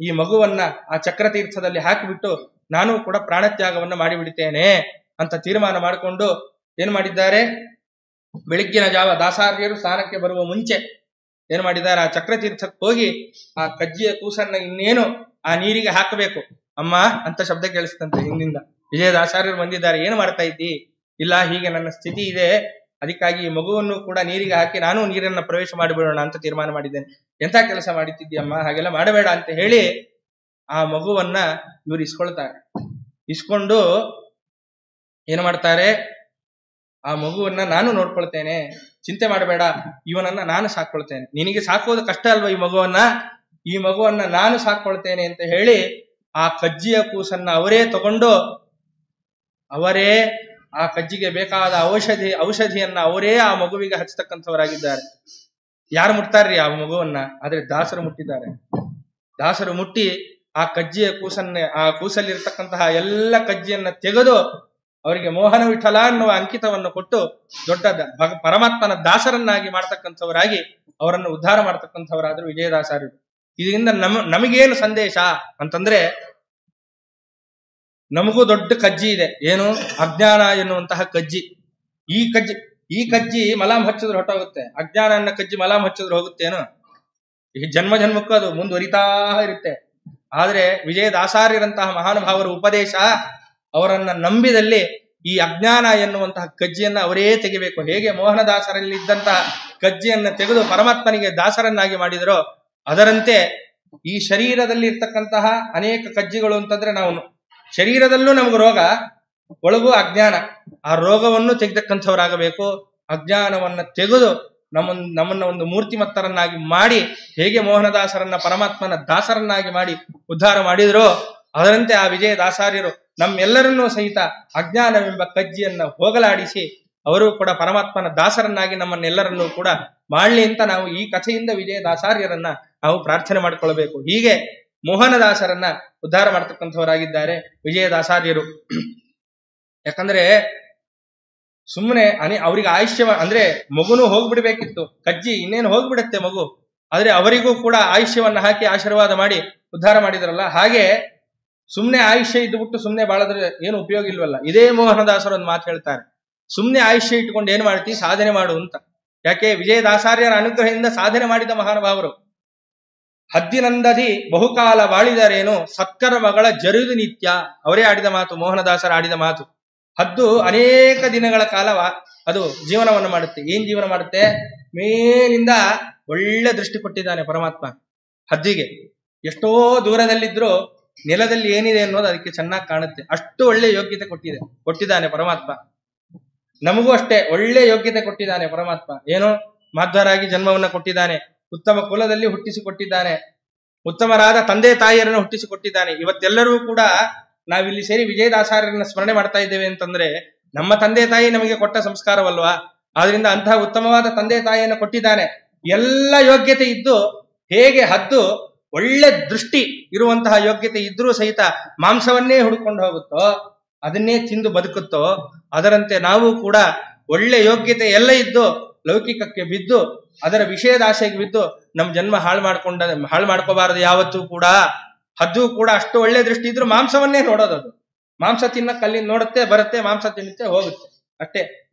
ಈ ಮಗುವನ್ನ ಆ ಚಕ್ರತೀರ್ಥದಲ್ಲಿ ಹಾಕಿಬಿಟ್ಟು ನಾನು ಕೂಡ ಪ್ರಾಣತ್ಯಾಗವನ್ನ ಮಾಡಿಬಿಡ್ತೇನೆ ಅಂತ ತೀರ್ಮಾನ ಮಾಡಿಕೊಂಡು ಏನ್ ಮಾಡಿದ್ದಾರೆ, ಬೆಳಿಗ್ಗಿನ ಜಾವ ದಾಸಾರ್ಯರು ಸ್ಥಾನಕ್ಕೆ ಬರುವ ಮುಂಚೆ ಏನ್ ಮಾಡಿದ್ದಾರೆ, ಆ ಚಕ್ರತೀರ್ಥಕ್ಕೆ ಹೋಗಿ ಆ ಕಜ್ಜಿಯ ಕೂಸನ್ನ ಇನ್ನೇನು ಆ ನೀರಿಗೆ ಹಾಕಬೇಕು. ಅಮ್ಮ ಅಂತ ಶಬ್ದ ಕೇಳಿಸ್ತಂತೆ ಹಿಂದಿಂದ. ವಿಜಯದಾಸಾರ್ಯರು ಬಂದಿದ್ದಾರೆ, ಏನು ಮಾಡ್ತಾ ಇದ್ದಿ? ಇಲ್ಲ, ಹೀಗೆ ನನ್ನ ಸ್ಥಿತಿ ಇದೆ, ಅದಕ್ಕಾಗಿ ಈ ಮಗುವನ್ನು ಕೂಡ ನೀರಿಗೆ ಹಾಕಿ ನಾನು ನೀರನ್ನ ಪ್ರವೇಶ ಮಾಡಿಬಿಡೋಣ ಅಂತ ತೀರ್ಮಾನ ಮಾಡಿದ್ದೇನೆ. ಎಂತ ಕೆಲಸ ಮಾಡಿತಿದ್ದೀಯಮ್ಮ, ಹಾಗೆಲ್ಲ ಮಾಡಬೇಡ ಅಂತ ಹೇಳಿ ಆ ಮಗುವನ್ನ ಇವರು ಇಸ್ಕೊಳ್ತಾರೆ. ಇಸ್ಕೊಂಡು ಏನು ಮಾಡ್ತಾರೆ, ಆ ಮಗುವನ್ನ ನಾನು ನೋಡ್ಕೊಳ್ತೇನೆ, ಚಿಂತೆ ಮಾಡಬೇಡ, ಇವನನ್ನ ನಾನು ಸಾಕೊಳ್ತೇನೆ, ನಿನಗೆ ಸಾಕೋದು ಕಷ್ಟ ಅಲ್ವಾ ಈ ಮಗುವನ್ನ ನಾನು ಸಾಕೊಳ್ತೇನೆ ಅಂತ ಹೇಳಿ ಆ ಕಜ್ಜಿಯ ಕೂಸನ್ನ ಅವರೇ ತಗೊಂಡು ಅವರೇ ಆ ಕಜ್ಜಿಗೆ ಬೇಕಾದ ಔಷಧಿಯನ್ನ ಅವರೇ ಆ ಮಗುವಿಗೆ ಹಚ್ಚತಕ್ಕಂಥವರಾಗಿದ್ದಾರೆ. ಯಾರು ಮುಟ್ತಾರ್ರಿ ಆ ಮಗುವನ್ನ? ಆದ್ರೆ ದಾಸರು ಮುಟ್ಟಿದ್ದಾರೆ. ದಾಸರು ಮುಟ್ಟಿ ಆ ಕಜ್ಜಿಯ ಆ ಕೂಸಲ್ಲಿರ್ತಕ್ಕಂತಹ ಎಲ್ಲ ಕಜ್ಜಿಯನ್ನ ತೆಗೆದು ಅವರಿಗೆ ಮೋಹನ ವಿಠಲ ಅನ್ನುವ ಅಂಕಿತವನ್ನು ಕೊಟ್ಟು ದೊಡ್ಡ ಪರಮಾತ್ಮನ ದಾಸರನ್ನಾಗಿ ಮಾಡ್ತಕ್ಕಂಥವರಾಗಿ ಅವರನ್ನು ಉದ್ಧಾರ ಮಾಡ್ತಕ್ಕಂಥವರಾದ್ರು ವಿಜಯದಾಸಾರ್ಯರು. ಇದರಿಂದ ನಮಗೇನು ಸಂದೇಶ ಅಂತಂದ್ರೆ, ನಮಗೂ ದೊಡ್ಡ ಕಜ್ಜಿ ಇದೆ. ಏನು? ಅಜ್ಞಾನ ಎನ್ನುವಂತಹ ಕಜ್ಜಿ. ಈ ಕಜ್ಜಿ ಮಲಾಮ್ ಹಚ್ಚಿದ್ರೆ ಹೊಟ್ಟೋಗುತ್ತೆ. ಅಜ್ಞಾನ ಅನ್ನೋ ಕಜ್ಜಿ ಮಲಾಮ್ ಹಚ್ಚಿದ್ರೆ ಹೋಗುತ್ತೇನು? ಈ ಜನ್ಮ ಜನ್ಮಕ್ಕೂ ಅದು ಮುಂದುವರಿತಾ ಇರುತ್ತೆ. ಆದ್ರೆ ವಿಜಯದಾಸಾರ್ಯರಂತಹ ಮಹಾನುಭಾವರ ಉಪದೇಶ ಅವರನ್ನ ನಂಬಿದಲ್ಲಿ ಈ ಅಜ್ಞಾನ ಎನ್ನುವಂತಹ ಕಜ್ಜಿಯನ್ನ ಅವರೇ ತೆಗಿಬೇಕು. ಹೇಗೆ ಮೋಹನದಾಸರಲ್ಲಿ ಇದ್ದಂತಹ ಕಜ್ಜಿಯನ್ನ ತೆಗೆದು ಪರಮಾತ್ಮನಿಗೆ ದಾಸರನ್ನಾಗಿ ಮಾಡಿದರೋ, ಅದರಂತೆ ಈ ಶರೀರದಲ್ಲಿ ಇರ್ತಕ್ಕಂತಹ ಅನೇಕ ಕಜ್ಜಿಗಳು ಅಂತಂದ್ರೆ, ನಾವು ಶರೀರದಲ್ಲೂ ನಮ್ಗೆ ರೋಗ, ಒಳಗೂ ಅಜ್ಞಾನ. ಆ ರೋಗವನ್ನು ತೆಗೆದಕ್ಕಂಥವರಾಗಬೇಕು. ಅಜ್ಞಾನವನ್ನ ತೆಗೆದು ನಮ್ಮನ್ನ ಒಂದು ಮೂರ್ತಿಮತ್ತರನ್ನಾಗಿ ಮಾಡಿ, ಹೇಗೆ ಮೋಹನದಾಸರನ್ನ ಪರಮಾತ್ಮನ ದಾಸರನ್ನಾಗಿ ಮಾಡಿ ಉದ್ಧಾರ ಮಾಡಿದ್ರೋ, ಅದರಂತೆ ಆ ವಿಜಯದಾಸಾರ್ಯರು ನಮ್ಮೆಲ್ಲರನ್ನೂ ಸಹಿತ ಅಜ್ಞಾನವೆಂಬ ಕಜ್ಜಿಯನ್ನ ಹೋಗಲಾಡಿಸಿ ಅವರು ಕೂಡ ಪರಮಾತ್ಮನ ದಾಸರನ್ನಾಗಿ ನಮ್ಮನ್ನೆಲ್ಲರನ್ನೂ ಕೂಡ ಮಾಡ್ಲಿ ಅಂತ ನಾವು ಈ ಕಥೆಯಿಂದ ವಿಜಯದಾಸಾರ್ಯರನ್ನ ನಾವು ಪ್ರಾರ್ಥನೆ ಮಾಡಿಕೊಳ್ಬೇಕು. ಹೀಗೆ ಮೋಹನದಾಸರನ್ನ ಉದ್ಧಾರ ಮಾಡ್ತಕ್ಕಂಥವರಾಗಿದ್ದಾರೆ ವಿಜಯದಾಸಾರ್ಯರು. ಯಾಕಂದ್ರೆ ಸುಮ್ಮನೆ ಅವ್ರಿಗೆ ಆಯುಷ್ಯ ಅಂದ್ರೆ ಮಗುನು ಹೋಗ್ಬಿಡ್ಬೇಕಿತ್ತು, ಕಜ್ಜಿ ಇನ್ನೇನು ಹೋಗ್ಬಿಡುತ್ತೆ ಮಗು, ಆದ್ರೆ ಅವರಿಗೂ ಕೂಡ ಆಯುಷ್ಯವನ್ನ ಹಾಕಿ ಆಶೀರ್ವಾದ ಮಾಡಿ ಉದ್ಧಾರ ಮಾಡಿದ್ರಲ್ಲ. ಹಾಗೆ ಸುಮ್ನೆ ಆಯುಷ್ಯ ಇದ್ದುಬಿಟ್ಟು ಸುಮ್ನೆ ಬಾಳದ್ರೆ ಏನು ಉಪಯೋಗ ಇಲ್ವಲ್ಲ. ಇದೇ ಮೋಹನದಾಸರು ಒಂದು ಮಾತು ಹೇಳ್ತಾರೆ, ಸುಮ್ನೆ ಆಯುಷ್ಯ ಇಟ್ಕೊಂಡು ಏನ್ ಮಾಡ್ತಿ, ಸಾಧನೆ ಮಾಡು ಅಂತ. ಯಾಕೆ? ವಿಜಯದಾಸಾರ್ಯರ ಅನುಗ್ರಹದಿಂದ ಸಾಧನೆ ಮಾಡಿದ ಮಹಾನುಭಾವರು. ಹದ್ದಿನಂದದಿ ಬಹುಕಾಲ ಬಾಳಿದರೇನು, ಸತ್ಕರ್ಮಗಳ ಜರುದು ನಿತ್ಯ. ಅವರೇ ಆಡಿದ ಮಾತು, ಮೋಹನದಾಸರ ಆಡಿದ ಮಾತು. ಹದ್ದು ಅನೇಕ ದಿನಗಳ ಕಾಲ ಅದು ಜೀವನವನ್ನು ಮಾಡುತ್ತೆ. ಏನ್ ಜೀವನ ಮಾಡುತ್ತೆ? ಮೇಲಿಂದ ಒಳ್ಳೆ ದೃಷ್ಟಿ ಕೊಟ್ಟಿದ್ದಾನೆ ಪರಮಾತ್ಮ ಹದ್ದಿಗೆ. ಎಷ್ಟೋ ದೂರದಲ್ಲಿದ್ರು ನೆಲದಲ್ಲಿ ಏನಿದೆ ಅನ್ನೋದು ಅದಕ್ಕೆ ಚೆನ್ನಾಗಿ ಕಾಣುತ್ತೆ. ಅಷ್ಟು ಒಳ್ಳೆ ಯೋಗ್ಯತೆ ಕೊಟ್ಟಿದ್ದಾನೆ ಪರಮಾತ್ಮ. ನಮಗೂ ಅಷ್ಟೇ ಒಳ್ಳೆ ಯೋಗ್ಯತೆ ಕೊಟ್ಟಿದ್ದಾನೆ ಪರಮಾತ್ಮ. ಏನು? ಮಾಧ್ವರಾಗಿ ಜನ್ಮವನ್ನ ಕೊಟ್ಟಿದ್ದಾನೆ, ಉತ್ತಮ ಕುಲದಲ್ಲಿ ಹುಟ್ಟಿಸಿಕೊಟ್ಟಿದ್ದಾನೆ, ಉತ್ತಮರಾದ ತಂದೆ ತಾಯಿಯರನ್ನು ಹುಟ್ಟಿಸಿಕೊಟ್ಟಿದ್ದಾನೆ. ಇವತ್ತೆಲ್ಲರೂ ಕೂಡ ನಾವಿಲ್ಲಿ ಸೇರಿ ವಿಜಯದಾಸಾರ್ಯರನ್ನ ಸ್ಮರಣೆ ಮಾಡ್ತಾ ಇದ್ದೇವೆ ಅಂತಂದ್ರೆ ನಮ್ಮ ತಂದೆ ತಾಯಿ ನಮಗೆ ಕೊಟ್ಟ ಸಂಸ್ಕಾರವಲ್ವಾ? ಆದ್ರಿಂದ ಅಂತಹ ಉತ್ತಮವಾದ ತಂದೆ ತಾಯಿಯನ್ನು ಕೊಟ್ಟಿದ್ದಾನೆ. ಎಲ್ಲ ಯೋಗ್ಯತೆ ಇದ್ದು ಹೇಗೆ ಹದ್ದು ಒಳ್ಳೆ ದೃಷ್ಟಿ ಇರುವಂತಹ ಯೋಗ್ಯತೆ ಇದ್ರೂ ಸಹಿತ ಮಾಂಸವನ್ನೇ ಹುಡುಕೊಂಡು ಹೋಗುತ್ತೋ, ಅದನ್ನೇ ತಿಂದು ಬದುಕುತ್ತೋ, ಅದರಂತೆ ನಾವು ಕೂಡ ಒಳ್ಳೆ ಯೋಗ್ಯತೆ ಎಲ್ಲ ಇದ್ದು ಲೌಕಿಕಕ್ಕೆ ಬಿದ್ದು ಅದರ ವಿಷಯದ ಆಸೆಗೆ ಬಿದ್ದು ನಮ್ಮ ಜನ್ಮ ಹಾಳು ಮಾಡ್ಕೋಬಾರದು ಯಾವತ್ತೂ ಕೂಡ. ಹದ್ದು ಕೂಡ ಅಷ್ಟು ಒಳ್ಳೆ ದೃಷ್ಟಿ ಇದ್ರು ಮಾಂಸವನ್ನೇ ನೋಡೋದು. ಅದು ಮಾಂಸ ತಿನ್ನಕ್ಕೆ ಅಲ್ಲಿ ನೋಡುತ್ತೆ, ಬರುತ್ತೆ, ಮಾಂಸ ತಿನ್ನುತ್ತೆ, ಹೋಗುತ್ತೆ, ಅಷ್ಟೇ.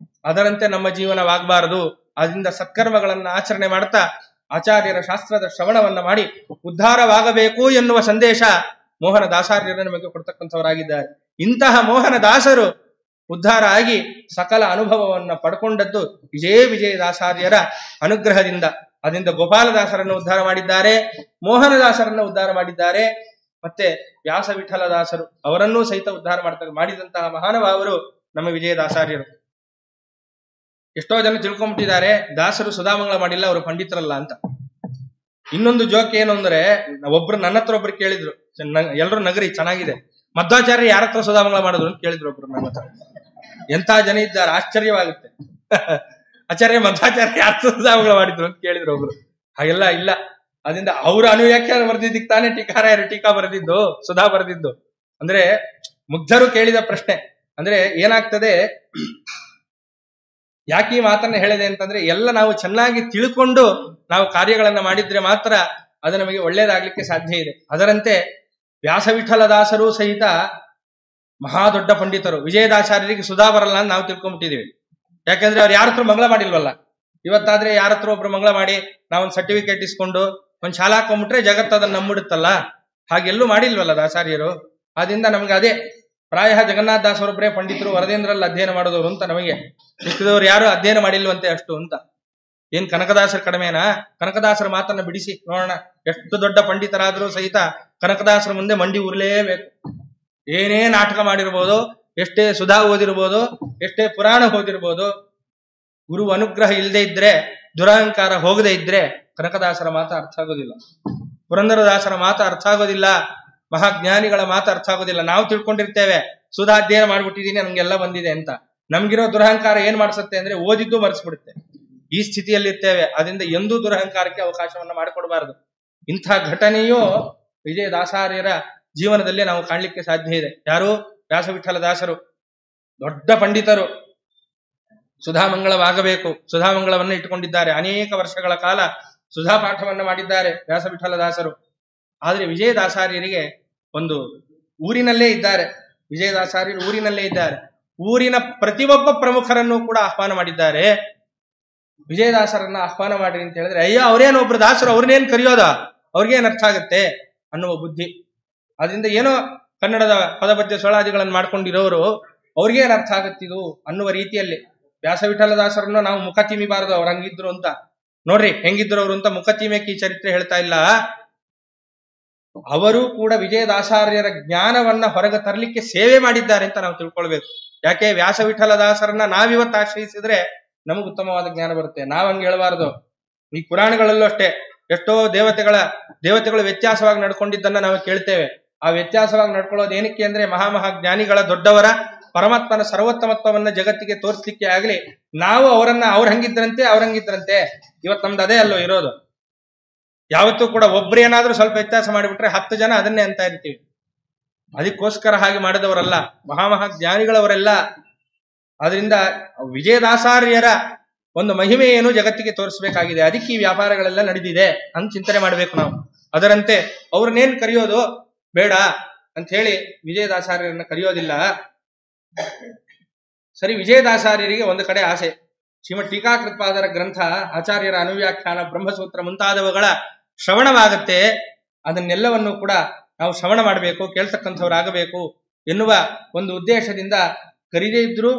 ಅದರಂತೆ ನಮ್ಮ ಜೀವನವಾಗಬಾರದು. ಅದರಿಂದ ಸತ್ಕರ್ಮಗಳನ್ನ ಆಚರಣೆ ಮಾಡ್ತಾ ಆಚಾರ್ಯರ ಶಾಸ್ತ್ರದ ಶ್ರವಣವನ್ನ ಮಾಡಿ ಉದ್ಧಾರವಾಗಬೇಕು ಎನ್ನುವ ಸಂದೇಶ ಮೋಹನದಾಸಾರ್ಯರು ನಮಗೆ ಕೊಡ್ತಕ್ಕಂಥವರಾಗಿದ್ದಾರೆ. ಇಂತಹ ಮೋಹನದಾಸರು ಉದ್ಧಾರ ಆಗಿ ಸಕಲ ಅನುಭವವನ್ನ ಪಡ್ಕೊಂಡದ್ದು ವಿಜಯದಾಸಾರ್ಯರ ಅನುಗ್ರಹದಿಂದ. ಅದರಿಂದ ಗೋಪಾಲದಾಸರನ್ನು ಉದ್ಧಾರ ಮಾಡಿದ್ದಾರೆ, ಮೋಹನದಾಸರನ್ನು ಉದ್ಧಾರ ಮಾಡಿದ್ದಾರೆ, ಮತ್ತೆ ವ್ಯಾಸ ವಿಠಲದಾಸರು ಅವರನ್ನೂ ಸಹಿತ ಉದ್ಧಾರ ಮಾಡಿದಂತಹ ಮಹಾನುಭಾವರು ನಮ್ಮ ವಿಜಯದಾಸಾರ್ಯರು. ಎಷ್ಟೋ ಜನ ತಿಳ್ಕೊಂಡ್ಬಿಟ್ಟಿದ್ದಾರೆ ದಾಸರು ಸುಧಾಮಂಗಳ ಮಾಡಿಲ್ಲ, ಅವರು ಪಂಡಿತರಲ್ಲ ಅಂತ. ಇನ್ನೊಂದು ಜೋಕ್ ಏನು ಅಂದ್ರೆ, ನನ್ನ ಹತ್ರ ಒಬ್ರು ಕೇಳಿದ್ರು, ಎಲ್ರು ನಗರಿ ಚೆನ್ನಾಗಿದೆ, ಮಧ್ವಾಚಾರ್ಯ ಯಾರ ಹತ್ರ ಸುಧಾಮಂಗಳ ಮಾಡಿದ್ರು ಅಂತ ಕೇಳಿದ್ರು ಒಬ್ರು ನನ್ನ ಹತ್ರ. ಎಂತ ಜನ ಇದ್ದಾರೆ, ಆಶ್ಚರ್ಯವಾಗುತ್ತೆ. ಆಚಾರ್ಯ ಮಧ್ವಾಚಾರ್ಯ ಯಾರ ಸುಧಾಮಂಗಳ ಮಾಡಿದ್ರು ಅಂತ ಕೇಳಿದ್ರು ಒಬ್ರು. ಹಾಗೆಲ್ಲ ಇಲ್ಲ. ಅದರಿಂದ ಅವ್ರ ಅನುವ್ಯಾಖ್ಯಾನ ಬರೆದಿದ್ದಕ್ಕೆ ತಾನೇ ಟೀಕಾರಾಯರು ಟೀಕಾ ಬರೆದಿದ್ದು, ಸುಧಾ ಬರೆದಿದ್ದು. ಅಂದ್ರೆ ಮುಗ್ಧರು ಕೇಳಿದ ಪ್ರಶ್ನೆ. ಅಂದ್ರೆ ಏನಾಗ್ತದೆ, ಯಾಕೆ ಈ ಮಾತನ್ನ ಹೇಳಿದೆ ಅಂತಂದ್ರೆ, ಎಲ್ಲ ನಾವು ಚೆನ್ನಾಗಿ ತಿಳ್ಕೊಂಡು ನಾವು ಕಾರ್ಯಗಳನ್ನ ಮಾಡಿದ್ರೆ ಮಾತ್ರ ಅದು ನಮಗೆ ಒಳ್ಳೇದಾಗ್ಲಿಕ್ಕೆ ಸಾಧ್ಯ ಇದೆ. ಅದರಂತೆ ವ್ಯಾಸವಿಠಲದಾಸರು ಸಹಿತ ಮಹಾ ದೊಡ್ಡ ಪಂಡಿತರು. ವಿಜಯದಾಸಾರ್ಯರಿಗೆ ಸುಧಾ ಬರಲ್ಲ ಅಂತ ನಾವು ತಿಳ್ಕೊಂಡ್ಬಿಟ್ಟಿದೀವಿ. ಯಾಕಂದ್ರೆ ಅವ್ರು ಯಾರ ಹತ್ರ ಮಂಗಳ ಮಾಡಿಲ್ವಲ್ಲ. ಇವತ್ತಾದ್ರೆ ಯಾರ ಹತ್ರ ಒಬ್ರು ಮಂಗಳ ಮಾಡಿ ನಾವೊಂದು ಸರ್ಟಿಫಿಕೇಟ್ ಇಸ್ಕೊಂಡು ಒಂದ್ ಶಾಲಾ ಹಾಕೊಂಡ್ಬಿಟ್ರೆ ಜಗತ್ತು ಅದನ್ನ ನಂಬಿಡುತ್ತಲ್ಲ, ಹಾಗೆಲ್ಲೂ ಮಾಡಿಲ್ವಲ್ಲ ದಾಸಾರ್ಯರು. ಆದ್ರಿಂದ ನಮ್ಗೆ ಅದೇ ಪ್ರಾಯ ಜಗನ್ನಾಥ ದಾಸರೊಬ್ಬರೇ ಪಂಡಿತರು, ವರದೇಂದ್ರಲ್ಲಿ ಅಧ್ಯಯನ ಮಾಡೋದವ್ರು ಅಂತ ನಮಗೆ. ಸಿಕ್ಕಿದವ್ರು ಯಾರು ಅಧ್ಯಯನ ಮಾಡಿಲ್ವಂತೆ ಅಷ್ಟು ಅಂತ. ಏನ್ ಕನಕದಾಸರ ಕಡಿಮೆನಾ? ಕನಕದಾಸರ ಮಾತನ್ನ ಬಿಡಿಸಿ ನೋಡೋಣ. ಎಷ್ಟು ದೊಡ್ಡ ಪಂಡಿತರಾದ್ರೂ ಸಹಿತ ಕನಕದಾಸರ ಮುಂದೆ ಮಂಡಿ ಉರ್ಲೇಬೇಕು. ಏನೇ ನಾಟಕ ಮಾಡಿರ್ಬೋದು, ಎಷ್ಟೇ ಸುಧಾ ಓದಿರ್ಬೋದು, ಎಷ್ಟೇ ಪುರಾಣ ಓದಿರ್ಬೋದು, ಗುರು ಅನುಗ್ರಹ ಇಲ್ಲದೆ ಇದ್ರೆ, ದುರಹಂಕಾರ ಹೋಗದೆ ಇದ್ರೆ ಕನಕದಾಸರ ಮಾತು ಅರ್ಥ ಆಗೋದಿಲ್ಲ, ಪುರಂದರದಾಸರ ಮಾತು ಅರ್ಥ ಆಗೋದಿಲ್ಲ, ಮಹಾಜ್ಞಾನಿಗಳ ಮಾತು ಅರ್ಥ ಆಗೋದಿಲ್ಲ. ನಾವು ತಿಳ್ಕೊಂಡಿರ್ತೇವೆ ಸುಧಾ ಅಧ್ಯಯನ ಮಾಡ್ಬಿಟ್ಟಿದೀನಿ ನಮ್ಗೆಲ್ಲ ಬಂದಿದೆ ಅಂತ. ನಮ್ಗಿರೋ ದುರಹಂಕಾರ ಏನ್ ಮಾಡಿಸುತ್ತೆ ಅಂದ್ರೆ ಓದಿದ್ದು ಮರೆಸ್ಬಿಡುತ್ತೆ. ಈ ಸ್ಥಿತಿಯಲ್ಲಿರ್ತೇವೆ. ಅದರಿಂದ ಎಂದೂ ದುರಹಂಕಾರಕ್ಕೆ ಅವಕಾಶವನ್ನ ಮಾಡಿಕೊಡಬಾರದು. ಇಂಥ ಘಟನೆಯು ವಿಜಯದಾಸಾರ್ಯರ ಜೀವನದಲ್ಲಿ ನಾವು ಕಾಣಲಿಕ್ಕೆ ಸಾಧ್ಯ ಇದೆ. ಯಾರು? ವ್ಯಾಸವಿಠಲ ದಾಸರು, ದೊಡ್ಡ ಪಂಡಿತರು. ಸುಧಾಮಂಗಳವಾಗಬೇಕು, ಸುಧಾಮಂಗಳವನ್ನ ಇಟ್ಟುಕೊಂಡಿದ್ದಾರೆ. ಅನೇಕ ವರ್ಷಗಳ ಕಾಲ ಸುಧಾ ಪಾಠವನ್ನ ಮಾಡಿದ್ದಾರೆ ವ್ಯಾಸವಿಠಲ ದಾಸರು. ಆದ್ರೆ ವಿಜಯದಾಸಾರ್ಯರಿಗೆ ಒಂದು ಊರಿನಲ್ಲೇ ಇದ್ದಾರೆ. ವಿಜಯದಾಸಾರ್ಯರು ಊರಿನಲ್ಲೇ ಇದ್ದಾರೆ. ಊರಿನ ಪ್ರತಿಯೊಬ್ಬ ಪ್ರಮುಖರನ್ನು ಕೂಡ ಆಹ್ವಾನ ಮಾಡಿದ್ದಾರೆ. ವಿಜಯದಾಸರನ್ನ ಆಹ್ವಾನ ಮಾಡಿರಿ ಅಂತ ಹೇಳಿದ್ರೆ, ಅಯ್ಯೋ ಅವ್ರೇನೊಬ್ರು ದಾಸರು, ಅವ್ರನ್ನೇನ್ ಕರೆಯೋದ, ಅವ್ರಿಗೇನ್ ಅರ್ಥ ಆಗುತ್ತೆ ಅನ್ನುವ ಬುದ್ಧಿ. ಅದರಿಂದ ಏನೋ ಕನ್ನಡದ ಪದಪದ್ಯ ಸೊಳಾದಿಗಳನ್ನು ಮಾಡ್ಕೊಂಡಿರೋರು ಅವ್ರಿಗೇನ್ ಅರ್ಥ ಆಗತ್ತಿದು ಅನ್ನುವ ರೀತಿಯಲ್ಲಿ ವ್ಯಾಸವಿಠಲ ದಾಸರನ್ನು ನಾವು ಮುಖ ತಿಮಿಬಾರದು, ಅವ್ರು ಹಂಗಿದ್ರು ಅಂತ. ನೋಡ್ರಿ ಹೆಂಗಿದ್ರು ಅವರು ಅಂತ ಮುಖ ತಿಮಕ್ಕೆ ಈ ಚರಿತ್ರೆ ಹೇಳ್ತಾ ಇಲ್ಲ. ಅವರು ಕೂಡ ವಿಜಯದಾಸಾರ್ಯರ ಜ್ಞಾನವನ್ನ ಹೊರಗೆ ತರಲಿಕ್ಕೆ ಸೇವೆ ಮಾಡಿದ್ದಾರೆ ಅಂತ ನಾವು ತಿಳ್ಕೊಳ್ಬೇಕು. ಯಾಕೆ? ವ್ಯಾಸವಿಠಲ ದಾಸರನ್ನ ನಾವಿವತ್ತು ಆಶ್ರಯಿಸಿದ್ರೆ ನಮಗೆ ಉತ್ತಮವಾದ ಜ್ಞಾನ ಬರುತ್ತೆ. ನಾವ್ ಹಂಗೆ ಹೇಳಬಾರ್ದು. ಈ ಪುರಾಣಗಳಲ್ಲೂ ಅಷ್ಟೇ ಎಷ್ಟೋ ದೇವತೆಗಳು ವ್ಯತ್ಯಾಸವಾಗಿ ನಡ್ಕೊಂಡಿದ್ದನ್ನ ನಾವು ಕೇಳ್ತೇವೆ. ಆ ವ್ಯತ್ಯಾಸವಾಗಿ ನಡ್ಕೊಳ್ಳೋದು ಏನಕ್ಕೆ ಅಂದ್ರೆ ಮಹಾಜ್ಞಾನಿಗಳ ದೊಡ್ಡವರ ಪರಮಾತ್ಮನ ಸರ್ವೋತ್ತಮತ್ವವನ್ನ ಜಗತ್ತಿಗೆ ತೋರಿಸ್ಲಿಕ್ಕೆ ಆಗ್ಲಿ. ನಾವು ಅವ್ರ ಹಂಗಿದ್ರಂತೆ ಇವತ್ತು ನಮ್ದು ಅದೇ ಅಲ್ಲೋ ಇರೋದು. ಯಾವತ್ತೂ ಕೂಡ ಒಬ್ರೇನಾದ್ರೂ ಸ್ವಲ್ಪ ವ್ಯತ್ಯಾಸ ಮಾಡಿಬಿಟ್ರೆ 10 ಜನ ಅದನ್ನೇ ಅಂತ ಇರ್ತೀವಿ. ಅದಕ್ಕೋಸ್ಕರ ಹಾಗೆ ಮಾಡಿದವರಲ್ಲ ಮಹಾಜ್ಞಾನಿಗಳವರೆಲ್ಲ. ಆದ್ರಿಂದ ವಿಜಯದಾಸಾರ್ಯರ ಒಂದು ಮಹಿಮೆ ಏನು ಜಗತ್ತಿಗೆ ತೋರಿಸಬೇಕಾಗಿದೆ. ಅದಕ್ಕೆ ಈ ವ್ಯಾಪಾರಗಳೆಲ್ಲ ನಡೆದಿದೆ ಅಂತ ಚಿಂತನೆ ಮಾಡ್ಬೇಕು ನಾವು. ಅದರಂತೆ ಅವ್ರನ್ನೇನ್ ಕರೆಯೋದು ಬೇಡ ಅಂತ ಹೇಳಿ ವಿಜಯದಾಸಾರ್ಯರನ್ನ ಕರೆಯೋದಿಲ್ಲ. ಸರಿ, ವಿಜಯದಾಸಾರ್ಯರಿಗೆ ಒಂದು ಕಡೆ ಆಸೆ. ಶ್ರೀಮದ್ ಟೀಕಾಕೃತ್ಪಾದರ ಗ್ರಂಥ, ಆಚಾರ್ಯರ ಅನುವ್ಯಾಖ್ಯಾನ, ಬ್ರಹ್ಮಸೂತ್ರ ಮುಂತಾದವುಗಳ ಶ್ರವಣವಾಗುತ್ತೆ. ಅದನ್ನೆಲ್ಲವನ್ನು ಕೂಡ ನಾವು ಶ್ರವಣ ಮಾಡಬೇಕು, ಕೇಳ್ತಕ್ಕಂಥವರಾಗಬೇಕು ಎನ್ನುವ ಒಂದು ಉದ್ದೇಶದಿಂದ ಕರೀದೇ ಇದ್ರೂ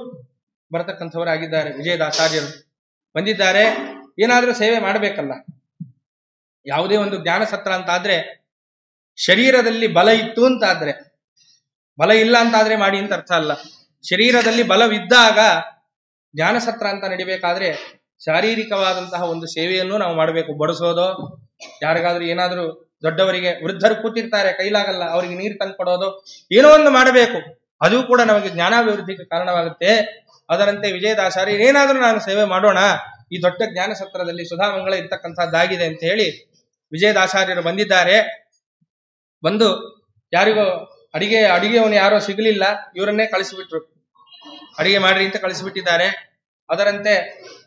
ಬರತಕ್ಕಂಥವರಾಗಿದ್ದಾರೆ ವಿಜಯದಾಸಾರ್ಯರು. ಬಂದಿದ್ದಾರೆ, ಏನಾದ್ರೂ ಸೇವೆ ಮಾಡಬೇಕಲ್ಲ. ಯಾವುದೇ ಒಂದು ಜ್ಞಾನ ಸತ್ರ ಅಂತ ಆದ್ರೆ ಶರೀರದಲ್ಲಿ ಬಲ ಇತ್ತು ಅಂತಾದ್ರೆ, ಬಲ ಇಲ್ಲ ಅಂತಾದ್ರೆ ಮಾಡಿ ಅಂತ ಅರ್ಥ ಅಲ್ಲ. ಶರೀರದಲ್ಲಿ ಬಲವಿದ್ದಾಗ ಜ್ಞಾನಸತ್ರ ಅಂತ ನಡಿಬೇಕಾದ್ರೆ ಶಾರೀರಿಕವಾದಂತಹ ಒಂದು ಸೇವೆಯನ್ನು ನಾವು ಮಾಡಬೇಕು. ಬಡಿಸೋದು, ಯಾರಿಗಾದ್ರೂ ಏನಾದ್ರೂ ದೊಡ್ಡವರಿಗೆ, ವೃದ್ಧರು ಕೂತಿರ್ತಾರೆ ಕೈಲಾಗಲ್ಲ, ಅವರಿಗೆ ನೀರು ತಂದು ಕೊಡೋದು, ಏನೋ ಒಂದು ಮಾಡಬೇಕು. ಅದು ಕೂಡ ನಮಗೆ ಜ್ಞಾನಾಭಿವೃದ್ಧಿಗೆ ಕಾರಣವಾಗುತ್ತೆ. ಅದರಂತೆ ವಿಜಯದಾಸಾರ್ಯರು ಏನಾದ್ರೂ ನಾನು ಸೇವೆ ಮಾಡೋಣ, ಈ ದೊಡ್ಡ ಜ್ಞಾನ ಸತ್ರದಲ್ಲಿ ಸುಧಾಮಂಗಳ ಇರ್ತಕ್ಕಂಥದ್ದಾಗಿದೆ ಅಂತ ಹೇಳಿ ವಿಜಯದಾಸಾರ್ಯರು ಬಂದಿದ್ದಾರೆ. ಬಂದು ಯಾರಿಗೋ ಅಡಿಗೆಯವನು ಯಾರೋ ಸಿಗಲಿಲ್ಲ, ಇವರನ್ನೇ ಕಳಿಸಿಬಿಟ್ರು. ಅಡಿಗೆ ಮಾಡ್ರಿ ಅಂತ ಕಳಿಸಿಬಿಟ್ಟಿದ್ದಾರೆ. ಅದರಂತೆ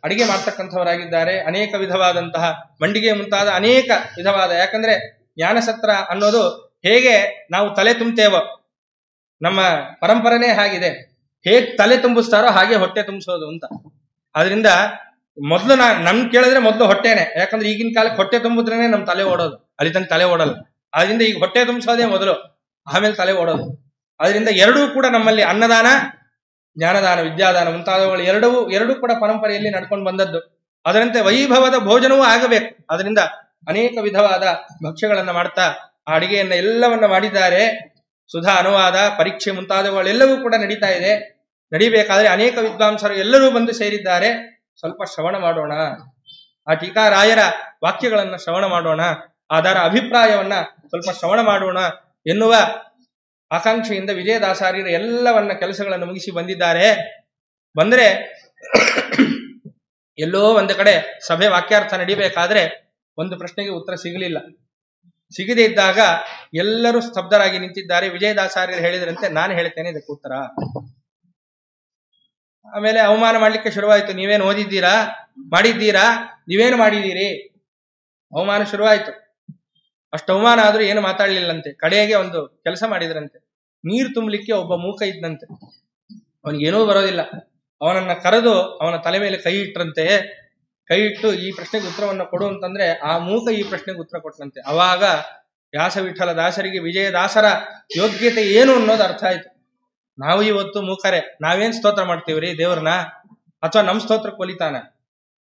ಅಡಿಗೆ ಮಾಡ್ತಕ್ಕಂಥವರಾಗಿದ್ದಾರೆ. ಅನೇಕ ವಿಧವಾದಂತಹ ಮಂಡಿಗೆ ಮುಂತಾದ ಅನೇಕ ವಿಧವಾದ, ಯಾಕಂದ್ರೆ ಜ್ಞಾನಸತ್ರ ಅನ್ನೋದು ಹೇಗೆ ನಾವು ತಲೆ ತುಂಬುತ್ತೇವೋ, ನಮ್ಮ ಪರಂಪರೆನೇ ಹಾಗಿದೆ. ಹೇಗ್ ತಲೆ ತುಂಬಿಸ್ತಾರೋ ಹಾಗೆ ಹೊಟ್ಟೆ ತುಂಬಿಸೋದು ಅಂತ. ಆದ್ರಿಂದ ಮೊದಲು ನಮ್ ಕೇಳಿದ್ರೆ ಮೊದಲು ಹೊಟ್ಟೆನೆ. ಯಾಕಂದ್ರೆ ಈಗಿನ ಕಾಲಕ್ಕೆ ಹೊಟ್ಟೆ ತುಂಬಿದ್ರೇನೆ ನಮ್ ತಲೆ ಓಡೋದು, ಅಲ್ಲಿ ತನಕ ತಲೆ ಓಡಲ್ಲ. ಆದ್ರಿಂದ ಈಗ ಹೊಟ್ಟೆ ತುಂಬಿಸೋದೇ ಮೊದಲು, ಆಮೇಲೆ ತಲೆ ಓಡೋದು. ಅದರಿಂದ ಎರಡೂ ಕೂಡ ನಮ್ಮಲ್ಲಿ ಅನ್ನದಾನ, ಜ್ಞಾನದಾನ, ವಿದ್ಯಾದಾನ ಮುಂತಾದವುಗಳು ಎರಡೂ ಕೂಡ ಪರಂಪರೆಯಲ್ಲಿ ನಡ್ಕೊಂಡು ಬಂದದ್ದು. ಅದರಂತೆ ವೈಭವದ ಭೋಜನವೂ ಆಗಬೇಕು. ಅದರಿಂದ ಅನೇಕ ವಿಧವಾದ ಭಕ್ಷ್ಯಗಳನ್ನ ಮಾಡ್ತಾ ಆ ಅಡಿಗೆಯನ್ನ ಎಲ್ಲವನ್ನ ಮಾಡಿದ್ದಾರೆ. ಸುಧಾ ಅನುವಾದ, ಪರೀಕ್ಷೆ ಮುಂತಾದವುಗಳೆಲ್ಲವೂ ಕೂಡ ನಡೀತಾ ಇದೆ. ನಡಿಬೇಕಾದ್ರೆ ಅನೇಕ ವಿದ್ವಾಂಸರು ಎಲ್ಲರೂ ಬಂದು ಸೇರಿದ್ದಾರೆ. ಸ್ವಲ್ಪ ಶ್ರವಣ ಮಾಡೋಣ, ಆ ಟೀಕಾರಾಯರ ವಾಕ್ಯಗಳನ್ನ ಶ್ರವಣ ಮಾಡೋಣ, ಅದರ ಅಭಿಪ್ರಾಯವನ್ನ ಸ್ವಲ್ಪ ಶ್ರವಣ ಮಾಡೋಣ ಎನ್ನುವ ಆಕಾಂಕ್ಷೆಯಿಂದ ವಿಜಯದಾಸಾರ್ಯರ ಎಲ್ಲವನ್ನ ಕೆಲಸಗಳನ್ನು ಮುಗಿಸಿ ಬಂದಿದ್ದಾರೆ. ಬಂದ್ರೆ ಎಲ್ಲೋ ಒಂದು ಕಡೆ ಸಭೆ ವಾಕ್ಯಾರ್ಥ ನಡಿಬೇಕಾದ್ರೆ ಒಂದು ಪ್ರಶ್ನೆಗೆ ಉತ್ತರ ಸಿಗಲಿಲ್ಲ. ಸಿಗದೇ ಇದ್ದಾಗ ಎಲ್ಲರೂ ಸ್ತಬ್ಧರಾಗಿ ನಿಂತಿದ್ದಾರೆ. ವಿಜಯದಾಸಾರ್ಯರು ಹೇಳಿದ್ರಂತೆ, ನಾನು ಹೇಳ್ತೇನೆ ಇದಕ್ಕೆ ಉತ್ತರ. ಆಮೇಲೆ ಅವಮಾನ ಮಾಡ್ಲಿಕ್ಕೆ ಶುರುವಾಯ್ತು. ನೀವೇನು ಓದಿದ್ದೀರಾ, ಮಾಡಿದ್ದೀರಾ, ನೀವೇನು ಮಾಡಿದ್ದೀರಿ, ಅವಮಾನ ಶುರುವಾಯ್ತು. ಅಷ್ಟು ಅವಮಾನ ಆದ್ರೂ ಏನು ಮಾತಾಡ್ಲಿಲ್ಲಂತೆ. ಕಡೆಗೆ ಒಂದು ಕೆಲಸ ಮಾಡಿದ್ರಂತೆ. ನೀರು ತುಂಬಲಿಕ್ಕೆ ಒಬ್ಬ ಮೂಕ ಇದ್ದಂತೆ, ಅವನಿಗೇನೂ ಬರೋದಿಲ್ಲ. ಅವನನ್ನ ಕರೆದು ಅವನ ತಲೆ ಮೇಲೆ ಕೈ ಇಟ್ರಂತೆ. ಕೈ ಇಟ್ಟು ಈ ಪ್ರಶ್ನೆಗೆ ಉತ್ತರವನ್ನು ಕೊಡು ಅಂತಂದ್ರೆ ಆ ಮೂಕ ಈ ಪ್ರಶ್ನೆಗೆ ಉತ್ತರ ಕೊಟ್ಟಂತೆ. ಅವಾಗ ವ್ಯಾಸವಿಠಲ ದಾಸರಿಗೆ ವಿಜಯದಾಸರ ಯೋಗ್ಯತೆ ಏನು ಅನ್ನೋದು ಅರ್ಥ ಆಯ್ತು. ನಾವು ಇವತ್ತು ಮೂಕರೆ, ನಾವೇನ್ ಸ್ತೋತ್ರ ಮಾಡ್ತೀವ್ರಿ ದೇವ್ರನ್ನ, ಅಥವಾ ನಮ್ ಸ್ತೋತ್ರಕ್ಕೆ ಒಲಿತಾನ?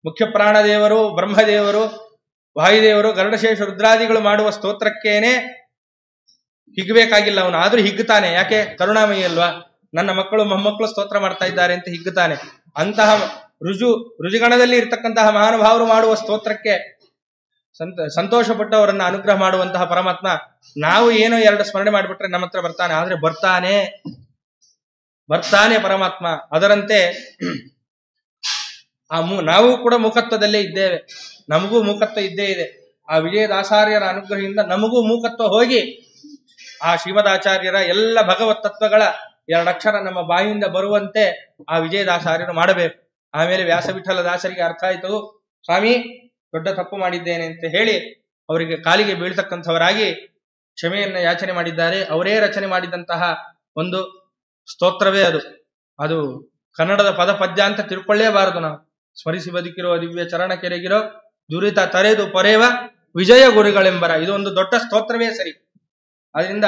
ಮುಖ್ಯ ಪ್ರಾಣ ದೇವರು, ಬ್ರಹ್ಮದೇವರು, ವಾಯುದೇವರು, ಗರುಡಶೇಷ ರುದ್ರಾದಿಗಳು ಮಾಡುವ ಸ್ತೋತ್ರಕ್ಕೇನೆ ಹಿಗ್ಬೇಕಾಗಿಲ್ಲ ಅವನು. ಆದ್ರೂ ಹಿಗ್ತಾನೆ. ಯಾಕೆ? ಕರುಣಾಮಯಿ ಅಲ್ವಾ. ನನ್ನ ಮಕ್ಕಳು ಮೊಮ್ಮಕ್ಕಳು ಸ್ತೋತ್ರ ಮಾಡ್ತಾ ಇದ್ದಾರೆ ಅಂತ ಹಿಗ್ತಾನೆ. ಅಂತಹ ರುಜುಗಣದಲ್ಲಿ ಇರ್ತಕ್ಕಂತಹ ಮಹಾನುಭಾವರು ಮಾಡುವ ಸ್ತೋತ್ರಕ್ಕೆ ಸಂತೋಷ ಪಟ್ಟವರನ್ನ ಅನುಗ್ರಹ ಮಾಡುವಂತಹ ಪರಮಾತ್ಮ ನಾವು ಏನೋ ಎರಡು ಸ್ಮರಣೆ ಮಾಡಿಬಿಟ್ರೆ ನಮ್ಮ ಹತ್ರ ಬರ್ತಾನೆ. ಆದ್ರೆ ಬರ್ತಾನೆ, ಬರ್ತಾನೆ ಪರಮಾತ್ಮ. ಅದರಂತೆ ನಾವು ಕೂಡ ಮೂಕತ್ವದಲ್ಲೇ ಇದ್ದೇವೆ, ನಮಗೂ ಮೂಕತ್ವ ಇದ್ದೇ ಇದೆ. ಆ ವಿಜಯದಾಸಾರ್ಯರ ಅನುಗ್ರಹದಿಂದ ನಮಗೂ ಮೂಕತ್ವ ಹೋಗಿ ಆ ಶ್ರೀಮದಾಚಾರ್ಯರ ಎಲ್ಲ ಭಗವತ್ ತತ್ವಗಳ 2 ಅಕ್ಷರ ನಮ್ಮ ಬಾಯಿಯಿಂದ ಬರುವಂತೆ ಆ ವಿಜಯದಾಸಾರ್ಯರು ಮಾಡಬೇಕು. ಆಮೇಲೆ ವ್ಯಾಸವಿಠಲ ದಾಸರಿಗೆ ಅರ್ಥ ಆಯ್ತು, ಸ್ವಾಮಿ ದೊಡ್ಡ ತಪ್ಪು ಮಾಡಿದ್ದೇನೆ ಅಂತ ಹೇಳಿ ಅವರಿಗೆ ಕಾಲಿಗೆ ಬೀಳ್ತಕ್ಕಂಥವರಾಗಿ ಕ್ಷಮೆಯನ್ನ ಯಾಚನೆ ಮಾಡಿದ್ದಾರೆ. ಅವರೇ ರಚನೆ ಮಾಡಿದಂತಹ ಒಂದು ಸ್ತೋತ್ರವೇ ಅದು ಕನ್ನಡದ ಪದ ಪದ್ಯ ಅಂತ ತಿಳ್ಕೊಳ್ಳೇಬಾರದು. ನಾವು ಸ್ಮರಿಸಿ ಬದುಕಿರೋ ದಿವ್ಯ ಚರಣ ಕೆರೆಗಿರೋ ದುರಿತ ತರೆದು ಪೊರೆವ ವಿಜಯ ಗುರುಗಳೆಂಬರ, ಇದು ಒಂದು ದೊಡ್ಡ ಸ್ತೋತ್ರವೇ ಸರಿ. ಅದರಿಂದ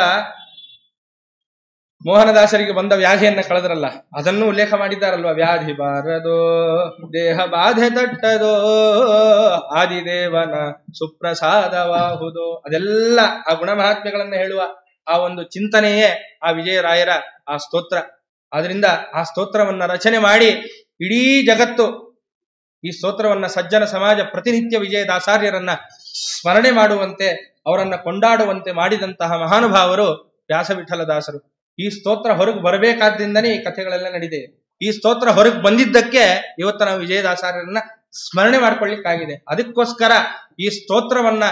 ಮೋಹನದಾಸರಿಗೆ ಬಂದ ವ್ಯಾಧಿಯನ್ನ ಕಳೆದ್ರಲ್ಲ, ಅದನ್ನು ಉಲ್ಲೇಖ ಮಾಡಿದ್ದಾರಲ್ವ. ವ್ಯಾಧಿ ಬಾರದೋ ದೇಹ ಬಾಧೆ ತಟ್ಟದೋ ಆದಿದೇವನ ಸುಪ್ರಸಾದವಾಹುದೋ, ಅದೆಲ್ಲ ಆ ಗುಣಮಹಾತ್ಮೆಗಳನ್ನ ಹೇಳುವ ಆ ಒಂದು ಚಿಂತನೆಯೇ ಆ ವಿಜಯರಾಯರ ಆ ಸ್ತೋತ್ರ. ಆದ್ರಿಂದ ಆ ಸ್ತೋತ್ರವನ್ನ ರಚನೆ ಮಾಡಿ ಇಡೀ ಜಗತ್ತು ಈ ಸ್ತೋತ್ರವನ್ನ ಸಜ್ಜನ ಸಮಾಜ ಪ್ರತಿನಿತ್ಯ ವಿಜಯದಾಸಾರ್ಯರನ್ನ ಸ್ಮರಣೆ ಮಾಡುವಂತೆ, ಅವರನ್ನ ಕೊಂಡಾಡುವಂತೆ ಮಾಡಿದಂತಹ ಮಹಾನುಭಾವರು ವ್ಯಾಸವಿಠಲ ದಾಸರು. ಈ ಸ್ತೋತ್ರ ಹೊರಗೆ ಬರಬೇಕಾದ್ರಿಂದನೇ ಈ ಕಥೆಗಳೆಲ್ಲ ನಡೀದೆ. ಈ ಸ್ತೋತ್ರ ಹೊರಗೆ ಬಂದಿದ್ದಕ್ಕೆ ಇವತ್ತು ನಾವು ವಿಜಯದಾಸಾರ್ಯರನ್ನ ಸ್ಮರಣೆ ಮಾಡ್ಕೊಳ್ಳಿಕ್ಕಾಗಿದೆ. ಅದಕ್ಕೋಸ್ಕರ ಈ ಸ್ತೋತ್ರವನ್ನ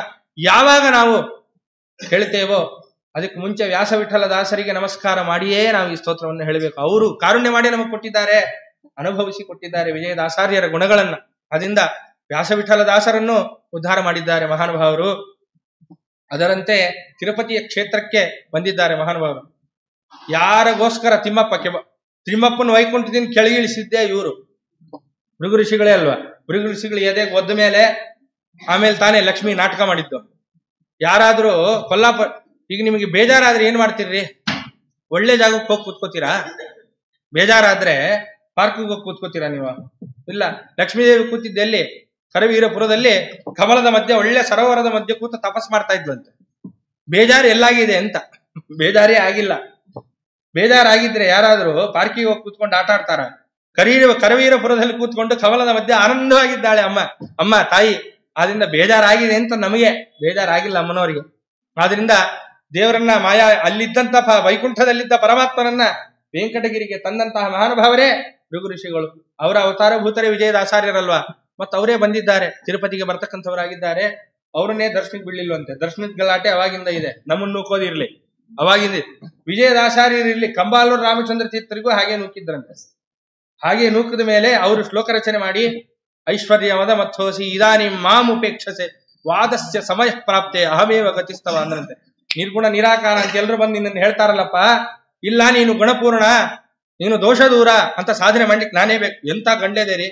ಯಾವಾಗ ನಾವು ಹೇಳ್ತೇವೋ ಅದಕ್ಕೆ ಮುಂಚೆ ವ್ಯಾಸವಿಠಲ ದಾಸರಿಗೆ ನಮಸ್ಕಾರ ಮಾಡಿಯೇ ನಾವು ಈ ಸ್ತೋತ್ರವನ್ನು ಹೇಳಬೇಕು. ಅವರು ಕಾರುಣ್ಯ ಮಾಡಿ ನಮಗೆ ಕೊಟ್ಟಿದ್ದಾರೆ, ಅನುಭವಿಸಿ ಕೊಟ್ಟಿದ್ದಾರೆ ವಿಜಯದಾಸಾರ್ಯರ ಗುಣಗಳನ್ನ. ಅದರಿಂದ ವ್ಯಾಸವಿಠಲ ದಾಸರನ್ನು ಉದ್ಧಾರ ಮಾಡಿದ್ದಾರೆ ಮಹಾನುಭಾವರು. ಅದರಂತೆ ತಿರುಪತಿಯ ಕ್ಷೇತ್ರಕ್ಕೆ ಬಂದಿದ್ದಾರೆ ಮಹಾನುಭಾವರು. ಯಾರಿಗೋಸ್ಕರ ತಿಮ್ಮಪ್ಪನ ವೈಕುಂಠದಿಂದ ಕೆಳಗಿಳಿಸಿದ್ದೇ ಇವರು, ಭೃಗು ಋಷಿಗಳೇ ಅಲ್ವಾ. ಭೃಗು ಋಷಿಗಳು ಎದೆಗೆ ಒದ್ದ ಮೇಲೆ ಆಮೇಲೆ ತಾನೇ ಲಕ್ಷ್ಮಿ ನಾಟಕ ಮಾಡಿದ್ದು. ಯಾರಾದ್ರೂ ಕೊಲ್ಲಾಪುರ, ಈಗ ನಿಮಗೆ ಬೇಜಾರಾದ್ರೆ ಏನ್ ಮಾಡ್ತೀರ್ರಿ? ಒಳ್ಳೆ ಜಾಗಕ್ಕೆ ಹೋಗಿ ಕೂತ್ಕೋತೀರಾ? ಬೇಜಾರಾದ್ರೆ ಪಾರ್ಕ್ಗೆ ಹೋಗಿ ಕೂತ್ಕೋತೀರಾ ನೀವು? ಇಲ್ಲ. ಲಕ್ಷ್ಮೀದೇವಿ ಕೂತಿದ್ದೆ ಎಲ್ಲಿ? ಕರವೀರಪುರದಲ್ಲಿ ಕಮಲದ ಮಧ್ಯೆ, ಒಳ್ಳೆ ಸರೋವರದ ಮಧ್ಯೆ ಕೂತು ತಪಸ್ ಮಾಡ್ತಾ ಇದ್ವಂತೆ. ಬೇಜಾರು ಎಲ್ಲಾಗಿದೆ ಅಂತ? ಬೇಜಾರೇ ಆಗಿಲ್ಲ. ಬೇಜಾರಾಗಿದ್ರೆ ಯಾರಾದ್ರೂ ಪಾರ್ಕಿಗೆ ಹೋಗಿ ಕೂತ್ಕೊಂಡು ಆಟ ಆಡ್ತಾರ? ಕರವೀರಪುರದಲ್ಲಿ ಕೂತ್ಕೊಂಡು ಕಮಲದ ಮಧ್ಯೆ ಆನಂದವಾಗಿದ್ದಾಳೆ ಅಮ್ಮ ತಾಯಿ. ಆದ್ರಿಂದ ಬೇಜಾರಾಗಿದೆ ಅಂತ ನಮಗೆ, ಬೇಜಾರಾಗಿಲ್ಲ ಅಮ್ಮನವರಿಗೆ. ಆದ್ರಿಂದ ದೇವರನ್ನ ಅಲ್ಲಿದ್ದಂತ ವೈಕುಂಠದಲ್ಲಿದ್ದ ಪರಮಾತ್ಮನನ್ನ ವೆಂಕಟಗಿರಿಗೆ ತಂದಂತಹ ಮಹಾನುಭಾವರೇ ಭೃಗು ಋಷಿಗಳು. ಅವರ ಅವತಾರಭೂತರೇ ವಿಜಯದಾಸಾರ್ಯರಲ್ವಾ. ಮತ್ತು ಅವರೇ ಬಂದಿದ್ದಾರೆ, ತಿರುಪತಿಗೆ ಬರ್ತಕ್ಕಂಥವರಾಗಿದ್ದಾರೆ. ಅವರನ್ನೇ ದರ್ಶನಕ್ಕೆ ಬಿಡ್ಲಿಲ್ವಂತೆ. ದರ್ಶನದ ಗಲಾಟೆ ಅವಾಗಿಂದ ಇದೆ, ನಮ್ಮನ್ನು ನೂಕೋದಿರ್ಲಿ. ಅವಾಗಿಂದ ವಿಜಯದಾಸಾರ್ಯರಿರ್ಲಿ, ಕಂಬಾಲೂರು ರಾಮಚಂದ್ರ ತೀರ್ಥರಿಗೂ ಹಾಗೆ ನೂಕಿದ್ರಂತೆ. ಹಾಗೆ ನೂಕಿದ ಮೇಲೆ ಅವರು ಶ್ಲೋಕ ರಚನೆ ಮಾಡಿ ಐಶ್ವರ್ಯ ಮದ ಮಥೋಸಿ ಇದಾನಿ ಮಾಮುಪೇಕ್ಷಸೆ ವಾದಸ್ಯ ಸಮಯ ಪ್ರಾಪ್ತೆ ಅಹಮೇವ ಗತಿಸ್ತವ ಅಂದ್ರಂತೆ. ನಿರ್ಗುಣ ನಿರಾಕಾರ ಅಂತ ಎಲ್ರು ಬಂದು ನಿನ್ನನ್ನು ಹೇಳ್ತಾರಲ್ಲಪ್ಪ, ಇಲ್ಲ ನೀನು ಗುಣಪೂರ್ಣ, ನೀನು ದೋಷ ದೂರ ಅಂತ ಸಾಧನೆ ಮಾಡ್ಲಿಕ್ಕೆ ನಾನೇ ಬೇಕು. ಎಂತ ಗಂಡೆದೇರಿ.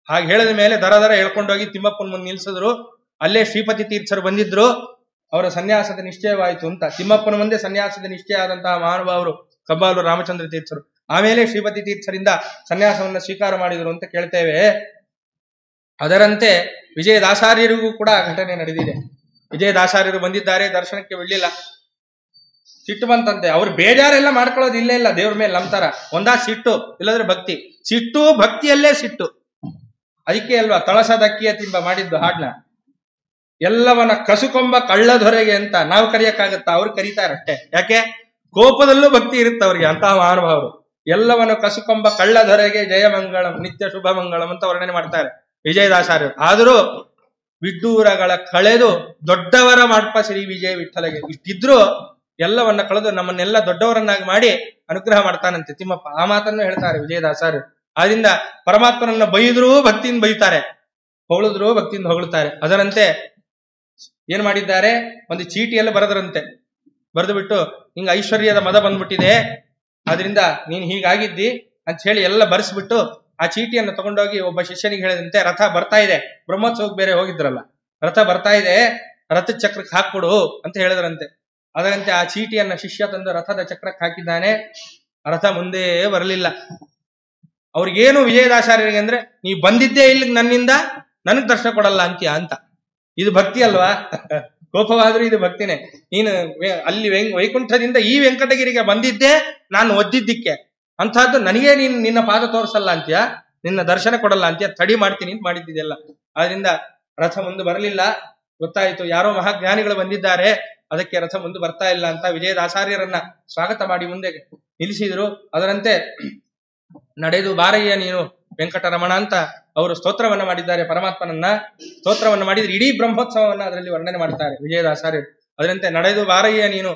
ಹಾಗೆ ಹೇಳಿದ ಮೇಲೆ ದರ ಹೇಳ್ಕೊಂಡೋಗಿ ತಿಮ್ಮಪ್ಪನ ಮುಂದೆ ನಿಲ್ಸಿದ್ರು. ಅಲ್ಲೇ ಶ್ರೀಪತಿ ತೀರ್ಥರು ಬಂದಿದ್ರು. ಅವರ ಸನ್ಯಾಸದ ನಿಶ್ಚಯವಾಯಿತು ಅಂತ. ತಿಮ್ಮಪ್ಪನ ಮುಂದೆ ಸನ್ಯಾಸದ ನಿಶ್ಚಯ ಆದಂತಹ ಮಹಾನುಭಾವರು ಕಂಬಾಲೂರು ರಾಮಚಂದ್ರ ತೀರ್ಥರು. ಆಮೇಲೆ ಶ್ರೀಪತಿ ತೀರ್ಥರಿಂದ ಸನ್ಯಾಸವನ್ನ ಸ್ವೀಕಾರ ಮಾಡಿದರು ಅಂತ ಕೇಳ್ತೇವೆ. ಅದರಂತೆ ವಿಜಯದಾಸಾರ್ಯರಿಗೂ ಕೂಡ ಘಟನೆ ನಡೆದಿದೆ. ವಿಜಯದಾಸಾರ್ಯರು ಬಂದಿದ್ದಾರೆ, ದರ್ಶನಕ್ಕೆ ಬಿಡ್ಲಿಲ್ಲ. ಸಿಟ್ಟು ಬಂತಂತೆ. ಅವ್ರು ಬೇಜಾರೆಲ್ಲ ಮಾಡ್ಕೊಳ್ಳೋದು ಇಲ್ಲೇ ಇಲ್ಲ, ದೇವ್ರ ಮೇಲೆ ನಂಬ್ತಾರ. ಒಂದಾ ಸಿಟ್ಟು, ಇಲ್ಲದ್ರೆ ಭಕ್ತಿ. ಸಿಟ್ಟು ಭಕ್ತಿಯಲ್ಲೇ ಸಿಟ್ಟು. ಅದಕ್ಕೆ ಅಲ್ವಾ ತಳಸದಕ್ಕಿಯ ತಿಂಬ ಮಾಡಿದ್ದು ಹಾಡ್ನ. ಎಲ್ಲವನ್ನ ಕಸುಕೊಂಬ ಕಳ್ಳದೊರೆಗೆ ಅಂತ ನಾವು ಕರೆಯಕ್ಕಾಗತ್ತಾ? ಅವ್ರು ಕರೀತಾರಷ್ಟೇ. ಯಾಕೆ? ಕೋಪದಲ್ಲೂ ಭಕ್ತಿ ಇರುತ್ತೆ ಅವ್ರಿಗೆ, ಅಂತಹ ಮಹಾನುಭಾವರು. ಎಲ್ಲವನ್ನು ಕಸುಕೊಂಬ ಕಳ್ಳದೊರೆಗೆ ಜಯಮಂಗಳಂ ನಿತ್ಯ ಶುಭ ಮಂಗಳಂ ಅಂತ ವರ್ಣನೆ ಮಾಡ್ತಾರೆ ವಿಜಯದಾಸಾರ್ಯರು. ಆದರೂ ವಿಡ್ಡೂರಗಳ ಕಳೆದು ದೊಡ್ಡವರ ಮಾಡ್ಪ ಶ್ರೀ ವಿಜಯ ವಿಠಲಗೆ. ಇಷ್ಟಿದ್ರು ಎಲ್ಲವನ್ನ ಕಳೆದು ನಮ್ಮನ್ನೆಲ್ಲ ದೊಡ್ಡವರನ್ನಾಗಿ ಮಾಡಿ ಅನುಗ್ರಹ ಮಾಡ್ತಾನಂತೆ ತಿಮ್ಮಪ್ಪ. ಆ ಮಾತನ್ನು ಹೇಳ್ತಾರೆ ವಿಜಯದಾಸಾರ್ಯರು. ಆದ್ರಿಂದ ಪರಮಾತ್ಮನನ್ನ ಬೈದ್ರೂ ಭಕ್ತಿಯಿಂದ ಬೈತಾರೆ, ಹೊಗಳಿದ್ರು ಭಕ್ತಿಯಿಂದ ಹೊಗಳುತ್ತಾರೆ. ಅದರಂತೆ ಏನ್ ಮಾಡಿದ್ದಾರೆ, ಒಂದು ಚೀಟಿಯಲ್ಲಿ ಬರೆದ್ರಂತೆ. ಬರೆದು ಬಿಟ್ಟು, ಹಿಂಗ ಐಶ್ವರ್ಯದ ಮದ ಬಂದ್ಬಿಟ್ಟಿದೆ, ಆದ್ರಿಂದ ನೀನ್ ಹೀಗಾಗಿದ್ದಿ ಅಂತ ಹೇಳಿ ಎಲ್ಲ ಬರ್ಸ್ಬಿಟ್ಟು ಆ ಚೀಟಿಯನ್ನು ತಗೊಂಡೋಗಿ ಒಬ್ಬ ಶಿಷ್ಯನಿಗೆ ಹೇಳಿದಂತೆ, ರಥ ಬರ್ತಾ ಇದೆ, ಬ್ರಹ್ಮೋತ್ಸವಕ್ಕೆ ಬೇರೆ ಹೋಗಿದ್ರಲ್ಲ, ರಥ ಬರ್ತಾ ಇದೆ, ರಥದ ಚಕ್ರಕ್ಕೆ ಹಾಕ್ಬಿಡು ಅಂತ ಹೇಳಿದ್ರಂತೆ. ಅದರಂತೆ ಆ ಚೀಟಿಯನ್ನ ಶಿಷ್ಯ ತಂದು ರಥದ ಚಕ್ರಕ್ಕೆ ಹಾಕಿದ್ದಾನೆ. ರಥ ಮುಂದೆ ಬರಲಿಲ್ಲ. ಅವ್ರಿಗೇನು ವಿಜಯದಾಸಾರ್ಯರಿಗೆ ಅಂದ್ರೆ, ನೀ ಬಂದಿದ್ದೇ ಇಲ್ಲಿಗೆ ನನ್ನಿಂದ, ನನಗ್ ದರ್ಶನ ಕೊಡಲ್ಲ ಅಂತೀಯ ಅಂತ. ಇದು ಭಕ್ತಿ ಅಲ್ವಾ? ಕೋಪವಾದ್ರೂ ಇದು ಭಕ್ತಿನೇ. ನೀನು ಅಲ್ಲಿ ವೈಕುಂಠದಿಂದ ಈ ವೆಂಕಟಗಿರಿಗೆ ಬಂದಿದ್ದೆ ನಾನು ಒದ್ದಿದ್ದಕ್ಕೆ, ಅಂತಹದ್ದು ನನಗೇ ನಿನ್ನ ಪಾದ ತೋರಿಸಲ್ಲ ಅಂತೀಯ, ನಿನ್ನ ದರ್ಶನ ಕೊಡಲ್ಲ ಅಂತೀಯ, ತಡಿ ಮಾಡ್ತೀನಿ ಅಂತ ಮಾಡಿದ್ದಿದೆಲ್ಲ. ಆದ್ರಿಂದ ರಥ ಮುಂದೆ ಬರಲಿಲ್ಲ. ಗೊತ್ತಾಯಿತು ಯಾರೋ ಮಹಾಜ್ಞಾನಿಗಳು ಬಂದಿದ್ದಾರೆ, ಅದಕ್ಕೆ ರಥ ಮುಂದೆ ಬರ್ತಾ ಇಲ್ಲ ಅಂತ ವಿಜಯದಾಸಾರ್ಯರನ್ನ ಸ್ವಾಗತ ಮಾಡಿ ಮುಂದೆ ನಿಲ್ಲಿಸಿದ್ರು. ಅದರಂತೆ ನಡೆದು ಬಾರಯ್ಯ ನೀನು ವೆಂಕಟರಮಣ ಅಂತ ಅವರು ಸ್ತೋತ್ರವನ್ನ ಮಾಡಿದ್ದಾರೆ. ಪರಮಾತ್ಮನನ್ನ ಸ್ತೋತ್ರವನ್ನ ಮಾಡಿದ್ರೆ ಇಡೀ ಬ್ರಹ್ಮೋತ್ಸವವನ್ನ ಅದರಲ್ಲಿ ವರ್ಣನೆ ಮಾಡ್ತಾರೆ ವಿಜಯದಾಸಾರ್ಯರು. ಅದರಂತೆ ನಡೆದು ಬಾರಯ್ಯ ನೀನು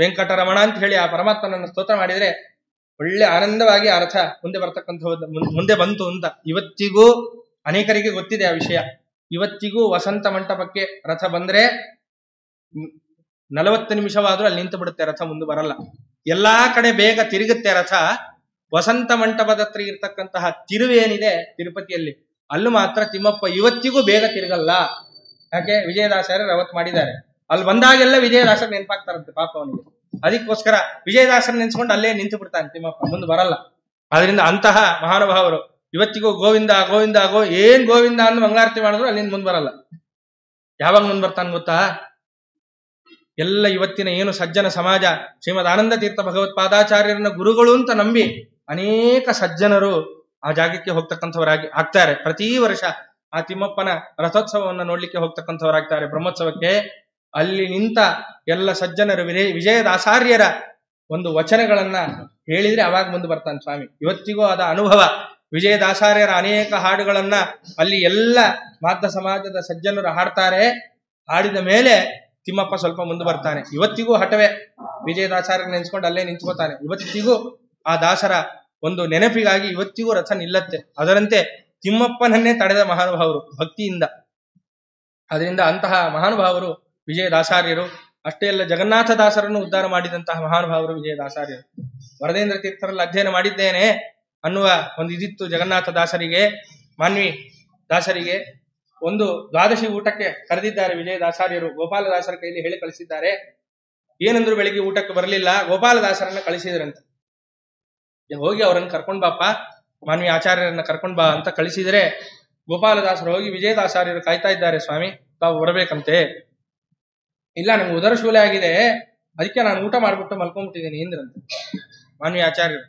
ವೆಂಕಟರಮಣ ಅಂತ ಹೇಳಿ ಆ ಪರಮಾತ್ಮನನ್ನ ಸ್ತೋತ್ರ ಮಾಡಿದ್ರೆ ಒಳ್ಳೆ ಆನಂದವಾಗಿ ಆ ರಥ ಮುಂದೆ ಬಂತು ಅಂತ ಇವತ್ತಿಗೂ ಅನೇಕರಿಗೆ ಗೊತ್ತಿದೆ ಆ ವಿಷಯ. ಇವತ್ತಿಗೂ ವಸಂತ ಮಂಟಪಕ್ಕೆ ರಥ ಬಂದ್ರೆ 40 ನಿಮಿಷವಾದ್ರೂ ಅಲ್ಲಿ ನಿಂತು ಬಿಡುತ್ತೆ, ರಥ ಮುಂದೆ ಬರಲ್ಲ. ಎಲ್ಲಾ ಕಡೆ ಬೇಗ ತಿರುಗುತ್ತೆ ರಥ. ವಸಂತ ಮಂಟಪದ ಹತ್ರ ಇರ್ತಕ್ಕಂತಹ ತಿರುವೇನಿದೆ ತಿರುಪತಿಯಲ್ಲಿ, ಅಲ್ಲೂ ಮಾತ್ರ ತಿಮ್ಮಪ್ಪ ಇವತ್ತಿಗೂ ಬೇಗ ತಿರುಗಲ್ಲ. ಯಾಕೆ? ವಿಜಯದಾಸರು ಅವತ್ತು ಮಾಡಿದ್ದಾರೆ. ಅಲ್ಲಿ ಬಂದಾಗೆಲ್ಲ ವಿಜಯದಾಸರು ನೆನಪಾಗ್ತಾರಂತೆ ಪಾಪ ಅವನಿಗೆ. ಅದಕ್ಕೋಸ್ಕರ ವಿಜಯದಾಸರ ನೆನ್ಸ್ಕೊಂಡು ಅಲ್ಲೇ ನಿಂತು ಬಿಡ್ತಾನೆ ತಿಮ್ಮಪ್ಪ, ಮುಂದೆ ಬರಲ್ಲ. ಆದ್ರಿಂದ ಅಂತಹ ಮಹಾನುಭಾವರು ಇವತ್ತಿಗೂ ಗೋವಿಂದ ಗೋವಿಂದ ಏನ್ ಗೋವಿಂದ ಅಂದ್ ಮಂಗಳಾರತಿ ಮಾಡಿದ್ರು ಅಲ್ಲಿಂದ ಮುಂದ್ ಬರಲ್ಲ. ಯಾವಾಗ ಮುಂದ್ ಬರ್ತಾನೆ ಗೊತ್ತಾ? ಎಲ್ಲ ಇವತ್ತಿನ ಏನು ಸಜ್ಜನ ಸಮಾಜ ಶ್ರೀಮದ್ ಆನಂದ ತೀರ್ಥ ಭಗವತ್ಪಾದಾಚಾರ್ಯರನ್ನ ಗುರುಗಳು ಅಂತ ನಂಬಿ ಅನೇಕ ಸಜ್ಜನರು ಆ ಜಾಗಕ್ಕೆ ಹೋಗ್ತಕ್ಕಂಥವರಾಗಿ ಆಗ್ತಾರೆ. ಪ್ರತಿ ವರ್ಷ ಆ ತಿಮ್ಮಪ್ಪನ ರಥೋತ್ಸವವನ್ನು ನೋಡ್ಲಿಕ್ಕೆ ಹೋಗ್ತಕ್ಕಂಥವರಾಗ್ತಾರೆ ಬ್ರಹ್ಮೋತ್ಸವಕ್ಕೆ. ಅಲ್ಲಿ ನಿಂತ ಎಲ್ಲ ಸಜ್ಜನರು ವಿಜಯದಾಸಾರ್ಯರ ಒಂದು ವಚನಗಳನ್ನ ಹೇಳಿದ್ರೆ ಅವಾಗ ಮುಂದೆ ಬರ್ತಾನೆ ಸ್ವಾಮಿ. ಇವತ್ತಿಗೂ ಅದ ಅನುಭವ. ವಿಜಯದಾಸಾರ್ಯರ ಅನೇಕ ಹಾಡುಗಳನ್ನ ಅಲ್ಲಿ ಎಲ್ಲ ಮಾಧ್ಯ ಸಮಾಜದ ಸಜ್ಜನರು ಹಾಡ್ತಾರೆ. ಹಾಡಿದ ಮೇಲೆ ತಿಮ್ಮಪ್ಪ ಸ್ವಲ್ಪ ಮುಂದೆ ಬರ್ತಾನೆ. ಇವತ್ತಿಗೂ ಹಠವೇ, ವಿಜಯದಾಸಾರ್ಯರ ನೆನ್ಸ್ಕೊಂಡು ಅಲ್ಲೇ ನಿಂತ್ಕೋತಾನೆ. ಇವತ್ತಿಗೂ ಆ ದಾಸರ ಒಂದು ನೆನಪಿಗಾಗಿ ಇವತ್ತಿಗೂ ರಥ ನಿಲ್ಲತ್ತೆ. ಅದರಂತೆ ತಿಮ್ಮಪ್ಪನನ್ನೇ ತಡೆದ ಮಹಾನುಭಾವರು ಭಕ್ತಿಯಿಂದ. ಅದರಿಂದ ಅಂತಹ ಮಹಾನುಭಾವರು ವಿಜಯದಾಸಾರ್ಯರು. ಅಷ್ಟೇ ಅಲ್ಲ, ಜಗನ್ನಾಥ ದಾಸರನ್ನು ಉದ್ಧಾರ ಮಾಡಿದಂತಹ ಮಹಾನುಭಾವರು ವಿಜಯದಾಸಾರ್ಯರು. ವರದೇಂದ್ರ ತೀರ್ಥರಲ್ಲಿ ಅಧ್ಯಯನ ಮಾಡಿದ್ದೇನೆ ಅನ್ನುವ ಒಂದು ಇದಿತ್ತು ಜಗನ್ನಾಥ ದಾಸರಿಗೆ. ಮಾನ್ವಿ ದಾಸರಿಗೆ ಒಂದು ದ್ವಾದಶಿ ಊಟಕ್ಕೆ ಕರೆದಿದ್ದಾರೆ ವಿಜಯದಾಸಾರ್ಯರು. ಗೋಪಾಲದಾಸರ ಕೈಲಿ ಹೇಳಿ ಕಳಿಸಿದ್ದಾರೆ. ಏನಂದ್ರು ಬೆಳಿಗ್ಗೆ ಊಟಕ್ಕೆ ಬರಲಿಲ್ಲ, ಗೋಪಾಲದಾಸರನ್ನ ಕಳಿಸಿದ್ರಂತೆ. ಹೋಗಿ ಅವರನ್ನ ಕರ್ಕೊಂಡ್ ಬಾಪ್ಪ, ಮಾನ್ವಿ ಆಚಾರ್ಯರನ್ನ ಕರ್ಕೊಂಡ್ ಬಾ ಅಂತ ಕಳಿಸಿದ್ರೆ ಗೋಪಾಲದಾಸರು ಹೋಗಿ ವಿಜಯದಾಸಾರ್ಯರು ಕಾಯ್ತಾ ಇದ್ದಾರೆ, ಸ್ವಾಮಿ ತಾವು ಬರಬೇಕಂತೆ. ಇಲ್ಲ, ನಮ್ಗೆ ಉದರ ಶೂಲೆ ಆಗಿದೆ, ಅದಕ್ಕೆ ನಾನು ಊಟ ಮಾಡ್ಬಿಟ್ಟು ಮಲ್ಕೊಂಡ್ಬಿಟ್ಟಿದ್ದೀನಿ ಇಂದ್ರಂತೆ ಮಾನ್ವಿ ಆಚಾರ್ಯರು.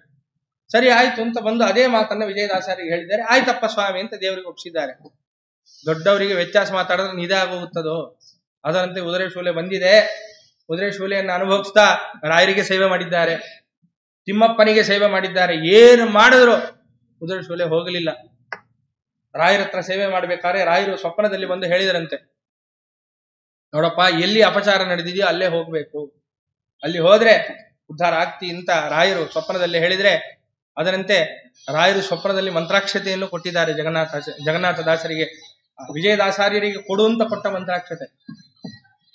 ಸರಿ ಆಯ್ತು ಅಂತ ಬಂದು ಅದೇ ಮಾತನ್ನ ವಿಜಯದಾಸಾರಿಗೆ ಹೇಳಿದ್ದಾರೆ. ಆಯ್ತಪ್ಪ ಸ್ವಾಮಿ ಅಂತ ದೇವರಿಗೆ ಒಪ್ಪಿಸಿದ್ದಾರೆ. ದೊಡ್ಡವರಿಗೆ ವ್ಯತ್ಯಾಸ ಮಾತಾಡಿದ್ರೆ ನಿಧ ಆಗೋಗುತ್ತದೋ, ಅದರಂತೆ ಉದರ ಶೂಲೆ ಬಂದಿದೆ. ಉದರ ಶೂಲೆಯನ್ನು ಅನುಭವಿಸ್ತಾ ರಾಯರಿಗೆ ಸೇವೆ ಮಾಡಿದ್ದಾರೆ, ತಿಮ್ಮಪ್ಪನಿಗೆ ಸೇವೆ ಮಾಡಿದ್ದಾರೆ. ಏನು ಮಾಡಿದ್ರು ಉದರ ಶೂಲೆ ಹೋಗಲಿಲ್ಲ. ರಾಯರ ಹತ್ರ ಸೇವೆ ಮಾಡ್ಬೇಕಾದ್ರೆ ರಾಯರು ಸ್ವಪ್ನದಲ್ಲಿ ಬಂದು ಹೇಳಿದರಂತೆ, ನೋಡಪ್ಪ ಎಲ್ಲಿ ಅಪಚಾರ ನಡೆದಿದೆಯೋ ಅಲ್ಲೇ ಹೋಗ್ಬೇಕು, ಅಲ್ಲಿ ಹೋದ್ರೆ ಉದ್ಧಾರ ಆಗ್ತಿ ಅಂತ ರಾಯರು ಸ್ವಪ್ನದಲ್ಲಿ ಹೇಳಿದ್ರೆ, ಅದರಂತೆ ರಾಯರು ಸ್ವಪ್ನದಲ್ಲಿ ಮಂತ್ರಾಕ್ಷತೆಯನ್ನು ಕೊಟ್ಟಿದ್ದಾರೆ ಜಗನ್ನಾಥ ದಾಸರಿಗೆ. ವಿಜಯದಾಸಾರ್ಯರಿಗೆ ಕೊಡುವಂತ ಕೊಟ್ಟ ಮಂತ್ರಾಕ್ಷತೆ.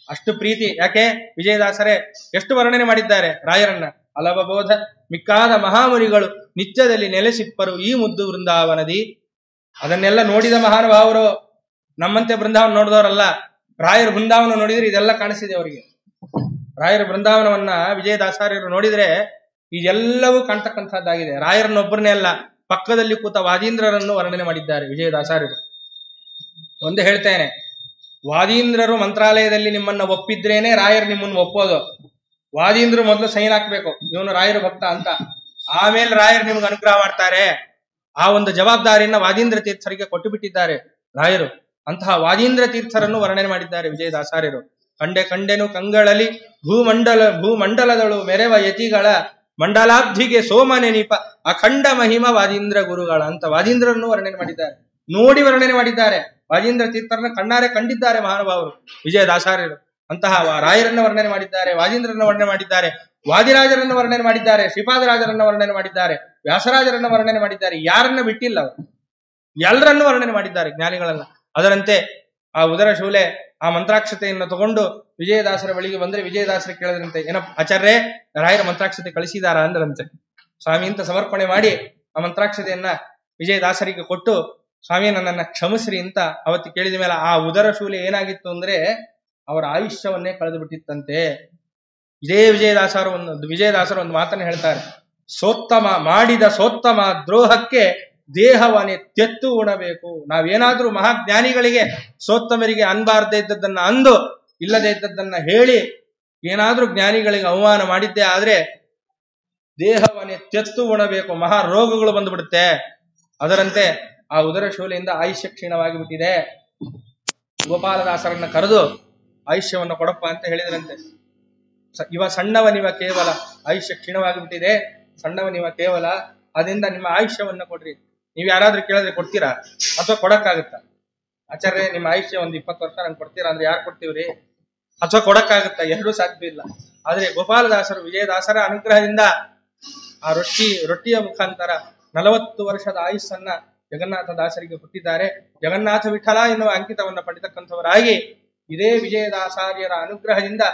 ಅಷ್ಟು ಪ್ರೀತಿ. ಯಾಕೆ? ವಿಜಯದಾಸರೇ ಎಷ್ಟು ವರ್ಣನೆ ಮಾಡಿದ್ದಾರೆ ರಾಯರನ್ನ. ಅಲವಬೋಧ ಮಿಕ್ಕಾದ ಮಹಾಮುನಿಗಳು ನಿತ್ಯದಲ್ಲಿ ನೆಲೆಸಿಪ್ಪರು ಈ ಮುದ್ದು ವೃಂದಾವನದಿ. ಅದನ್ನೆಲ್ಲ ನೋಡಿದ ಮಹಾನುಭಾವರು. ನಮ್ಮಂತೆ ಬೃಂದಾವನ ನೋಡಿದವರಲ್ಲ. ರಾಯರ ಬೃಂದಾವನ ನೋಡಿದ್ರೆ ಇದೆಲ್ಲ ಕಾಣಿಸಿದೆ ಅವರಿಗೆ. ರಾಯರ ಬೃಂದಾವನವನ್ನ ವಿಜಯದಾಸಾರ್ಯರು ನೋಡಿದ್ರೆ ಇದೆಲ್ಲವೂ ಕಾಣ್ತಕ್ಕಂಥದ್ದಾಗಿದೆ. ರಾಯರನ್ನೊಬ್ಬರನ್ನೇ ಅಲ್ಲ, ಪಕ್ಕದಲ್ಲಿ ಕೂತ ವಾದೀಂದ್ರರನ್ನು ವರ್ಣನೆ ಮಾಡಿದ್ದಾರೆ ವಿಜಯದಾಸಾರ್ಯರು. ಒಂದೇ ಹೇಳ್ತೇನೆ, ವಾದೀಂದ್ರರು ಮಂತ್ರಾಲಯದಲ್ಲಿ ನಿಮ್ಮನ್ನ ಒಪ್ಪಿದ್ರೇನೆ ರಾಯರು ನಿಮ್ಮನ್ನು ಒಪ್ಪೋದು. ವಾದೀಂದ್ರರು ಮೊದಲು ಸೈನ್ ಹಾಕ್ಬೇಕು, ಇವನು ರಾಯರ ಭಕ್ತ ಅಂತ, ಆಮೇಲೆ ರಾಯರು ನಿಮ್ಗೆ ಅನುಗ್ರಹ ಮಾಡ್ತಾರೆ. ಆ ಒಂದು ಜವಾಬ್ದಾರಿಯನ್ನ ವಾದೀಂದ್ರ ತೀರ್ಥರಿಗೆ ಕೊಟ್ಟು ಬಿಟ್ಟಿದ್ದಾರೆ ರಾಯರು. ಅಂತಹ ವಾದೀಂದ್ರ ತೀರ್ಥರನ್ನು ವರ್ಣನೆ ಮಾಡಿದ್ದಾರೆ ವಿಜಯದಾಸಾರ್ಯರು. ಕಂಡೆನು ಕಂಗಳಲ್ಲಿ ಭೂಮಂಡಲದಳು ಮೆರೆವ ಯತಿಗಳ ಮಂಡಲಾಬ್ಧಿಗೆ ಸೋಮನೆನಿಪ ಅಖಂಡ ಮಹಿಮ ವಾದೀಂದ್ರ ಗುರುಗಳ ಅಂತ ವಾದೀಂದ್ರರನ್ನು ವರ್ಣನೆ ಮಾಡಿದ್ದಾರೆ. ನೋಡಿ ವರ್ಣನೆ ಮಾಡಿದ್ದಾರೆ. ವಾದೀಂದ್ರ ತೀರ್ಥರನ್ನ ಕಣ್ಣಾರೆ ಕಂಡಿದ್ದಾರೆ ಮಹಾನುಭಾವರು ವಿಜಯದಾಸಾರ್ಯರು. ಅಂತಹ ರಾಯರನ್ನ ವರ್ಣನೆ ಮಾಡಿದ್ದಾರೆ, ವಾದೀಂದ್ರರನ್ನ ವರ್ಣನೆ ಮಾಡಿದ್ದಾರೆ, ವಾದಿರಾಜರನ್ನ ವರ್ಣನೆ ಮಾಡಿದ್ದಾರೆ, ಶ್ರೀಪಾದರಾಜರನ್ನ ವರ್ಣನೆ ಮಾಡಿದ್ದಾರೆ, ವ್ಯಾಸರಾಜರನ್ನ ವರ್ಣನೆ ಮಾಡಿದ್ದಾರೆ. ಯಾರನ್ನ ಬಿಟ್ಟಿಲ್ಲ ಅವರು, ಎಲ್ಲರನ್ನು ವರ್ಣನೆ ಮಾಡಿದ್ದಾರೆ ಜ್ಞಾನಿಗಳನ್ನ. ಅದರಂತೆ ಆ ಉದರ ಶೂಲೆ ಆ ಮಂತ್ರಾಕ್ಷತೆಯನ್ನು ತಗೊಂಡು ವಿಜಯದಾಸರ ಬಳಿಗೆ ಬಂದ್ರೆ ವಿಜಯದಾಸರ ಕೇಳಿದ್ರಂತೆ, ಏನಪ್ಪ ಆಚಾರ್ಯ ರಾಯರ ಮಂತ್ರಾಕ್ಷತೆ ಕಳಿಸಿದಾರ ಅಂದ್ರಂತೆ. ಸ್ವಾಮಿ ಅಂತ ಸಮರ್ಪಣೆ ಮಾಡಿ ಆ ಮಂತ್ರಾಕ್ಷತೆಯನ್ನ ವಿಜಯದಾಸರಿಗೆ ಕೊಟ್ಟು, ಸ್ವಾಮಿ ನನ್ನನ್ನ ಕ್ಷಮಿಸ್ರಿ ಅಂತ ಅವತ್ತು ಕೇಳಿದ ಮೇಲೆ ಆ ಉದರ ಶೂಲೆ ಏನಾಗಿತ್ತು ಅಂದ್ರೆ ಅವರ ಆಯುಷ್ಯವನ್ನೇ ಕಳೆದು ಬಿಟ್ಟಿತ್ತಂತೆ. ಇದೇ ವಿಜಯದಾಸರು ಒಂದು ಮಾತನ್ನ ಹೇಳ್ತಾರೆ, ಮಾಡಿದ ಸೋತ್ತಮ ದ್ರೋಹಕ್ಕೆ ದೇಹವನ್ನೇ ತೆತ್ತು ಉಣಬೇಕು. ನಾವೇನಾದ್ರೂ ಮಹಾಜ್ಞಾನಿಗಳಿಗೆ ಸೋತ್ತಮರಿಗೆ ಅನ್ಬಾರ್ದೇ ಇದ್ದದ್ದನ್ನ ಅಂದು ಇಲ್ಲದೆ ಇದ್ದದ್ದನ್ನ ಹೇಳಿ ಏನಾದ್ರೂ ಜ್ಞಾನಿಗಳಿಗೆ ಅವಮಾನ ಮಾಡಿದ್ದೇ ಆದ್ರೆ ದೇಹವನ್ನೇ ತೆತ್ತು ಉಣಬೇಕು, ಮಹಾ ರೋಗಗಳು ಬಂದ್ಬಿಡುತ್ತೆ. ಅದರಂತೆ ಆ ಉದರ ಶೂಲೆಯಿಂದ ಆಯುಷ್ಯ ಕ್ಷೀಣವಾಗಿ ಬಿಟ್ಟಿದೆ. ಗೋಪಾಲದಾಸರನ್ನ ಕರೆದು ಆಯುಷ್ಯವನ್ನು ಕೊಡಪ್ಪ ಅಂತ ಹೇಳಿದ್ರಂತೆ. ಇವ ಸಣ್ಣವನಿವ ಕೇವಲ, ಆಯುಷ್ಯ ಕ್ಷೀಣವಾಗಿಬಿಟ್ಟಿದೆ, ಸಣ್ಣವನಿವ ಕೇವಲ, ಅದರಿಂದ ನಿಮ್ಮ ಆಯುಷ್ಯವನ್ನ ಕೊಡ್ರಿ. ನೀವ್ ಯಾರಾದ್ರೂ ಕೇಳಿದ್ರೆ ಕೊಡ್ತೀರಾ ಅಥವಾ ಕೊಡಕ್ಕಾಗತ್ತಾ? ಆಚಾರ್ಯ ನಿಮ್ಮ ಆಯುಷ್ಯ ಒಂದ್ 20 ವರ್ಷ ನಂಗೆ ಕೊಡ್ತೀರಾ ಅಂದ್ರೆ ಯಾರು ಕೊಡ್ತೀವ್ರಿ? ಅಥವಾ ಕೊಡಕ್ಕಾಗತ್ತಾ? ಎರಡೂ ಸಾಧ್ಯ ಇಲ್ಲ. ಆದ್ರೆ ಗೋಪಾಲದಾಸರು ವಿಜಯದಾಸರ ಅನುಗ್ರಹದಿಂದ ಆ ರೊಟ್ಟಿಯ ಮುಖಾಂತರ 40 ವರ್ಷದ ಆಯುಸ್ಸನ್ನ ಜಗನ್ನಾಥ ದಾಸರಿಗೆ ಕೊಟ್ಟಿದ್ದಾರೆ. ಜಗನ್ನಾಥ ವಿಠಲ ಎನ್ನುವ ಅಂಕಿತವನ್ನ ಪಡೆತಕ್ಕಂಥವರಾಗಿ ಇದೇ ವಿಜಯದಾಸಾರ್ಯರ ಅನುಗ್ರಹದಿಂದ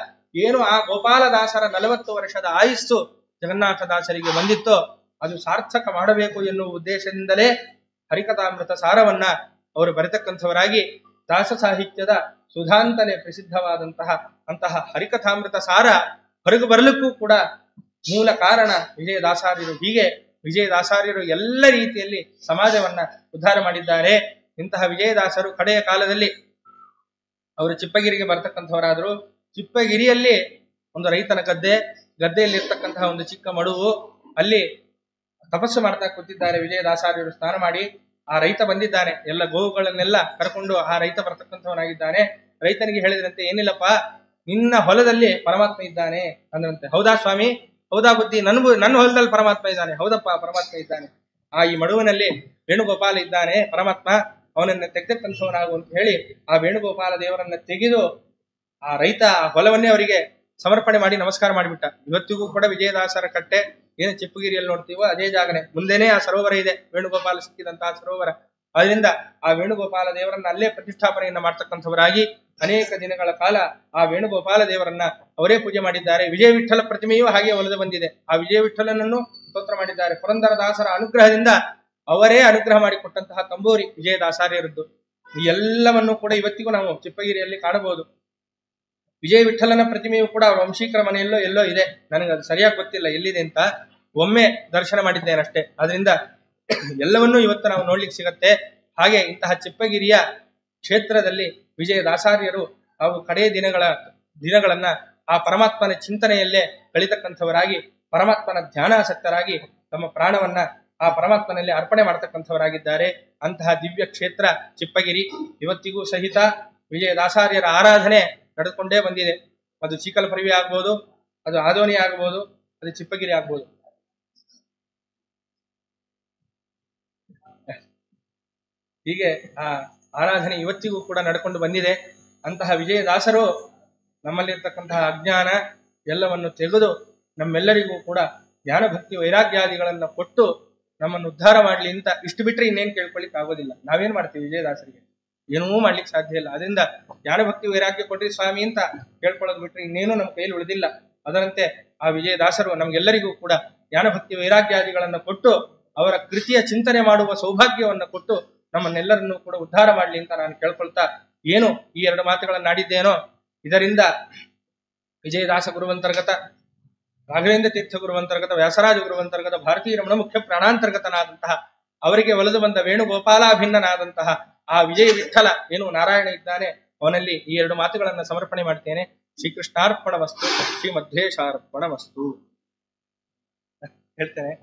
ಏನು ಆ ಗೋಪಾಲದಾಸರ 40 ವರ್ಷದ ಆಯುಸ್ಸು ಜಗನ್ನಾಥ ದಾಸರಿಗೆ ಬಂದಿತ್ತೋ ಅದು ಸಾರ್ಥಕ ಮಾಡಬೇಕು ಎನ್ನುವ ಉದ್ದೇಶದಿಂದಲೇ ಹರಿಕಥಾಮೃತ ಸಾರವನ್ನ ಅವರು ಬರೆತಕ್ಕಂಥವರಾಗಿ ದಾಸ ಸಾಹಿತ್ಯದ ಸುಧಾಂತಲೇ ಪ್ರಸಿದ್ಧವಾದಂತಹ ಹರಿಕಥಾಮೃತ ಸಾರ ಹೊರಗೆ ಬರಲಿಕ್ಕೂ ಕೂಡ ಮೂಲ ಕಾರಣ ವಿಜಯದಾಸಾರ್ಯರು. ಹೀಗೆ ವಿಜಯದಾಸಾರ್ಯರು ಎಲ್ಲ ರೀತಿಯಲ್ಲಿ ಸಮಾಜವನ್ನ ಉದ್ಧಾರ ಮಾಡಿದ್ದಾರೆ. ಇಂತಹ ವಿಜಯದಾಸರು ಕಡೆಯ ಕಾಲದಲ್ಲಿ ಅವರು ಚಿಪ್ಪಗಿರಿಗೆ ಬರ್ತಕ್ಕಂಥವರಾದ್ರು. ಚಿಪ್ಪಗಿರಿಯಲ್ಲಿ ಒಂದು ರೈತನ ಗದ್ದೆಯಲ್ಲಿರ್ತಕ್ಕಂತಹ ಒಂದು ಚಿಕ್ಕ ಮಡುವು, ಅಲ್ಲಿ ತಪಸ್ಸು ಮಾಡ್ತಾ ಕೂತಿದ್ದಾರೆ ವಿಜಯದಾಸಾರ್ಯರು ಸ್ನಾನ ಮಾಡಿ. ಆ ರೈತ ಬಂದಿದ್ದಾನೆ, ಎಲ್ಲ ಗೋವುಗಳನ್ನೆಲ್ಲ ಕರ್ಕೊಂಡು ಆ ರೈತ ಬರ್ತಕ್ಕಂಥವನಾಗಿದ್ದಾನೆ. ರೈತನಿಗೆ ಹೇಳಿದ್ರಂತೆ, ಏನಿಲ್ಲಪ್ಪ ನಿನ್ನ ಹೊಲದಲ್ಲಿ ಪರಮಾತ್ಮ ಇದ್ದಾನೆ ಅಂದ್ರಂತೆ. ಹೌದಾ ಸ್ವಾಮಿ? ಹೌದಾ ಬುದ್ಧಿ? ನನ್ನ ಹೊಲದಲ್ಲಿ ಪರಮಾತ್ಮ ಇದ್ದಾನೆ. ಹೌದಪ್ಪ ಪರಮಾತ್ಮ ಇದ್ದಾನೆ. ಈ ಮಡುವಿನಲ್ಲಿ ವೇಣುಗೋಪಾಲ ಇದ್ದಾನೆ ಪರಮಾತ್ಮ, ಅವನನ್ನ ತೆಗೆದಕ್ಕಂಥವನಾಗು ಅಂತ ಹೇಳಿ ಆ ವೇಣುಗೋಪಾಲ ದೇವರನ್ನ ತೆಗೆದು ಆ ರೈತ ಆ ಹೊಲವನ್ನೇ ಅವರಿಗೆ ಸಮರ್ಪಣೆ ಮಾಡಿ ನಮಸ್ಕಾರ ಮಾಡಿಬಿಟ್ಟ. ಇವತ್ತಿಗೂ ಕೂಡ ವಿಜಯದಾಸರ ಕಟ್ಟೆ ಏನು ಚಿಪ್ಪಗಿರಿಯಲ್ಲಿ ನೋಡ್ತೀವೋ ಅದೇ ಜಾಗನೆ, ಮುಂದೆನೇ ಆ ಸರೋವರ ಇದೆ, ವೇಣುಗೋಪಾಲ ಸಿಕ್ಕಿದಂತಹ ಸರೋವರ. ಅದರಿಂದ ಆ ವೇಣುಗೋಪಾಲ ದೇವರನ್ನ ಅಲ್ಲೇ ಪ್ರತಿಷ್ಠಾಪನೆಯನ್ನ ಮಾಡ್ತಕ್ಕಂಥವರಾಗಿ ಅನೇಕ ದಿನಗಳ ಕಾಲ ಆ ವೇಣುಗೋಪಾಲ ದೇವರನ್ನ ಅವರೇ ಪೂಜೆ ಮಾಡಿದ್ದಾರೆ. ವಿಜಯ ವಿಠಲ ಪ್ರತಿಮೆಯೂ ಹಾಗೆ ಒಲಿದು ಬಂದಿದೆ. ಆ ವಿಜಯ ವಿಠಲನನ್ನು ಸ್ತೋತ್ರ ಮಾಡಿದ್ದಾರೆ. ಪುರಂದರದಾಸರ ಅನುಗ್ರಹದಿಂದ ಅವರೇ ಅನುಗ್ರಹ ಮಾಡಿಕೊಟ್ಟಂತಹ ತಂಬೂರಿ ವಿಜಯದಾಸಾರ್ಯರದ್ದು. ಈ ಎಲ್ಲವನ್ನು ಕೂಡ ಇವತ್ತಿಗೂ ನಾವು ಚಿಪ್ಪಗಿರಿಯಲ್ಲಿ ಕಾಣಬಹುದು. ವಿಜಯ ವಿಠಲನ ಪ್ರತಿಮೆಯು ಕೂಡ ಅವರ ವಂಶೀಕರ ಮನೆಯಲ್ಲೋ ಎಲ್ಲೋ ಇದೆ, ನನಗೆ ಅದು ಸರಿಯಾಗಿ ಗೊತ್ತಿಲ್ಲ ಎಲ್ಲಿದೆ ಅಂತ. ಒಮ್ಮೆ ದರ್ಶನ ಮಾಡಿದ್ದೇನಷ್ಟೇ. ಅದರಿಂದ ಎಲ್ಲವನ್ನೂ ಇವತ್ತು ನಾವು ನೋಡ್ಲಿಕ್ಕೆ ಸಿಗತ್ತೆ. ಹಾಗೆ ಇಂತಹ ಚಿಪ್ಪಗಿರಿಯ ಕ್ಷೇತ್ರದಲ್ಲಿ ವಿಜಯದಾಸಾರ್ಯರು ತಾವು ಕಡೆಯ ದಿನಗಳನ್ನ ಆ ಪರಮಾತ್ಮನ ಚಿಂತನೆಯಲ್ಲೇ ಕಳಿತಕ್ಕಂಥವರಾಗಿ, ಪರಮಾತ್ಮನ ಧ್ಯಾನಾಸಕ್ತರಾಗಿ ತಮ್ಮ ಪ್ರಾಣವನ್ನ ಆ ಪರಮಾತ್ಮನಲ್ಲಿ ಅರ್ಪಣೆ ಮಾಡತಕ್ಕಂಥವರಾಗಿದ್ದಾರೆ. ಅಂತಹ ದಿವ್ಯ ಕ್ಷೇತ್ರ ಚಿಪ್ಪಗಿರಿ ಇವತ್ತಿಗೂ ಸಹಿತ ವಿಜಯದಾಸಾರ್ಯರ ಆರಾಧನೆ ನಡೆದುಕೊಂಡೇ ಬಂದಿದೆ. ಅದು ಚೀಕಲಪರಿವೆ ಆಗ್ಬೋದು, ಅದು ಆದೋನಿ ಆಗ್ಬೋದು, ಅದು ಚಿಪ್ಪಗಿರಿ ಆಗ್ಬೋದು. ಹೀಗೆ ಆ ಆರಾಧನೆ ಇವತ್ತಿಗೂ ಕೂಡ ನಡ್ಕೊಂಡು ಬಂದಿದೆ. ಅಂತಹ ವಿಜಯದಾಸರು ನಮ್ಮಲ್ಲಿರ್ತಕ್ಕಂತಹ ಅಜ್ಞಾನ ಎಲ್ಲವನ್ನು ತೆಗೆದು ನಮ್ಮೆಲ್ಲರಿಗೂ ಕೂಡ ಜ್ಞಾನ ಭಕ್ತಿ ವೈರಾಗ್ಯಾದಿಗಳನ್ನ ಕೊಟ್ಟು ನಮ್ಮನ್ನು ಉದ್ಧಾರ ಮಾಡ್ಲಿ ಅಂತ ಇಷ್ಟು ಬಿಟ್ರೆ ಇನ್ನೇನು ಕೇಳ್ಕೊಳ್ಳಿಕ್ ಆಗೋದಿಲ್ಲ. ನಾವೇನ್ ಮಾಡ್ತೀವಿ ವಿಜಯದಾಸರಿಗೆ? ಏನೂ ಮಾಡ್ಲಿಕ್ಕೆ ಸಾಧ್ಯ ಇಲ್ಲ. ಅದರಿಂದ ಜ್ಞಾನ ಭಕ್ತಿ ವೈರಾಗ್ಯ ಕೊಡ್ರಿ ಸ್ವಾಮಿ ಅಂತ ಕೇಳ್ಕೊಳ್ಳೋದು ಬಿಟ್ರೆ ಇನ್ನೇನು ನಮ್ಮ ಕೈಯಲ್ಲಿ ಉಳಿದಿಲ್ಲ. ಅದರಂತೆ ಆ ವಿಜಯದಾಸರು ನಮ್ಗೆಲ್ಲರಿಗೂ ಕೂಡ ಜ್ಞಾನ ಭಕ್ತಿ ವೈರಾಗ್ಯಾದಿಗಳನ್ನ ಕೊಟ್ಟು ಅವರ ಕೃತಿಯ ಚಿಂತನೆ ಮಾಡುವ ಸೌಭಾಗ್ಯವನ್ನ ಕೊಟ್ಟು ನಮ್ಮನ್ನೆಲ್ಲರನ್ನೂ ಕೂಡ ಉದ್ಧಾರ ಮಾಡ್ಲಿ ಅಂತ ನಾನು ಕೇಳ್ಕೊಳ್ತಾ ಏನು ಈ 2 ಮಾತುಗಳನ್ನ ಆಡಿದ್ದೇನೋ ಇದರಿಂದ ವಿಜಯದಾಸ ಗುರುವಂತರ್ಗತ, ರಾಘವೇಂದ್ರ ತೀರ್ಥ ಗುರುವಂತರ್ಗತ, ವ್ಯಾಸರಾಜ ಗುರುವಂತರ್ಗತ, ಭಾರತೀಯ ರಮಣ ಮುಖ್ಯ ಪ್ರಾಣಾಂತರ್ಗತನಾದಂತಹ ಅವರಿಗೆ ಒಲಿದು ಬಂದ ವೇಣುಗೋಪಾಲಾಭಿನ್ನನಾದಂತಹ ಆ ವಿಜಯ ವಿಠಲ ಏನು ನಾರಾಯಣ ಇದ್ದಾನೆ, ಅವನಲ್ಲಿ ಈ 2 ಮಾತುಗಳನ್ನ ಸಮರ್ಪಣೆ ಮಾಡ್ತೇನೆ. ಶ್ರೀಕೃಷ್ಣಾರ್ಪಣ ವಸ್ತು, ಶ್ರೀ ಮಧ್ವೇಶಾರ್ಪಣ ವಸ್ತು ಹೇಳ್ತೇನೆ.